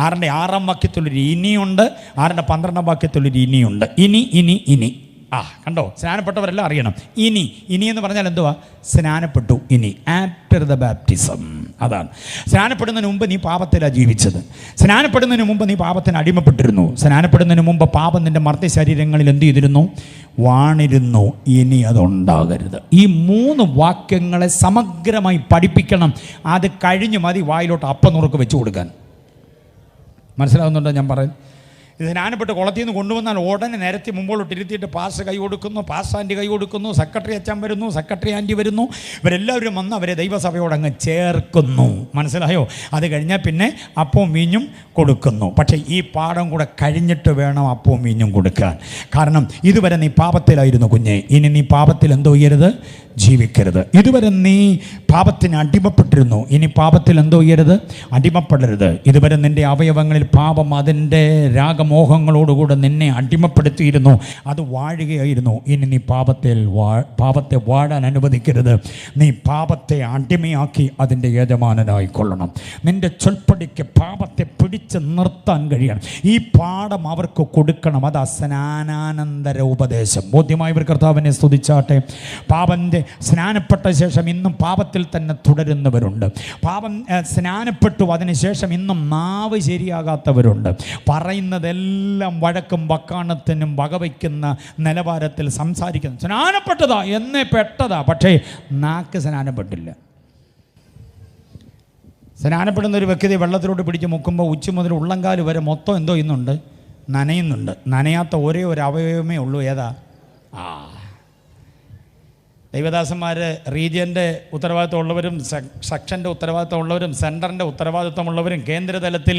6-ന്റെ 6-ാം വാക്യത്തിലൊരു ഇനിയുണ്ട്, 6-ന്റെ 12-ാം വാക്യത്തിലൊരു ഇനിയുണ്ട്. ഇനി കണ്ടോ? സ്നാനപ്പെട്ടവരെല്ലാം അറിയണം. ഇനി എന്ന് പറഞ്ഞാൽ എന്തുവാ? സ്നാനപ്പെട്ടു. ഇനി ആഫ്റ്റർ ദ ബാപ്റ്റിസം. അതാണ്. സ്നാനപ്പെടുന്നതിന് മുമ്പ് നീ പാപത്തിലാണ് ജീവിച്ചത്. സ്നാനപ്പെടുന്നതിന് മുമ്പ് നീ പാപത്തിന് അടിമപ്പെട്ടിരുന്നു. സ്നാനപ്പെടുന്നതിന് മുമ്പ് പാപം നിന്റെ മർത്തി ശരീരങ്ങളിൽ എന്ത് ചെയ്തിരുന്നു? വാണിരുന്നു. ഇനി അതുണ്ടാകരുത്. ഈ 3 വാക്യങ്ങളെ സമഗ്രമായി പഠിപ്പിക്കണം. അത് കഴിഞ്ഞ് മതി വായിലോട്ട് അപ്പം നുറുക്ക് വെച്ച് കൊടുക്കാൻ. മനസ്സിലാവുന്നുണ്ടോ ഞാൻ പറയുന്നത്? ഇത് സ്നാനപ്പെട്ട് കുളത്തിൽ നിന്ന് കൊണ്ടുവന്നാൽ ഉടനെ നിരത്തി മുമ്പോട്ട് ഇരുത്തിയിട്ട് പാസ് കൈ കൊടുക്കുന്നു, പാസ് ആൻറ്റി കൈ കൊടുക്കുന്നു, സെക്രട്ടറി അച്ഛൻ വരുന്നു, സെക്രട്ടറി ആൻറ്റി വരുന്നു. ഇവരെല്ലാവരും വന്ന് അവരെ ദൈവസഭയോടങ്ങ് ചേർക്കുന്നു. മനസ്സിലായോ? അത് കഴിഞ്ഞാൽ പിന്നെ അപ്പവും വീഞ്ഞും കൊടുക്കുന്നു. പക്ഷേ ഈ പാഠം കൂടെ കഴിഞ്ഞിട്ട് വേണം അപ്പവും വീഞ്ഞും കൊടുക്കാൻ. കാരണം ഇതുവരെ നീ പാപത്തിലായിരുന്നു കുഞ്ഞെ. ഇനി നീ പാപത്തിൽ എന്തോ ചെയ്യരുത്? ജീവിക്കരുത്. ഇതുവരെ നീ പാപത്തിന് അടിമപ്പെട്ടിരുന്നു. ഇനി പാപത്തിൽ എന്തോ ചെയ്യരുത്? അടിമപ്പെടരുത്. ഇതുവരെ നിൻ്റെ അവയവങ്ങളിൽ പാപം അതിൻ്റെ രാഗമോഹങ്ങളോടുകൂടെ നിന്നെ അടിമപ്പെടുത്തിയിരുന്നു. അത് വാഴുകയായിരുന്നു. ഇനി നീ പാപത്തെ വാഴാൻ അനുവദിക്കരുത്. നീ പാപത്തെ അടിമയാക്കി അതിൻ്റെ യജമാനനായിക്കൊള്ളണം. നിൻ്റെ ചൊൽപ്പടിക്ക് പാപത്തെ പിടിച്ച് നിർത്താൻ കഴിയണം. ഈ പാഠം അവർക്ക് കൊടുക്കണം. അതാ സ്നാനാനന്തര ഉപദേശം. ബോധ്യമായവർ കർത്താവിനെ സ്തുതിച്ചാട്ടെ. പാപൻ്റെ സ്നാനപ്പെട്ട ശേഷം ഇന്നും പാപത്തിൽ തന്നെ തുടരുന്നവരുണ്ട്. പാപം സ്നാനപ്പെട്ടു അതിനുശേഷം ഇന്നും നാവ് ശരിയാകാത്തവരുണ്ട്. പറയുന്നതെല്ലാം വഴക്കും വക്കാണത്തിനും വകവയ്ക്കുന്ന നിലവാരത്തിൽ സംസാരിക്കുന്നു. സ്നാനപ്പെട്ടതാ എന്നേ പെട്ടതാ, പക്ഷേ നാക്ക് സ്നാനപ്പെട്ടില്ല. സ്നാനപ്പെടുന്ന ഒരു വ്യക്തി വെള്ളത്തിലോട്ട് പിടിച്ച് മുക്കുമ്പോൾ ഉച്ച മുതൽ ഉള്ളംകാല് വരെ മൊത്തം എന്തോ ഇന്നുണ്ട്, നനയുന്നുണ്ട്. നനയാത്ത ഒരേ ഒരു അവയവമേ ഉള്ളൂ. ഏതാ? ദൈവദാസന്മാർ റീജിയൻ്റെ ഉത്തരവാദിത്തമുള്ളവരും സെക്ഷൻ്റെ ഉത്തരവാദിത്തമുള്ളവരും സെൻറ്ററിൻ്റെ ഉത്തരവാദിത്തമുള്ളവരും കേന്ദ്രതലത്തിൽ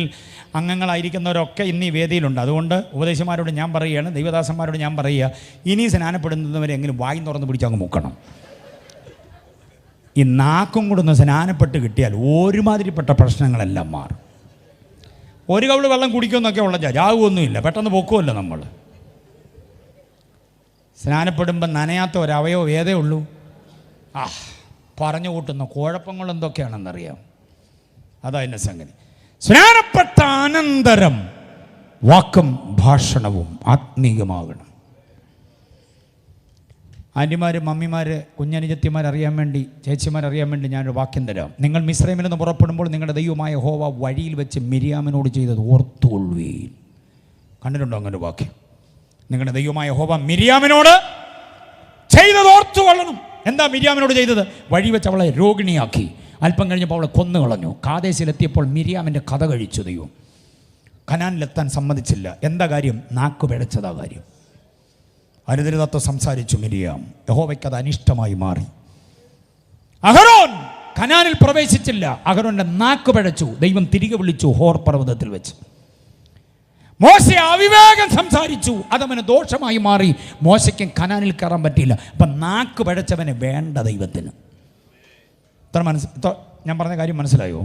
അംഗങ്ങളായിരിക്കുന്നവരൊക്കെ ഇന്ന് ഈ വേദിയിലുണ്ട്. അതുകൊണ്ട് ഉപദേശന്മാരോട് ഞാൻ പറയുകയാണ്, ദൈവദാസന്മാരോട് ഞാൻ പറയുക, ഇനി സ്നാനപ്പെടുന്നവരെങ്കിലും വായി തുറന്ന് പിടിച്ച് അങ്ങ് മുക്കണം. ഈ നാക്കും കൂടെ ഒന്ന് സ്നാനപ്പെട്ട് കിട്ടിയാൽ ഒരുമാതിരിപ്പെട്ട പ്രശ്നങ്ങളെല്ലാം മാറും. ഒരു കവിള് വെള്ളം കുടിക്കുമെന്നൊക്കെ ഉള്ള ജാവുമൊന്നുമില്ല, പെട്ടെന്ന് പൊക്കുമല്ലോ നമ്മൾ. സ്നാനപ്പെടുമ്പോൾ നനയാത്ത ഒരവയവം ഏതേ ഉള്ളൂ. പറഞ്ഞു കൂട്ടുന്ന കുഴപ്പങ്ങൾ എന്തൊക്കെയാണെന്നറിയാം. അതാ എൻ്റെ സംഗതി. സ്നാനപ്പെട്ട അനന്തരം വാക്കും ഭാഷണവും ആത്മീകമാകണം. ആൻറ്റിമാർ, മമ്മിമാർ, കുഞ്ഞനുജത്തിമാരറിയാൻ വേണ്ടി, ചേച്ചിമാരറിയാൻ വേണ്ടി ഞാനൊരു വാക്യം തരാം. നിങ്ങൾ മിസ്രൈമിൽ നിന്ന് പുറപ്പെടുമ്പോൾ നിങ്ങളുടെ ദൈവമായ യഹോവ വഴിയിൽ വെച്ച് മിര്യാമിനോട് ചെയ്തത് ഓർത്തുകൊള്ളുവീൻ. കണ്ടിട്ടുണ്ടോ അങ്ങനെ വാക്യം? നിങ്ങളുടെ ദൈവമായ യഹോവ മിര്യാമിനോട് ചെയ്തത് ഓർത്തുകൊള്ളണം. എന്താ മിര്യാമിനോട് ചെയ്തത്? വഴി വെച്ച് അവളെ രോഗിണിയാക്കി. അല്പം കഴിഞ്ഞപ്പോൾ അവളെ കൊന്നുകളഞ്ഞു. കാദേശിലെത്തിയപ്പോൾ മിര്യാമിൻ്റെ കഥ കഴിച്ചു ദൈവം. കനാനിലെത്താൻ സമ്മതിച്ചില്ല. എന്താ കാര്യം? നാക്ക് പിഴച്ചതാ കാര്യം. അനുദരിതത്വം സംസാരിച്ചു മിര്യാം. യഹോവയ്ക്ക് അത് അനിഷ്ടമായി മാറി. അഹരോൻ കനാനിൽ പ്രവേശിച്ചില്ല. അഹരോന്റെ നാക്ക് പിഴച്ചു. ദൈവം തിരികെ വിളിച്ചു ഹോർ പർവ്വതത്തിൽ വെച്ച്. മോശെ അവിവേകം സംസാരിച്ചു. അതവന് ദോഷമായി മാറി. മോശയ്ക്കും കനാനിൽ കയറാൻ പറ്റിയില്ല. അപ്പം നാക്ക് പിഴച്ചവനെ വേണ്ട ദൈവത്തിന്. ഞാൻ പറഞ്ഞ കാര്യം മനസ്സിലായോ?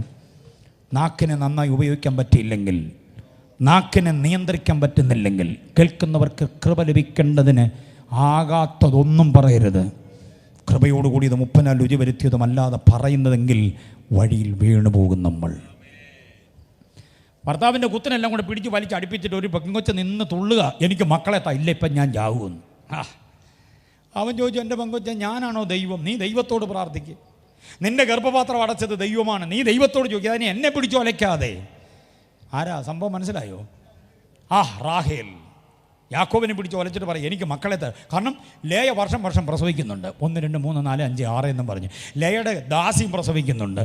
നാക്കിനെ നന്നായി ഉപയോഗിക്കാൻ പറ്റിയില്ലെങ്കിൽ, നാക്കിനെ നിയന്ത്രിക്കാൻ പറ്റുന്നില്ലെങ്കിൽ, കേൾക്കുന്നവർക്ക് കൃപ ലഭിക്കേണ്ടതിന് ആകാത്തതൊന്നും പറയരുത്. കൃപയോടുകൂടി ഇത് മുപ്പനാൽ രുചി വരുത്തിയതുമല്ലാതെ പറയുന്നതെങ്കിൽ വഴിയിൽ വീണുപോകും നമ്മൾ. ഭർത്താവിൻ്റെ കുത്തിനെല്ലാം കൂടെ പിടിച്ച് വലിച്ച് അടുപ്പിച്ചിട്ട് ഒരു പെങ്കൊച്ച് നിന്ന് തുള്ളുക, എനിക്ക് മക്കളെ ഇല്ല ഇപ്പം ഞാൻ ചാവുമെന്ന്. അവൻ ചോദിച്ചു, എൻ്റെ പെങ്കൊച്ച ഞാനാണോ ദൈവം? നീ ദൈവത്തോട് പ്രാർത്ഥിക്കുക. നിന്റെ ഗർഭപാത്രം അടച്ചത് ദൈവമാണ്, നീ ദൈവത്തോട് ചോദിക്കുക. അതിനെ എന്നെ പിടിച്ചു ഒലയ്ക്കാതെ. ആരാ സംഭവം മനസ്സിലായോ? റാഹേൽ യാക്കോബിനെ പിടിച്ച് ഒലച്ചിട്ട് പറയും എനിക്ക് മക്കളെ കാരണം ലേയ വർഷം പ്രസവിക്കുന്നുണ്ട്. 1, 2, 3, 4, 5, 6 എന്നും പറഞ്ഞ് ലേയുടെ ദാസിയും പ്രസവിക്കുന്നുണ്ട്.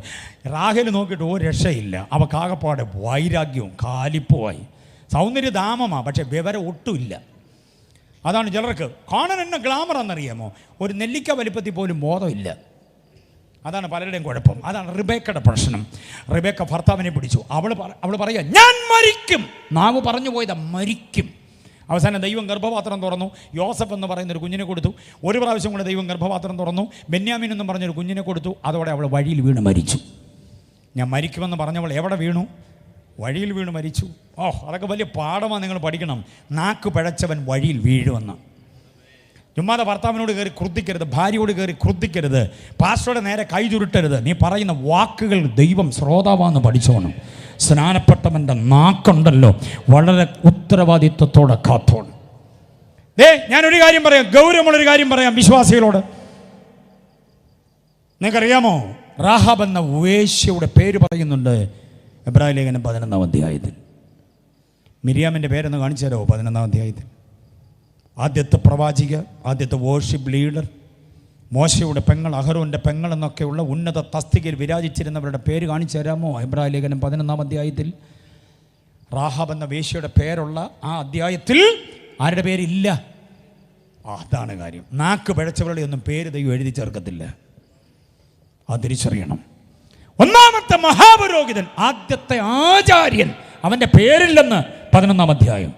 റാഹേൽ നോക്കിയിട്ട് ഒരു രക്ഷയില്ല. അവക്കാകപ്പാടെ വൈരാഗ്യവും കാലിപ്പുമായി. സൗന്ദര്യധാമമാണ്, പക്ഷേ വിവരം ഒട്ടുമില്ല. അതാണ് ചിലർക്ക് കാണാൻ എന്നെ ഗ്ലാമറാണെന്നറിയാമോ? ഒരു നെല്ലിക്ക വലിപ്പത്തിൽ പോലും ബോധമില്ല. അതാണ് പലരുടെയും കുഴപ്പം. അതാണ് റിബേക്കയുടെ പ്രശ്നം. റിബേക്ക ഭർത്താവിനെ പിടിച്ചു. അവൾ പറയുക ഞാൻ മരിക്കും. നാവ് പറഞ്ഞു പോയതാ മരിക്കും. അവസാനം ദൈവം ഗർഭപാത്രം തുറന്നു. യോസഫ് എന്ന് പറയുന്നൊരു കുഞ്ഞിനെ കൊടുത്തു. ഒരു പ്രാവശ്യം കൂടെ ദൈവം ഗർഭപാത്രം തുറന്നു. ബെന്യാമീൻ എന്നും പറഞ്ഞൊരു കുഞ്ഞിനെ കൊടുത്തു. അതോടെ അവൾ വഴിയിൽ വീണ് മരിച്ചു. ഞാൻ മരിക്കുമെന്ന് പറഞ്ഞവൾ എവിടെ വീണു? വഴിയിൽ വീണ് മരിച്ചു. അതൊക്കെ വലിയ പാഠമാണ്. നിങ്ങൾ പഠിക്കണം. നാക്ക് പിഴച്ചവൻ വഴിയിൽ വീഴുമെന്ന്. ചുമ്മാതെ ഭർത്താവിനോട് കയറി ക്രുദ്ധിക്കരുത്, ഭാര്യയോട് കയറി ക്രുദ്ധിക്കരുത്, പാസ്റ്ററുടെ നേരെ കൈ ചുരുട്ടരുത്. നീ പറയുന്ന വാക്കുകൾ ദൈവം ശ്രോതാവാന്ന് പഠിച്ചോണം. സ്നാനപ്പെട്ടവൻ്റെ നാക്കുണ്ടല്ലോ വളരെ ഉത്തരവാദിത്വത്തോടെ കാത്തോണം. ഞാനൊരു കാര്യം പറയാം, ഗൗരവമുള്ളൊരു കാര്യം പറയാം വിശ്വാസികളോട്. നിങ്ങൾക്കറിയാമോ, റാഹാബ് എന്ന വേശ്യയുടെ പേര് പറയുന്നുണ്ട് എബ്രായ ലേഖനം 11-ാം അധ്യായത്തിൽ. മിര്യാമിൻ്റെ പേരെന്ന് കാണിച്ചു തരാമോ? 11-ാം അധ്യായത്തിൽ ആദ്യത്തെ പ്രവാചിക, ആദ്യത്തെ വേർഷിപ്പ് ലീഡർ, മോശയുടെ പെങ്ങൾ, അഹരോൻ്റെ പെങ്ങൾ എന്നൊക്കെയുള്ള ഉന്നത തസ്തികയിൽ വിരാജിച്ചിരുന്നവരുടെ പേര് കാണിച്ചു തരാമോ? എബ്രായ ലേഖനം 11-ാം അധ്യായത്തിൽ റാഹാബ് എന്ന വേശ്യയുടെ പേരുള്ള ആ അധ്യായത്തിൽ ആരുടെ പേരില്ല. അതാണ് കാര്യം. നാക്ക് പിഴച്ചവരുടെ ഒന്നും പേര് ദൈവം എഴുതി ചേർക്കത്തില്ല. അത് തിരിച്ചറിയണം. ഒന്നാമത്തെ മഹാപുരോഹിതൻ, ആദ്യത്തെ ആചാര്യൻ, അവൻ്റെ പേരില്ലെന്ന് 11-ാം അധ്യായം.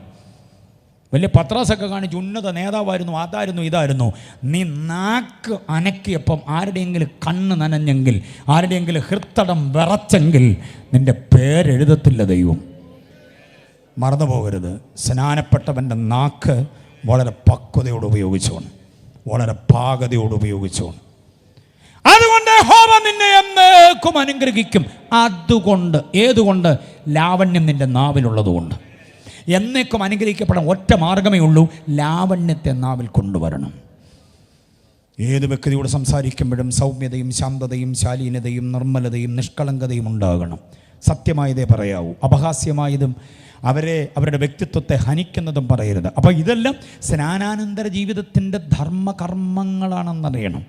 വലിയ പത്രാസൊക്കെ കാണിച്ച് ഉന്നത നേതാവായിരുന്നു, അതായിരുന്നു, ഇതായിരുന്നു. നീ നാക്ക് അനക്കിയപ്പം ആരുടെയെങ്കിലും കണ്ണ് നനഞ്ഞെങ്കിൽ, ആരുടെയെങ്കിലും ഹൃത്തടം വിറച്ചെങ്കിൽ നിൻ്റെ പേരെഴുതത്തില്ല ദൈവം. മറന്നു പോകരുത്. സ്നാനപ്പെട്ടവൻ്റെ നാക്ക് വളരെ പക്വതയോട് ഉപയോഗിച്ചോണം, വളരെ പാകതയോട് ഉപയോഗിച്ചോണം. അതുകൊണ്ട് യഹോവ നിന്നെ എന്ന് എന്നേക്കും അനുഗ്രഹിക്കും. അതുകൊണ്ട്, ഏതുകൊണ്ട്? ലാവണ്യം നിൻ്റെ നാവിലുള്ളതുകൊണ്ട്. എന്നേക്കും അനുഗ്രഹിക്കപ്പെടാൻ ഒറ്റ മാർഗമേ ഉള്ളൂ, ലാവണ്യത്തെ നാവിൽ കൊണ്ടുവരണം. ഏത് വ്യക്തിയോട് സംസാരിക്കുമ്പോഴും സൗമ്യതയും ശാന്തതയും ശാലീനതയും നിർമ്മലതയും നിഷ്കളങ്കതയും ഉണ്ടാകണം. സത്യമായതേ പറയാവൂ, അപഹാസ്യമായതും അവരുടെ വ്യക്തിത്വത്തെ ഹനിക്കുന്നതും പറയരുത്. അപ്പോൾ ഇതെല്ലാം സ്നാനാനന്തര ജീവിതത്തിൻ്റെ ധർമ്മകർമ്മങ്ങളാണെന്നറിയണം.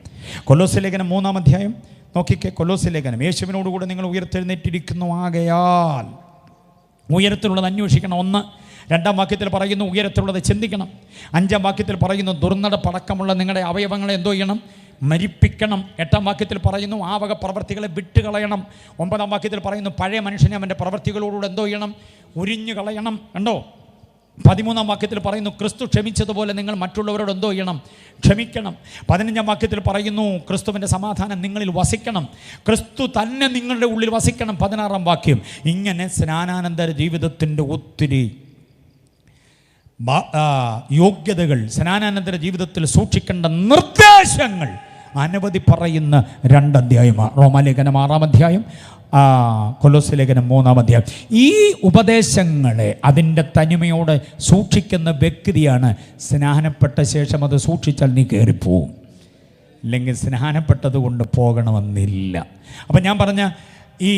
കൊലോസ്യ ലേഖനം 3-ാം അധ്യായം നോക്കിക്കേ. കൊലോസ്യ ലേഖനം, യേശുവിനോടുകൂടെ നിങ്ങൾ ഉയർത്തെഴുന്നേറ്റിരിക്കുന്നു ആകയാൽ ഉയരത്തിലുള്ളത് അന്വേഷിക്കണം. 1. 2-ാം വാക്യത്തിൽ പറയുന്നു ഉയരത്തിലുള്ളത് ചിന്തിക്കണം. 5-ാം വാക്യത്തിൽ പറയുന്നു ദുർനടപ്പടക്കമുള്ള നിങ്ങളുടെ അവയവങ്ങളെ എന്തോ ചെയ്യണം? മരിപ്പിക്കണം. 8-ാം വാക്യത്തിൽ പറയുന്നു ആ വക പ്രവർത്തികളെ വിട്ടുകളയണം. 9-ാം വാക്യത്തിൽ പറയുന്നു പഴയ മനുഷ്യനെ അവൻ്റെ പ്രവർത്തികളോടുകൂടെ എന്തോ ചെയ്യണം? ഉരിഞ്ഞു കളയണം. കണ്ടോ? 13-ാം വാക്യത്തിൽ പറയുന്നു ക്രിസ്തു ക്ഷമിച്ചതുപോലെ നിങ്ങൾ മറ്റുള്ളവരോട് എന്തോ ചെയ്യണം? ക്ഷമിക്കണം. 15-ാം വാക്യത്തിൽ പറയുന്നു ക്രിസ്തുവിൻ്റെ സമാധാനം നിങ്ങളിൽ വസിക്കണം, ക്രിസ്തു തന്നെ നിങ്ങളുടെ ഉള്ളിൽ വസിക്കണം. 16-ാം വാക്യം. ഇങ്ങനെ സ്നാനാനന്തര ജീവിതത്തിൻ്റെ ഒത്തിരി യോഗ്യതകൾ, സ്നാനാനന്തര ജീവിതത്തിൽ സൂക്ഷിക്കേണ്ട നിർദ്ദേശങ്ങൾ അനവധി പറയുന്ന 2 അധ്യായമാണ്. റോമാലേഖനം 6-ാം അധ്യായം, കൊലോസ്യ ലേഖനം 3-ാം അധ്യായം. ഈ ഉപദേശങ്ങളെ അതിൻ്റെ തനിമയോടെ സൂക്ഷിക്കുന്ന വ്യക്തിയാണ് സ്നാനപ്പെട്ട ശേഷം അത് സൂക്ഷിച്ചാൽ നീ കയറിപ്പോവും. ഇല്ലെങ്കിൽ സ്നാനപ്പെട്ടത് കൊണ്ട് പോകണമെന്നില്ല. അപ്പം ഞാൻ പറഞ്ഞ ഈ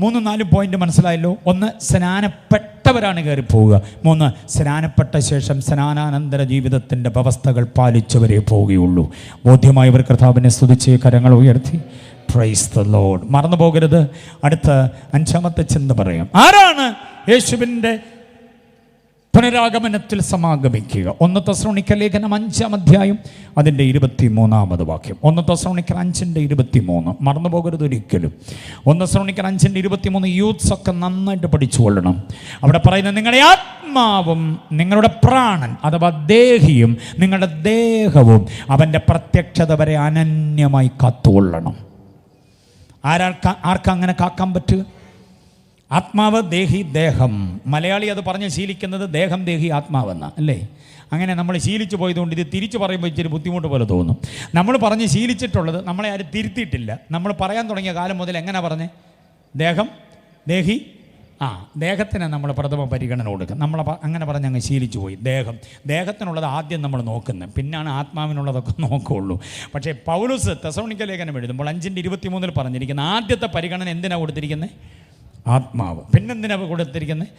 3-4 പോയിന്റ് മനസ്സിലായല്ലോ. 1, സ്നാനപ്പെട്ടവരാണ് കയറിപ്പോവുക. 3, സ്നാനപ്പെട്ട ശേഷം സ്നാനാനന്തര ജീവിതത്തിൻ്റെ വ്യവസ്ഥകൾ പാലിച്ചവരെ പോവുകയുള്ളൂ. ബോധ്യമായവർ കർത്താവിനെ സ്തുതിച്ച് കരങ്ങൾ ഉയർത്തി പ്രൈസ് ദ ലോർഡ്. മറന്നു പോകരുത്. അടുത്ത 5-ാമത്തെ ചിന്ത പറയാം. ആരാണ് യേശുവിൻ്റെ പുനരാഗമനത്തിൽ സമാഗമിക്കുക? 1 തെസ്സലോനിക്ക ലേഖനം 5-ാം അധ്യായം അതിൻ്റെ 23-ാമത് വാക്യം. 1 തെസ്സലോനിക്കർ 5:23 മറന്നു പോകരുത് ഒരിക്കലും. 1 തെസ്സലോനിക്കർ 5:23 യൂത്ത്സ് ഒക്കെ നന്നായിട്ട് പഠിച്ചു കൊള്ളണം. അവിടെ പറയുന്നത് നിങ്ങളുടെ ആത്മാവും നിങ്ങളുടെ പ്രാണൻ അഥവാ ദേഹിയും നിങ്ങളുടെ ദേഹവും അവൻ്റെ പ്രത്യക്ഷത വരെ അനന്യമായി കാത്തുകൊള്ളണം. ആർക്കങ്ങനെ കാക്കാൻ പറ്റുക? ആത്മാവ്, ദേഹി, ദേഹം. മലയാളി അത് പറഞ്ഞ് ശീലിക്കുന്നത് ദേഹം, ദേഹി, ആത്മാവെന്ന അല്ലേ? അങ്ങനെ നമ്മൾ ശീലിച്ചു പോയതുകൊണ്ട് ഇത് തിരിച്ചു പറയുമ്പോൾ ഇച്ചിരി ബുദ്ധിമുട്ട് പോലെ തോന്നും. നമ്മൾ പറഞ്ഞ് ശീലിച്ചിട്ടുള്ളത് നമ്മളെ ആരും തിരുത്തിയിട്ടില്ല. നമ്മൾ പറയാൻ തുടങ്ങിയ കാലം മുതൽ എങ്ങനെ പറഞ്ഞ് ദേഹം, ദേഹി, ദേഹത്തിന് നമ്മൾ പ്രഥമ പരിഗണന കൊടുക്കുക. നമ്മൾ അങ്ങനെ പറഞ്ഞ് അങ്ങ് ശീലിച്ചു പോയി. ദേഹത്തിനുള്ളത് ആദ്യം നമ്മൾ നോക്കുന്നത്, പിന്നാണ് ആത്മാവിനുള്ളതൊക്കെ നോക്കുകയുള്ളൂ. പക്ഷേ പൗലോസ് തെസ്സലോനിക്ക ലേഖനം എഴുതുമ്പോൾ 5:23 പറഞ്ഞിരിക്കുന്ന ആദ്യത്തെ പരിഗണന എന്തിനാണ് കൊടുത്തിരിക്കുന്നത്? ആത്മാവ്. പിന്നെന്തിനാണ് കൊടുത്തിരിക്കുന്നത്?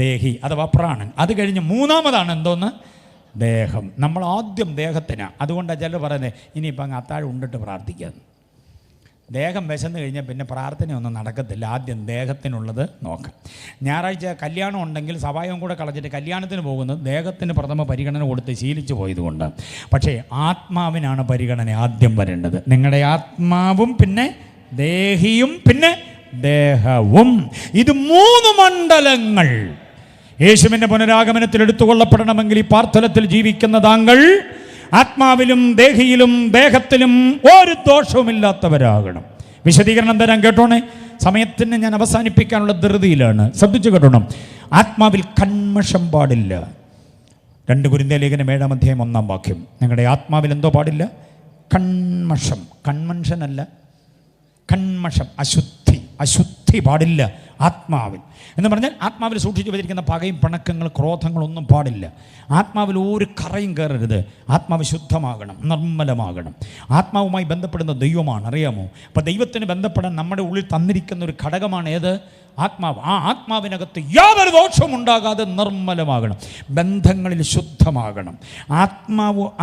ദേഹി അഥവാ പ്രാണൻ. അത് കഴിഞ്ഞ് 3-ാമതാണ് എന്തോന്ന്? ദേഹം. നമ്മൾ ആദ്യം ദേഹത്തിനാണ്. അതുകൊണ്ടാണ് ചിലർ പറയുന്നത് ഇനിയിപ്പോൾ അങ്ങ് അത്താഴം ഉണ്ടിട്ട് പ്രാർത്ഥിക്കുക. ദേഹം വിശന്ന് കഴിഞ്ഞാൽ പിന്നെ പ്രാർത്ഥനയൊന്നും നടക്കത്തില്ല. ആദ്യം ദേഹത്തിനുള്ളത് നോക്കാം. ഞായറാഴ്ച കല്യാണം ഉണ്ടെങ്കിൽ സഭായം കൂടെ കളഞ്ഞിട്ട് കല്യാണത്തിന് പോകുന്നത് ദേഹത്തിന് പ്രഥമ പരിഗണന കൊടുത്ത് ശീലിച്ചു പോയതുകൊണ്ട്. പക്ഷേ ആത്മാവിനാണ് പരിഗണന ആദ്യം വരേണ്ടത്. നിങ്ങളുടെ ആത്മാവും പിന്നെ ദേഹിയും പിന്നെ ദേഹവും. ഇത് 3 മണ്ഡലങ്ങൾ യേശുവിൻ്റെ പുനരാഗമനത്തിൽ എടുത്തുകൊള്ളപ്പെടണമെങ്കിൽ ഈ പാർത്ഥലത്തിൽ ജീവിക്കുന്ന താങ്കൾ ആത്മാവിലും ദേഹിയിലും ദേഹത്തിലും ഒരു ദോഷവുമില്ലാത്തവരാകണം. വിശദീകരണം തരാൻ കേട്ടോണേ. സമയത്തിന് ഞാൻ അവസാനിപ്പിക്കാനുള്ള ധൃതിയിലാണ്. ശ്രദ്ധിച്ചു കേട്ടോണം. ആത്മാവിൽ കന്മഷം പാടില്ല. 2 കൊരിന്ത്യർ ലേഖനം 7-ാം അധ്യായം 1-ാം വാക്യം. നിങ്ങളുടെ ആത്മാവിൽ എന്തോ പാടില്ല? കന്മഷം. കൺമൻഷനല്ല, കന്മഷം. അശുദ്ധി പാടില്ല ആത്മാവിൽ. എന്ന് പറഞ്ഞാൽ ആത്മാവിൽ സൂക്ഷിച്ചു വെച്ചിരിക്കുന്ന പകയും പിണക്കങ്ങൾ ക്രോധങ്ങളൊന്നും പാടില്ല. ആത്മാവിൽ ഒരു കറയും കയറരുത്. ആത്മാവ് ശുദ്ധമാകണം, നിർമ്മലമാകണം. ആത്മാവുമായി ബന്ധപ്പെടുന്ന ദൈവമാണ്, അറിയാമോ? അപ്പോൾ ദൈവത്തിന് ബന്ധപ്പെടാൻ നമ്മുടെ ഉള്ളിൽ തന്നിരിക്കുന്ന ഒരു ഘടകമാണ് ഏത്? ആത്മാവ്. ആ ആത്മാവിനകത്ത് യാതൊരു ദോഷവും ഉണ്ടാകാതെ നിർമ്മലമാകണം, ബന്ധങ്ങളിൽ ശുദ്ധമാകണം.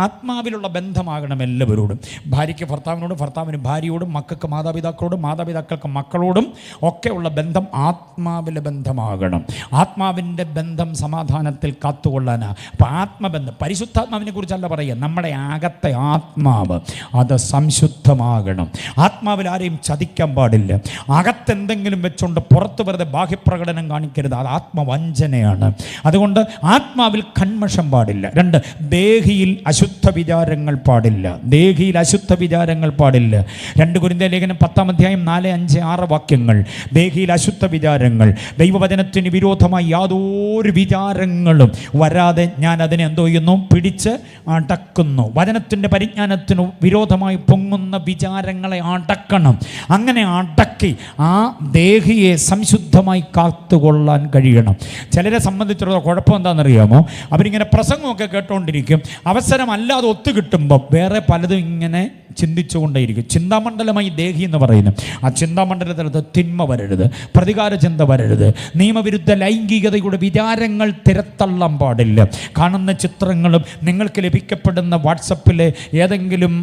ആത്മാവിലുള്ള ബന്ധമാകണം എല്ലാവരോടും. ഭാര്യയ്ക്ക് ഭർത്താവിനോടും, ഭർത്താവിന് ഭാര്യയോടും, മക്കൾക്ക് മാതാപിതാക്കളോടും, മാതാപിതാക്കൾക്ക് മക്കളോടും ഒക്കെയുള്ള ബന്ധം ആത്മാവിലെ ബന്ധമാകണം. ആത്മാവിൻ്റെ ബന്ധം സമാധാനത്തിൽ കാത്തുകൊള്ളാനാണ്. അപ്പം ആത്മബന്ധം പരിശുദ്ധാത്മാവിനെ കുറിച്ചല്ല പറയുക, നമ്മുടെ അകത്തെ ആത്മാവ് അത് സംശുദ്ധമാകണം. ആത്മാവിൽ ആരെയും ചതിക്കാൻ പാടില്ല. അകത്തെന്തെങ്കിലും വെച്ചുകൊണ്ട് പുറത്ത് വെറുതെ ബാഹ്യപ്രകടനം കാണിക്കരുത്. അത് ആത്മവഞ്ചനയാണ്. അതുകൊണ്ട് ആത്മാവിൽ കന്മഷം പാടില്ല. 2, ദേഹിയിൽ അശുദ്ധ വിചാരങ്ങൾ പാടില്ല. ദേഹിയിൽ അശുദ്ധ വിചാരങ്ങൾ പാടില്ല. 2 കൊരിന്ത്യർ ലേഖനം 10-ാം അധ്യായം 4, 5, 6 വാക്യങ്ങൾ. ദേഹിയിൽ അശുദ്ധ വിചാരങ്ങൾ, ദൈവവചനത്തിന് വിരോധമായി യാതൊരു വിചാരങ്ങളും വരാതെ ഞാൻ അതിനെ എന്തോ ചെയ്യുന്നു, പിടിച്ച് അടക്കുന്നു. വചനത്തിൻ്റെ പരിജ്ഞാനത്തിനു വിരോധമായി പൊങ്ങുന്ന വിചാരങ്ങളെ അടക്കണം. അങ്ങനെ അടക്കി ആ ദേഹിയെ സംശുദ്ധമായി കാത്തുകൊള്ളാൻ കഴിയണം. ചിലരെ സംബന്ധിച്ചുള്ള കുഴപ്പം എന്താണെന്നറിയാമോ? അവരിങ്ങനെ പ്രസംഗമൊക്കെ കേട്ടുകൊണ്ടിരിക്കും, അവസരമല്ലാതെ ഒത്തു കിട്ടുമ്പോൾ വേറെ പലതും ഇങ്ങനെ ചിന്തിച്ചുകൊണ്ടേയിരിക്കും. ചിന്താമണ്ഡലമായി ദേഹി എന്ന് പറയുന്നത്, ആ ചിന്താമണ്ഡലത്തിനകത്ത് തിന്മ വരരുത്, പ്രതികാര ചിന്ത വരരുത്, നിയമവിരുദ്ധ ലൈംഗികതയുടെ വിചാരങ്ങൾ തിരത്തള്ളാൻ പാടില്ല. കാണുന്ന ചിത്രങ്ങളും നിങ്ങൾക്ക് ലഭിക്കപ്പെടുന്ന വാട്സപ്പിലെ ഏതെങ്കിലും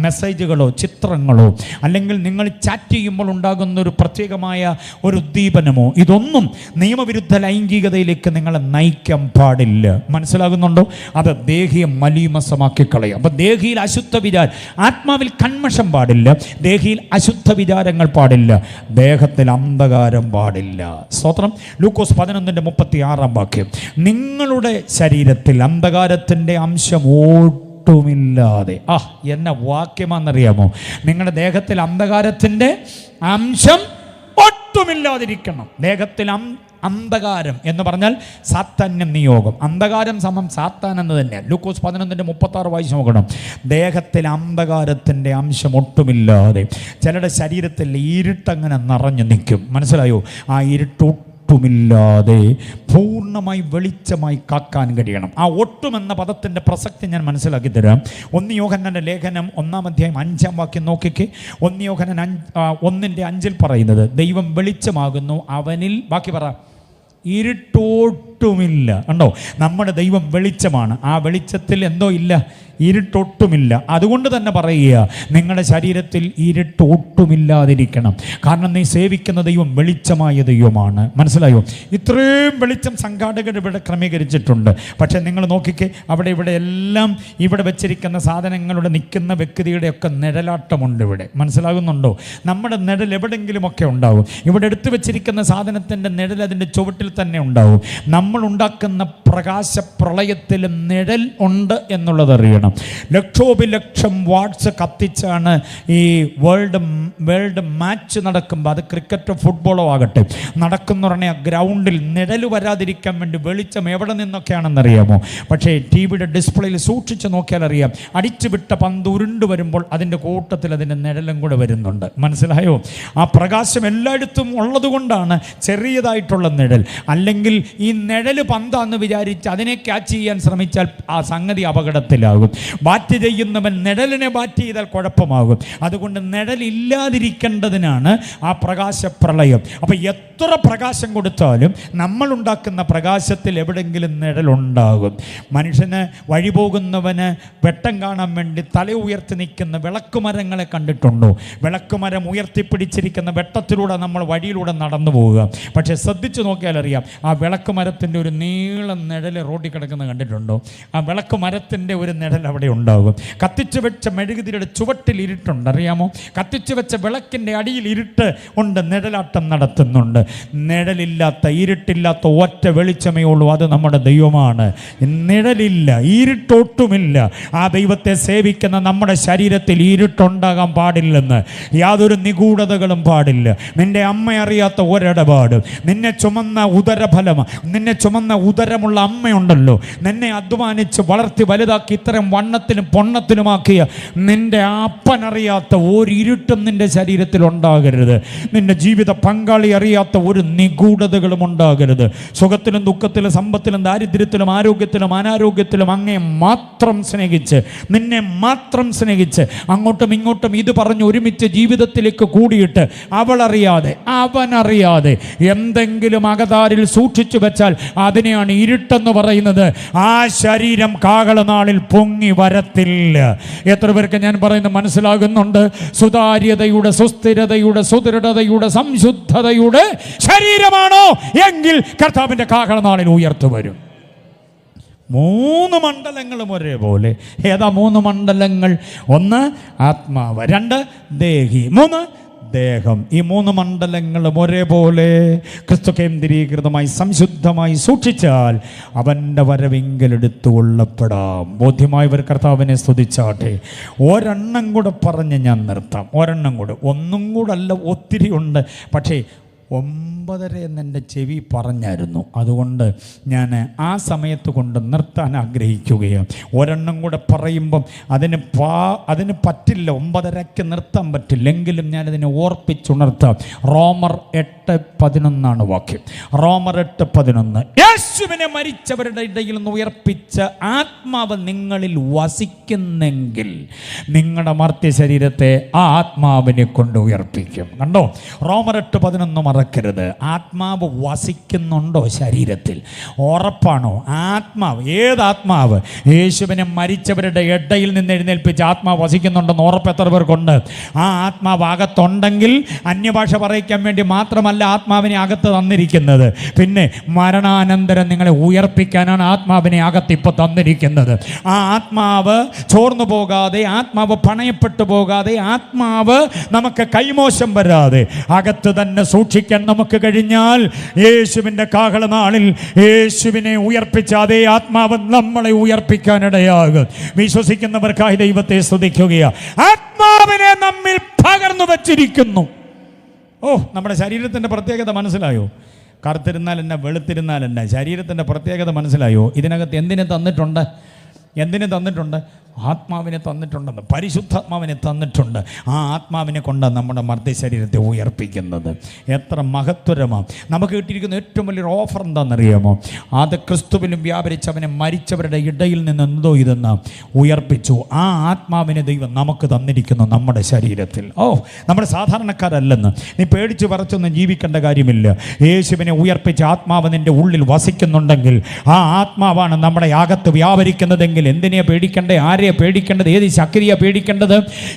മെസ്സേജുകളോ ചിത്രങ്ങളോ അല്ലെങ്കിൽ നിങ്ങൾ ചാറ്റ് ചെയ്യുമ്പോൾ ഉണ്ടാകുന്ന ഒരു പ്രത്യേകമായ ഒരു ഉദ്ദീപനമോ, ഇതൊന്നും നിയമവിരുദ്ധ ലൈംഗികതയിലേക്ക് നിങ്ങളെ നയിക്കാൻ പാടില്ല. മനസ്സിലാകുന്നുണ്ടോ? അത് ദേഹിയെ മലീമസമാക്കി കളയും. അപ്പം ദേഹിയിൽ അശുദ്ധ വിചാരം, ആത്മാവിൽ കന്മഷം പാടില്ല, ദേഹിയിൽ അശുദ്ധ വിചാരങ്ങൾ പാടില്ല, ദേഹത്തിൽ അന്ധകാരം പാടില്ല. സ്തോത്രം. ലൂക്കോസ് 11:36 നിങ്ങളുടെ ശരീരത്തിൽ അന്ധകാരത്തിൻ്റെ അംശം ഒട്ടുമില്ലാതെ, എന്ന വാക്യമാണെന്നറിയാമോ? നിങ്ങളുടെ ദേഹത്തിൽ അന്ധകാരത്തിൻ്റെ അംശം ഒട്ടുമില്ലാതിരിക്കണം. ദേഹത്തിൽ അന്ധകാരം എന്ന് പറഞ്ഞാൽ സാത്താന്യ നിയോഗം. അന്ധകാരം സമം സാത്താൻ എന്ന് തന്നെയാണ്. ലൂക്കോസ് 11:36 വായിച്ചു നോക്കണം. ദേഹത്തിൽ അന്ധകാരത്തിൻ്റെ അംശം ഒട്ടുമില്ലാതെ. ചിലരുടെ ശരീരത്തിൽ ഇരുട്ടങ്ങനെ നിറഞ്ഞു നിൽക്കും. മനസ്സിലായോ? ആ ഇരുട്ടൊട്ടുമില്ലാതെ പൂർണ്ണമായി വെളിച്ചമായി കാക്കാൻ കഴിയണം. ആ ഒട്ടുമെന്ന പദത്തിൻ്റെ പ്രസക്തി ഞാൻ മനസ്സിലാക്കി തരാം. 1 യോഹന്നാന്റെ ലേഖനം 1:5 നോക്കിക്കേ. 1 യോഹന്നാൻ 1:5 പറയുന്നത്, ദൈവം വെളിച്ചമാകുന്നു, അവനിൽ, ബാക്കി പറ, ഇരുട്ടൊട്ടുമില്ല. കണ്ടോ? നമ്മുടെ ദൈവം വെളിച്ചമാണ്. ആ വെളിച്ചത്തിൽ എന്തോ ഇല്ല, ഇരുട്ടൊട്ടുമില്ല. അതുകൊണ്ട് തന്നെ പറയുക, നിങ്ങളുടെ ശരീരത്തിൽ ഇരുട്ടൊട്ടുമില്ലാതിരിക്കണം. കാരണം നീ സേവിക്കുന്ന ദൈവം വെളിച്ചമായ ദൈവമാണ്. മനസ്സിലായോ? ഇത്രയും വെളിച്ചം സംഘാടകർ ഇവിടെ ക്രമീകരിച്ചിട്ടുണ്ട്. പക്ഷേ നിങ്ങൾ നോക്കിക്കേ, അവിടെ ഇവിടെ എല്ലാം ഇവിടെ വെച്ചിരിക്കുന്ന സാധനങ്ങളുടെ നിൽക്കുന്ന വ്യക്തിയുടെയൊക്കെ നിഴലാട്ടമുണ്ട് ഇവിടെ. മനസ്സിലാകുന്നുണ്ടോ? നമ്മുടെ നിഴൽ എവിടെയെങ്കിലുമൊക്കെ ഉണ്ടാവും. ഇവിടെ എടുത്തു വെച്ചിരിക്കുന്ന സാധനത്തിൻ്റെ നിഴൽ അതിൻ്റെ ചുവട്ടിൽ തന്നെ ഉണ്ടാവും. നമ്മൾ ഉണ്ടാക്കുന്ന പ്രകാശ പ്രളയത്തിലും നിഴൽ ഉണ്ട് എന്നുള്ളത് അറിയണം. ലക്ഷോപലക്ഷം വാട്ട്സ് കത്തിച്ചാണ് ഈ വേൾഡ് മാച്ച് നടക്കുമ്പോൾ, അത് ക്രിക്കറ്റോ ഫുട്ബോളോ ആകട്ടെ, നടക്കുന്ന പറഞ്ഞാൽ ഗ്രൗണ്ടിൽ നിഴൽ വരാതിരിക്കാൻ വേണ്ടി വെളിച്ചം എവിടെ നിന്നൊക്കെയാണെന്നറിയാമോ? പക്ഷേ ടി വിയുടെ ഡിസ്പ്ലേയിൽ സൂക്ഷിച്ച് നോക്കിയാൽ അറിയാം, അടിച്ചു വിട്ട പന്ത് ഉരുണ്ട് വരുമ്പോൾ അതിൻ്റെ കൂട്ടത്തിൽ അതിൻ്റെ നിഴലും കൂടെ വരുന്നുണ്ട്. മനസ്സിലായോ? ആ പ്രകാശം എല്ലായിടത്തും ഉള്ളത് കൊണ്ടാണ് ചെറിയതായിട്ടുള്ള നിഴൽ. അല്ലെങ്കിൽ ഈ നിഴൽ പന്താന്ന് വിചാരിച്ച് അതിനെ ക്യാച്ച് ചെയ്യാൻ ശ്രമിച്ചാൽ ആ സംഗതി അപകടത്തിലാകും. ബാറ്റ് ചെയ്യുന്നവൻ നിഴലിനെ ബാറ്റ് ചെയ്താൽ കുഴപ്പമാകും. അതുകൊണ്ട് നിഴലില്ലാതിരിക്കേണ്ടതിനാണ് ആ പ്രകാശപ്രളയം. അപ്പം എത്ര പ്രകാശം കൊടുത്താലും നമ്മൾ ഉണ്ടാക്കുന്ന പ്രകാശത്തിൽ എവിടെയെങ്കിലും നിഴലുണ്ടാകും. മനുഷ്യന് വഴി പോകുന്നവന് വെട്ടം കാണാൻ വേണ്ടി തല ഉയർത്തി നിൽക്കുന്ന വിളക്കുമരങ്ങളെ കണ്ടിട്ടുണ്ടോ? വിളക്കുമരം ഉയർത്തിപ്പിടിച്ചിരിക്കുന്ന വെട്ടത്തിലൂടെ നമ്മൾ വഴിയിലൂടെ നടന്നു പോവുക. പക്ഷേ ശ്രദ്ധിച്ചു നോക്കിയാൽ അറിയാം, ആ വിളക്കുമരത്തിൻ്റെ ഒരു നീളം നിഴൽ റോഡിൽ കിടക്കുന്നത് കണ്ടിട്ടുണ്ടോ? ആ വിളക്കുമരത്തിൻ്റെ ഒരു നിഴൽ അവിടെ ഉണ്ടാകും. കത്തിച്ചു വെച്ച മെഴുകുതിരിയുടെ ചുവട്ടിൽ ഇരുട്ടുണ്ട്, അറിയാമോ? കത്തിച്ചു വെച്ച വിളക്കിൻ്റെ അടിയിൽ ഇരുട്ട് ഉണ്ട്, നിഴലാട്ടം നടത്തുന്നുണ്ട്. നിഴലില്ലാത്ത, ഇരുട്ടില്ലാത്ത ഒറ്റ വെളിച്ചമേ ഉള്ളൂ, അത് നമ്മുടെ ദൈവമാണ്. നിഴലില്ല, ഇരുട്ടൊട്ടുമില്ല. ആ ദൈവത്തെ സേവിക്കുന്ന നമ്മുടെ ശരീരത്തിൽ ഇരുട്ടുണ്ടാകാൻ പാടില്ലെന്ന്, യാതൊരു നിഗൂഢതകളും പാടില്ല. നിന്റെ അമ്മ അറിയാത്ത ഒരിടപാട്, നിന്നെ ചുമന്ന ഉദരഫലം, നിന്നെ ചുമന്ന ഉദരമുള്ള അമ്മയുണ്ടല്ലോ, നിന്നെ അധ്വാനിച്ച് വളർത്തി വലുതാക്കി ഇത്തരം വണ്ണത്തിലും പൊണ്ണത്തിലുമാക്കിയ നിന്റെ അപ്പനറിയാത്ത ഒരു ഇരുട്ടും നിന്റെ ശരീരത്തിൽ ഉണ്ടാകരുത്. നിന്റെ ജീവിത പങ്കാളി അറിയാത്ത ഒരു നിഗൂഢതകളും ഉണ്ടാകരുത്. സുഖത്തിലും ദുഃഖത്തിലും സമ്പത്തിലും ദാരിദ്ര്യത്തിലും ആരോഗ്യത്തിലും അനാരോഗ്യത്തിലും അങ്ങേ മാത്രം സ്നേഹിച്ച്, നിന്നെ മാത്രം സ്നേഹിച്ച്, അങ്ങോട്ടും ഇങ്ങോട്ടും ഇത് പറഞ്ഞ് ഒരുമിച്ച് ജീവിതത്തിലേക്ക് കൂടിയിട്ട് അവളറിയാതെ അവനറിയാതെ എന്തെങ്കിലും അകതാരിൽ സൂക്ഷിച്ചു വെച്ചാൽ അതിനെയാണ് ഇരുട്ടെന്ന് പറയുന്നത്. ആ ശരീരം കാഹളനാളിൽ പൊങ്ങി വരത്തില്ല. എത്ര പേർക്ക് ഞാൻ പറയുന്നത് മനസ്സിലാകുന്നുണ്ട്? സുതാര്യതയുടെ, സുസ്ഥിരതയുടെ, സുദൃഢതയുടെ, സംശുദ്ധതയുടെ ശരീരമാണോ എങ്കിൽ കർത്താവിൻ്റെ കാഹളനാളിൽ ഉയർത്തു വരും. 3 മണ്ഡലങ്ങളും ഒരേപോലെ. ഏതാ 3 മണ്ഡലങ്ങൾ? 1 ആത്മാവ്, 2 ദേഹി, 3 ദേഹം. ഈ 3 മണ്ഡലങ്ങളും ഒരേപോലെ ക്രിസ്തു കേന്ദ്രീകൃതമായി സംശുദ്ധമായി സൂക്ഷിച്ചാൽ അവൻ്റെ വരവിങ്കലെടുത്തു കൊള്ളപ്പെടാം. ബോധ്യമായവർ കർത്താവിനെ സ്തുതിച്ചാട്ടെ. ഒരെണ്ണം കൂടെ പറഞ്ഞ് ഞാൻ നിർത്താം. ഒരെണ്ണം കൂടെ, ഒന്നും കൂടെ അല്ല, ഒത്തിരി ഉണ്ട്. പക്ഷേ 9:30 എന്നെൻ്റെ ചെവി പറഞ്ഞായിരുന്നു. അതുകൊണ്ട് ഞാൻ ആ സമയത്ത് കൊണ്ട് നിർത്താൻ ആഗ്രഹിക്കുകയാണ്. ഒരെണ്ണം കൂടെ പറയുമ്പം അതിന് പറ്റില്ല, 9:30 നിർത്താൻ പറ്റില്ല. എങ്കിലും ഞാനതിനെ ഓർപ്പിച്ചുണർത്താം. റോമർ 8:11 വാക്യം. റോമർ 8:11. യേശുവിനെ മരിച്ചവരുടെ ഇടയിൽ നിന്ന് ഉയർപ്പിച്ച ആത്മാവ് നിങ്ങളിൽ വസിക്കുന്നെങ്കിൽ നിങ്ങളുടെ മർത്യ ശരീരത്തെ ആ ആത്മാവിനെ കൊണ്ട് ഉയർപ്പിക്കും. കണ്ടോ, റോമർ 8:11 മറക്കരുത്. ആത്മാവ് വസിക്കുന്നുണ്ടോ ശരീരത്തിൽ? ഉറപ്പാണോ? ആത്മാവ്, ഏതാത്മാവ്? യേശുവിനെ മരിച്ചവരുടെ ഇടയിൽ നിന്ന് എഴുന്നേൽപ്പിച്ച ആത്മാവ് വസിക്കുന്നുണ്ടെന്ന് ഉറപ്പ് എത്ര പേർക്കുണ്ട്? ആ ആത്മാവ് അകത്തുണ്ടെങ്കിൽ അന്യഭാഷ പറയിക്കാൻ വേണ്ടി മാത്രമല്ല ആത്മാവിനെ അകത്ത് തന്നിരിക്കുന്നത്, പിന്നെ മരണാനന്തരം നിങ്ങളെ ഉയർപ്പിക്കാനാണ് ആത്മാവിനെ അകത്ത് ഇപ്പോൾ തന്നിരിക്കുന്നത്. ആ ആത്മാവ് ചോർന്നു പോകാതെ, ആത്മാവ് പണയപ്പെട്ടു പോകാതെ, ആത്മാവ് നമുക്ക് കൈമോശം വരാതെ അകത്ത് തന്നെ സൂക്ഷിക്കാൻ നമുക്ക് കഴിഞ്ഞാൽ യേശുവിൻ്റെ കാഹളനാളിൽ യേശുവിനെ ഉയർപ്പിച്ച അതേ ആത്മാവ് നമ്മളെ ഉയർപ്പിക്കാനിടയാകും. വിശ്വസിക്കുന്നവർക്കായി ദൈവത്തെ സ്തുതിക്കുകയാണ്. ആത്മാവിനെ നമ്മിൽ പകർന്നു വച്ചിരിക്കുന്നു. നമ്മുടെ ശരീരത്തിൻ്റെ പ്രത്യേകത മനസ്സിലായോ? കറുത്തിരുന്നാൽ എന്നെ, വെളുത്തിരുന്നാൽ എന്നെ, ശരീരത്തിൻ്റെ പ്രത്യേകത മനസ്സിലായോ? ഇതിനകത്ത് എന്തിനെ തന്നിട്ടുണ്ട്? ആത്മാവിനെ തന്നിട്ടുണ്ടെന്ന്. പരിശുദ്ധാത്മാവിനെ തന്നിട്ടുണ്ട്. ആ ആത്മാവിനെ കൊണ്ടാണ് നമ്മുടെ മർദ്ദ ശരീരത്തെ ഉയർപ്പിക്കുന്നത്. എത്ര മഹത്വരമാണ്! നമുക്ക് കിട്ടിയിരിക്കുന്ന ഏറ്റവും വലിയൊരു ഓഫർ എന്താണെന്നറിയാമോ? അത് ക്രിസ്തുവിലും വ്യാപരിച്ച് അവനെ മരിച്ചവരുടെ ഇടയിൽ നിന്ന് എന്തോ ഇതെന്ന് ഉയർപ്പിച്ചു. ആ ആത്മാവിനെ ദൈവം നമുക്ക് തന്നിരിക്കുന്നു നമ്മുടെ ശരീരത്തിൽ. നമ്മുടെ സാധാരണക്കാരല്ലെന്ന് നീ പേടിച്ച് പറച്ചൊന്നും ജീവിക്കേണ്ട കാര്യമില്ല. യേശുവിനെ ഉയർപ്പിച്ച ആത്മാവ് നിൻ്റെ ഉള്ളിൽ വസിക്കുന്നുണ്ടെങ്കിൽ ആ ആത്മാവാണ് നമ്മുടെ അകത്ത് വ്യാപരിക്കുന്നതെങ്കിൽ എന്തിനെയാണ് പേടിക്കേണ്ടത്? ആരെയാണ് പേടിക്കേണ്ടത്? ഏത് ശക്തിയാണ് പേടിക്കേണ്ടത്?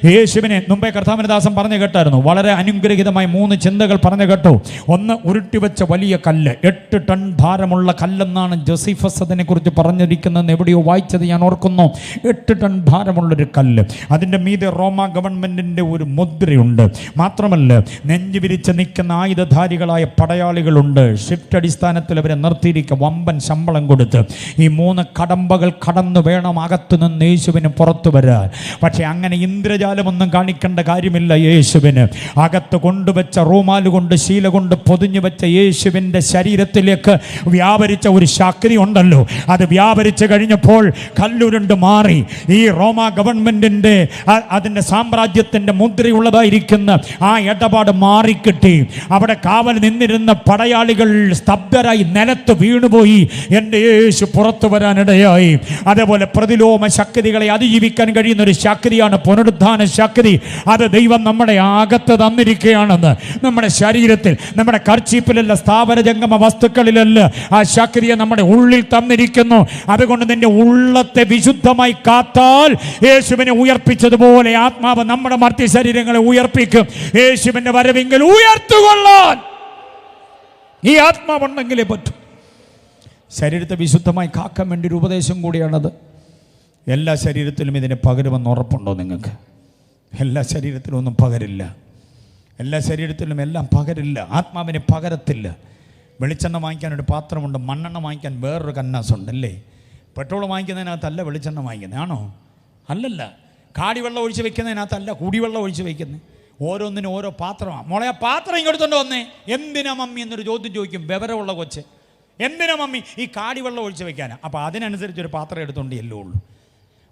യേശുവിനെ മുമ്പേ കർത്താവിനദാസൻ പറഞ്ഞു കേട്ടായിരുന്നു. വളരെ അനുഗ്രഹീതമായി 3 ചിന്തകൾ പറഞ്ഞു കേട്ടു. ഒന്ന്, ഉരുട്ടിവെച്ച വലിയ കല്ല്, 8 ടൺ ഭാരമുള്ള കല്ലെന്നാണ് ജോസിഫസ് അതിനെക്കുറിച്ച് പറഞ്ഞിരിക്കുന്നതെന്ന് എവിടെയോ വായിച്ചത് ഞാൻ ഓർക്കുന്നു. 8 ടൺ ഭാരമുള്ളൊരു കല്ല്, അതിൻ്റെ മീതെ റോമ ഗവൺമെൻറ്റിൻ്റെ ഒരു മുദ്രയുണ്ട്. മാത്രമല്ല, നെഞ്ചു വിരിച്ച് നിൽക്കുന്ന ആയുധധാരികളായ പടയാളികളുണ്ട്. ഷിഫ്റ്റ് അടിസ്ഥാനത്തിൽ അവരെ നിർത്തിയിരിക്കുക, വമ്പൻ ശമ്പളം കൊടുത്ത്. ഈ 3 കടമ്പകൾ കടന്നു വേണം അകത്തു നിന്ന് യേശുവിന് പുറത്തു വരാൻ. പക്ഷെ അങ്ങനെ ഇന്ദ്രജാലമൊന്നും കാണിക്കേണ്ട കാര്യമില്ല. യേശുവിന് അകത്ത് കൊണ്ടുവച്ച റൂമാല് കൊണ്ട്, ശീല കൊണ്ട് പൊതിഞ്ഞു വെച്ച യേശുവിൻ്റെ ശരീരത്തിലേക്ക് വ്യാപരിച്ച ഒരു ശക്തി ഉണ്ടല്ലോ. അത് വ്യാപരിച്ച് കഴിഞ്ഞപ്പോൾ കല്ലുരുണ്ട് മാറി. ഈ റോമ ഗവൺമെൻറ്റിൻ്റെ അതിൻ്റെ സാമ്രാജ്യത്തിൻ്റെ മുദ്രയുള്ളതായിരിക്കുന്ന ആ ഇടപാട് മാറിക്കിട്ടി. അവിടെ കാവൽ നിന്നിരുന്ന പടയാളികൾ സ്തബ്ധരായി നിലത്ത് വീണുപോയി. എൻ്റെ യേശു പുറത്തു വരാനിടയായി. അതേപോലെ പ്രതിലോമ ശക്തികളെ അതിജീവിക്കാൻ കഴിയുന്ന ഒരു ശക്തിയാണ് പുനരുദ്ധാന ശക്തി. അത് ദൈവം നമ്മുടെ അകത്ത് തന്നിരിക്കുകയാണെന്ന്. നമ്മുടെ ശരീരത്തിൽ, നമ്മുടെ കർച്ചീപ്പിലല്ല, സ്ഥാപന ജംഗമ വസ്തുക്കളിലല്ല, ആ ശക്തിയെ നമ്മുടെ ഉള്ളിൽ തന്നിരിക്കുന്നു. അതുകൊണ്ട് നിന്റെ ഉള്ളത്തെ വിശുദ്ധമായി കാത്താൽ യേശുവിനെ ഉയർപ്പിച്ചതുപോലെ ആത്മാവ് നമ്മുടെ മർത്യ ശരീരങ്ങളെ ഉയർപ്പിക്കും. യേശുവിൻ്റെ വരവെങ്കിൽ ഉയർത്തുകൊള്ളാൻ ഈ ആത്മാവുണ്ടെങ്കിലേ പറ്റും. ശരീരത്തെ വിശുദ്ധമായി കാക്കാൻ വേണ്ടി ഒരു ഉപദേശം കൂടിയാണത്. എല്ലാ ശരീരത്തിലും ഇതിനെ പകരുമെന്ന് ഉറപ്പുണ്ടോ നിങ്ങൾക്ക്? എല്ലാ ശരീരത്തിലും ഒന്നും പകരില്ല. എല്ലാ ശരീരത്തിലും എല്ലാം പകരില്ല. ആത്മാവിനെ പകരത്തില്ല. വെളിച്ചെണ്ണ വാങ്ങിക്കാൻ ഒരു പാത്രമുണ്ട്, മണ്ണെണ്ണ വാങ്ങിക്കാൻ വേറൊരു കന്നാസുണ്ട് അല്ലേ? പെട്രോൾ വാങ്ങിക്കുന്നതിനകത്തല്ല വെളിച്ചെണ്ണ വാങ്ങിക്കുന്നത്, ആണോ? അല്ലല്ല. കാടിവെള്ളം ഒഴിച്ച് വെക്കുന്നതിനകത്തല്ല കുടിവെള്ളം ഒഴിച്ച് വയ്ക്കുന്നത്. ഓരോന്നിനും ഓരോ പാത്രമാണ്. മോളെ, ആ പാത്രം ഇങ്ങോട്ടുകൊണ്ട് വന്നേ. എന്തിനാ മമ്മി എന്നൊരു ചോദ്യം ചോദിക്കും വിവരമുള്ള കൊച്ച്. എന്തിനാ മമ്മി? ഈ കാടിവെള്ളം ഒഴിച്ച് വെക്കാനാണ്. അപ്പോൾ അതിനനുസരിച്ചൊരു പാത്രം എടുത്തുകൊണ്ട് എല്ലോ ഉള്ളൂ.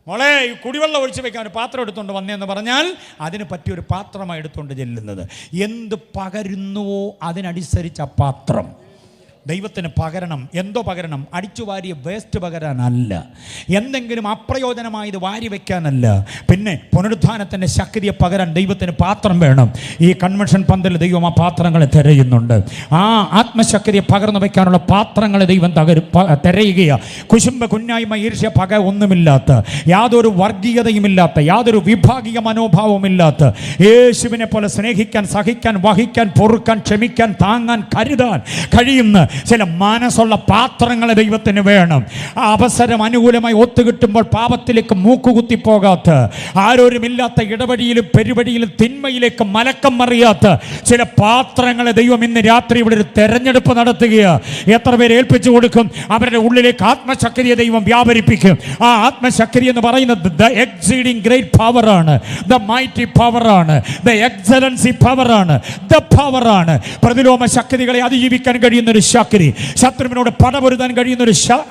മോളെ, ഈ കുടിവെള്ളം ഒഴിച്ച് വെക്കാൻ ഒരു പാത്രം എടുത്തുകൊണ്ട് വന്നേന്ന് പറഞ്ഞാൽ അതിന് പറ്റിയൊരു പാത്രമാണ് എടുത്തുകൊണ്ട് ചെല്ലുന്നത്. എന്ത് പകരുന്നുവോ അതിനനുസരിച്ച് ആ പാത്രം ദൈവത്തിന് പകരണം. എന്തോ പകരണം? അടിച്ചു വാരിയ വേസ്റ്റ് പകരാനല്ല, എന്തെങ്കിലും അപ്രയോജനമായത് വാരി വയ്ക്കാനല്ല. പിന്നെ പുനരുദ്ധാനത്തിൻ്റെ ശക്തിയെ പകരാൻ ദൈവത്തിന് പാത്രം വേണം. ഈ കൺവെൻഷൻ പന്തൽ ദൈവം ആ പാത്രങ്ങളെ തിരയുന്നുണ്ട്. ആ ആത്മശക്തിയെ പകർന്നു വയ്ക്കാനുള്ള പാത്രങ്ങളെ ദൈവം തിരയുകയാണ്. കുശുംബ, കുഞ്ഞായ്മ, ഈർഷ്യ, പക ഒന്നുമില്ലാത്ത, യാതൊരു വർഗീയതയുമില്ലാത്ത, യാതൊരു വിഭാഗീയ മനോഭാവമില്ലാത്ത, യേശുവിനെ പോലെ സ്നേഹിക്കാൻ, സഹിക്കാൻ, വഹിക്കാൻ, പൊറുക്കാൻ, ക്ഷമിക്കാൻ, താങ്ങാൻ, കരുതാൻ കഴിയുന്ന ചില മനസ്സുള്ള പാത്രങ്ങളെ ദൈവത്തിന് വേണം. ആ അവസരം അനുകൂലമായി ഒത്തുകിട്ടുമ്പോൾ പാപത്തിലേക്ക് മൂക്കുകുത്തി പോകാത്ത, ആരോരുമില്ലാത്ത ഇടവഴിയിലും പെരുവഴിയിലും തിന്മയിലേക്ക് മലക്കം മറിയാത്ത ചില പാത്രങ്ങളെ ദൈവം ഇന്ന് രാത്രി ഇവിടെ ഒരു തെരഞ്ഞെടുപ്പ് നടത്തുകയാണ്. എത്ര പേര് ഏൽപ്പിച്ചു കൊടുക്കും? അവരുടെ ഉള്ളിലേക്ക് ആത്മശക്തിയെ ദൈവം വ്യാപരിപ്പിക്കും. ആ ആത്മശക്തി എന്ന് പറയുന്നത് ദ എക്സീഡിംഗ് ഗ്രേറ്റ് പവർ ആണ്, ദ മൈറ്റി പവർ ആണ്, ദ എക്സലൻസി പവർ ആണ്, ദ പവർ ആണ്. പ്രതിലോമ ശക്തികളെ അതിജീവിക്കാൻ കഴിയുന്ന ഒരു ശക്തി, ശത്രുവിനോട് പടപൊരുതാൻ കഴിയുന്ന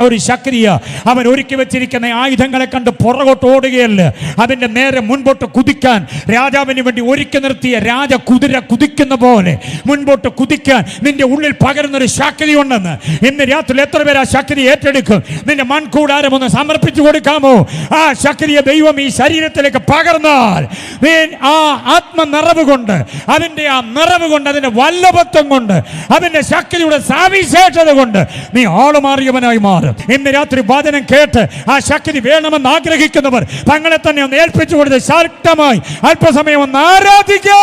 ഒരു ശക്തിയാ. അവൻ ഒരുക്കി വെച്ചിരിക്കുന്ന ആയുധങ്ങളെ കണ്ട് പുറകോട്ട് ഓടുകയല്ല, അതിന്റെ നേരെ മുൻപോട്ട് കുതിക്കാൻ രാജാവിന് വേണ്ടി ഒരുക്കി നിർത്തിയ രാജകുതിര കുതിക്കുന്ന പോലെ മുൻപോട്ട് കുതിക്കാൻ നിന്റെ ഉള്ളിൽ പകരുന്ന ഒരു ശക്തി ഉണ്ടെന്ന് ഇന്ന് രാത്രി എത്ര പേര് ആ ശക്തി ഏറ്റെടുക്കും? നിന്റെ മൺകൂടാരം ഒന്ന് സമർപ്പിച്ചു കൊടുക്കാമോ? ആ ശക്തിയെ ദൈവം ഈ ശരീരത്തിലേക്ക് പകർന്നാൽ ആ ആത്മ നിറവ് കൊണ്ട്, അതിന്റെ ആ നിറവ് കൊണ്ട്, അതിന്റെ വല്ലഭത്വം കൊണ്ട്, അതിന്റെ ശക്തിയുടെ സവിശേഷത കൊണ്ട് നീ ആളുമാറിയവനായി മാറും. ഇന്ന് രാത്രി വചനം കേട്ട് ആ ശക്തി വേണമെന്ന് ആഗ്രഹിക്കുന്നവർ തങ്ങളെ തന്നെ ഒന്ന് ഏൽപ്പിച്ചു കൊടുത്ത് ശക്തമായി അല്പസമയം ഒന്ന് ആരാധിക്കുക.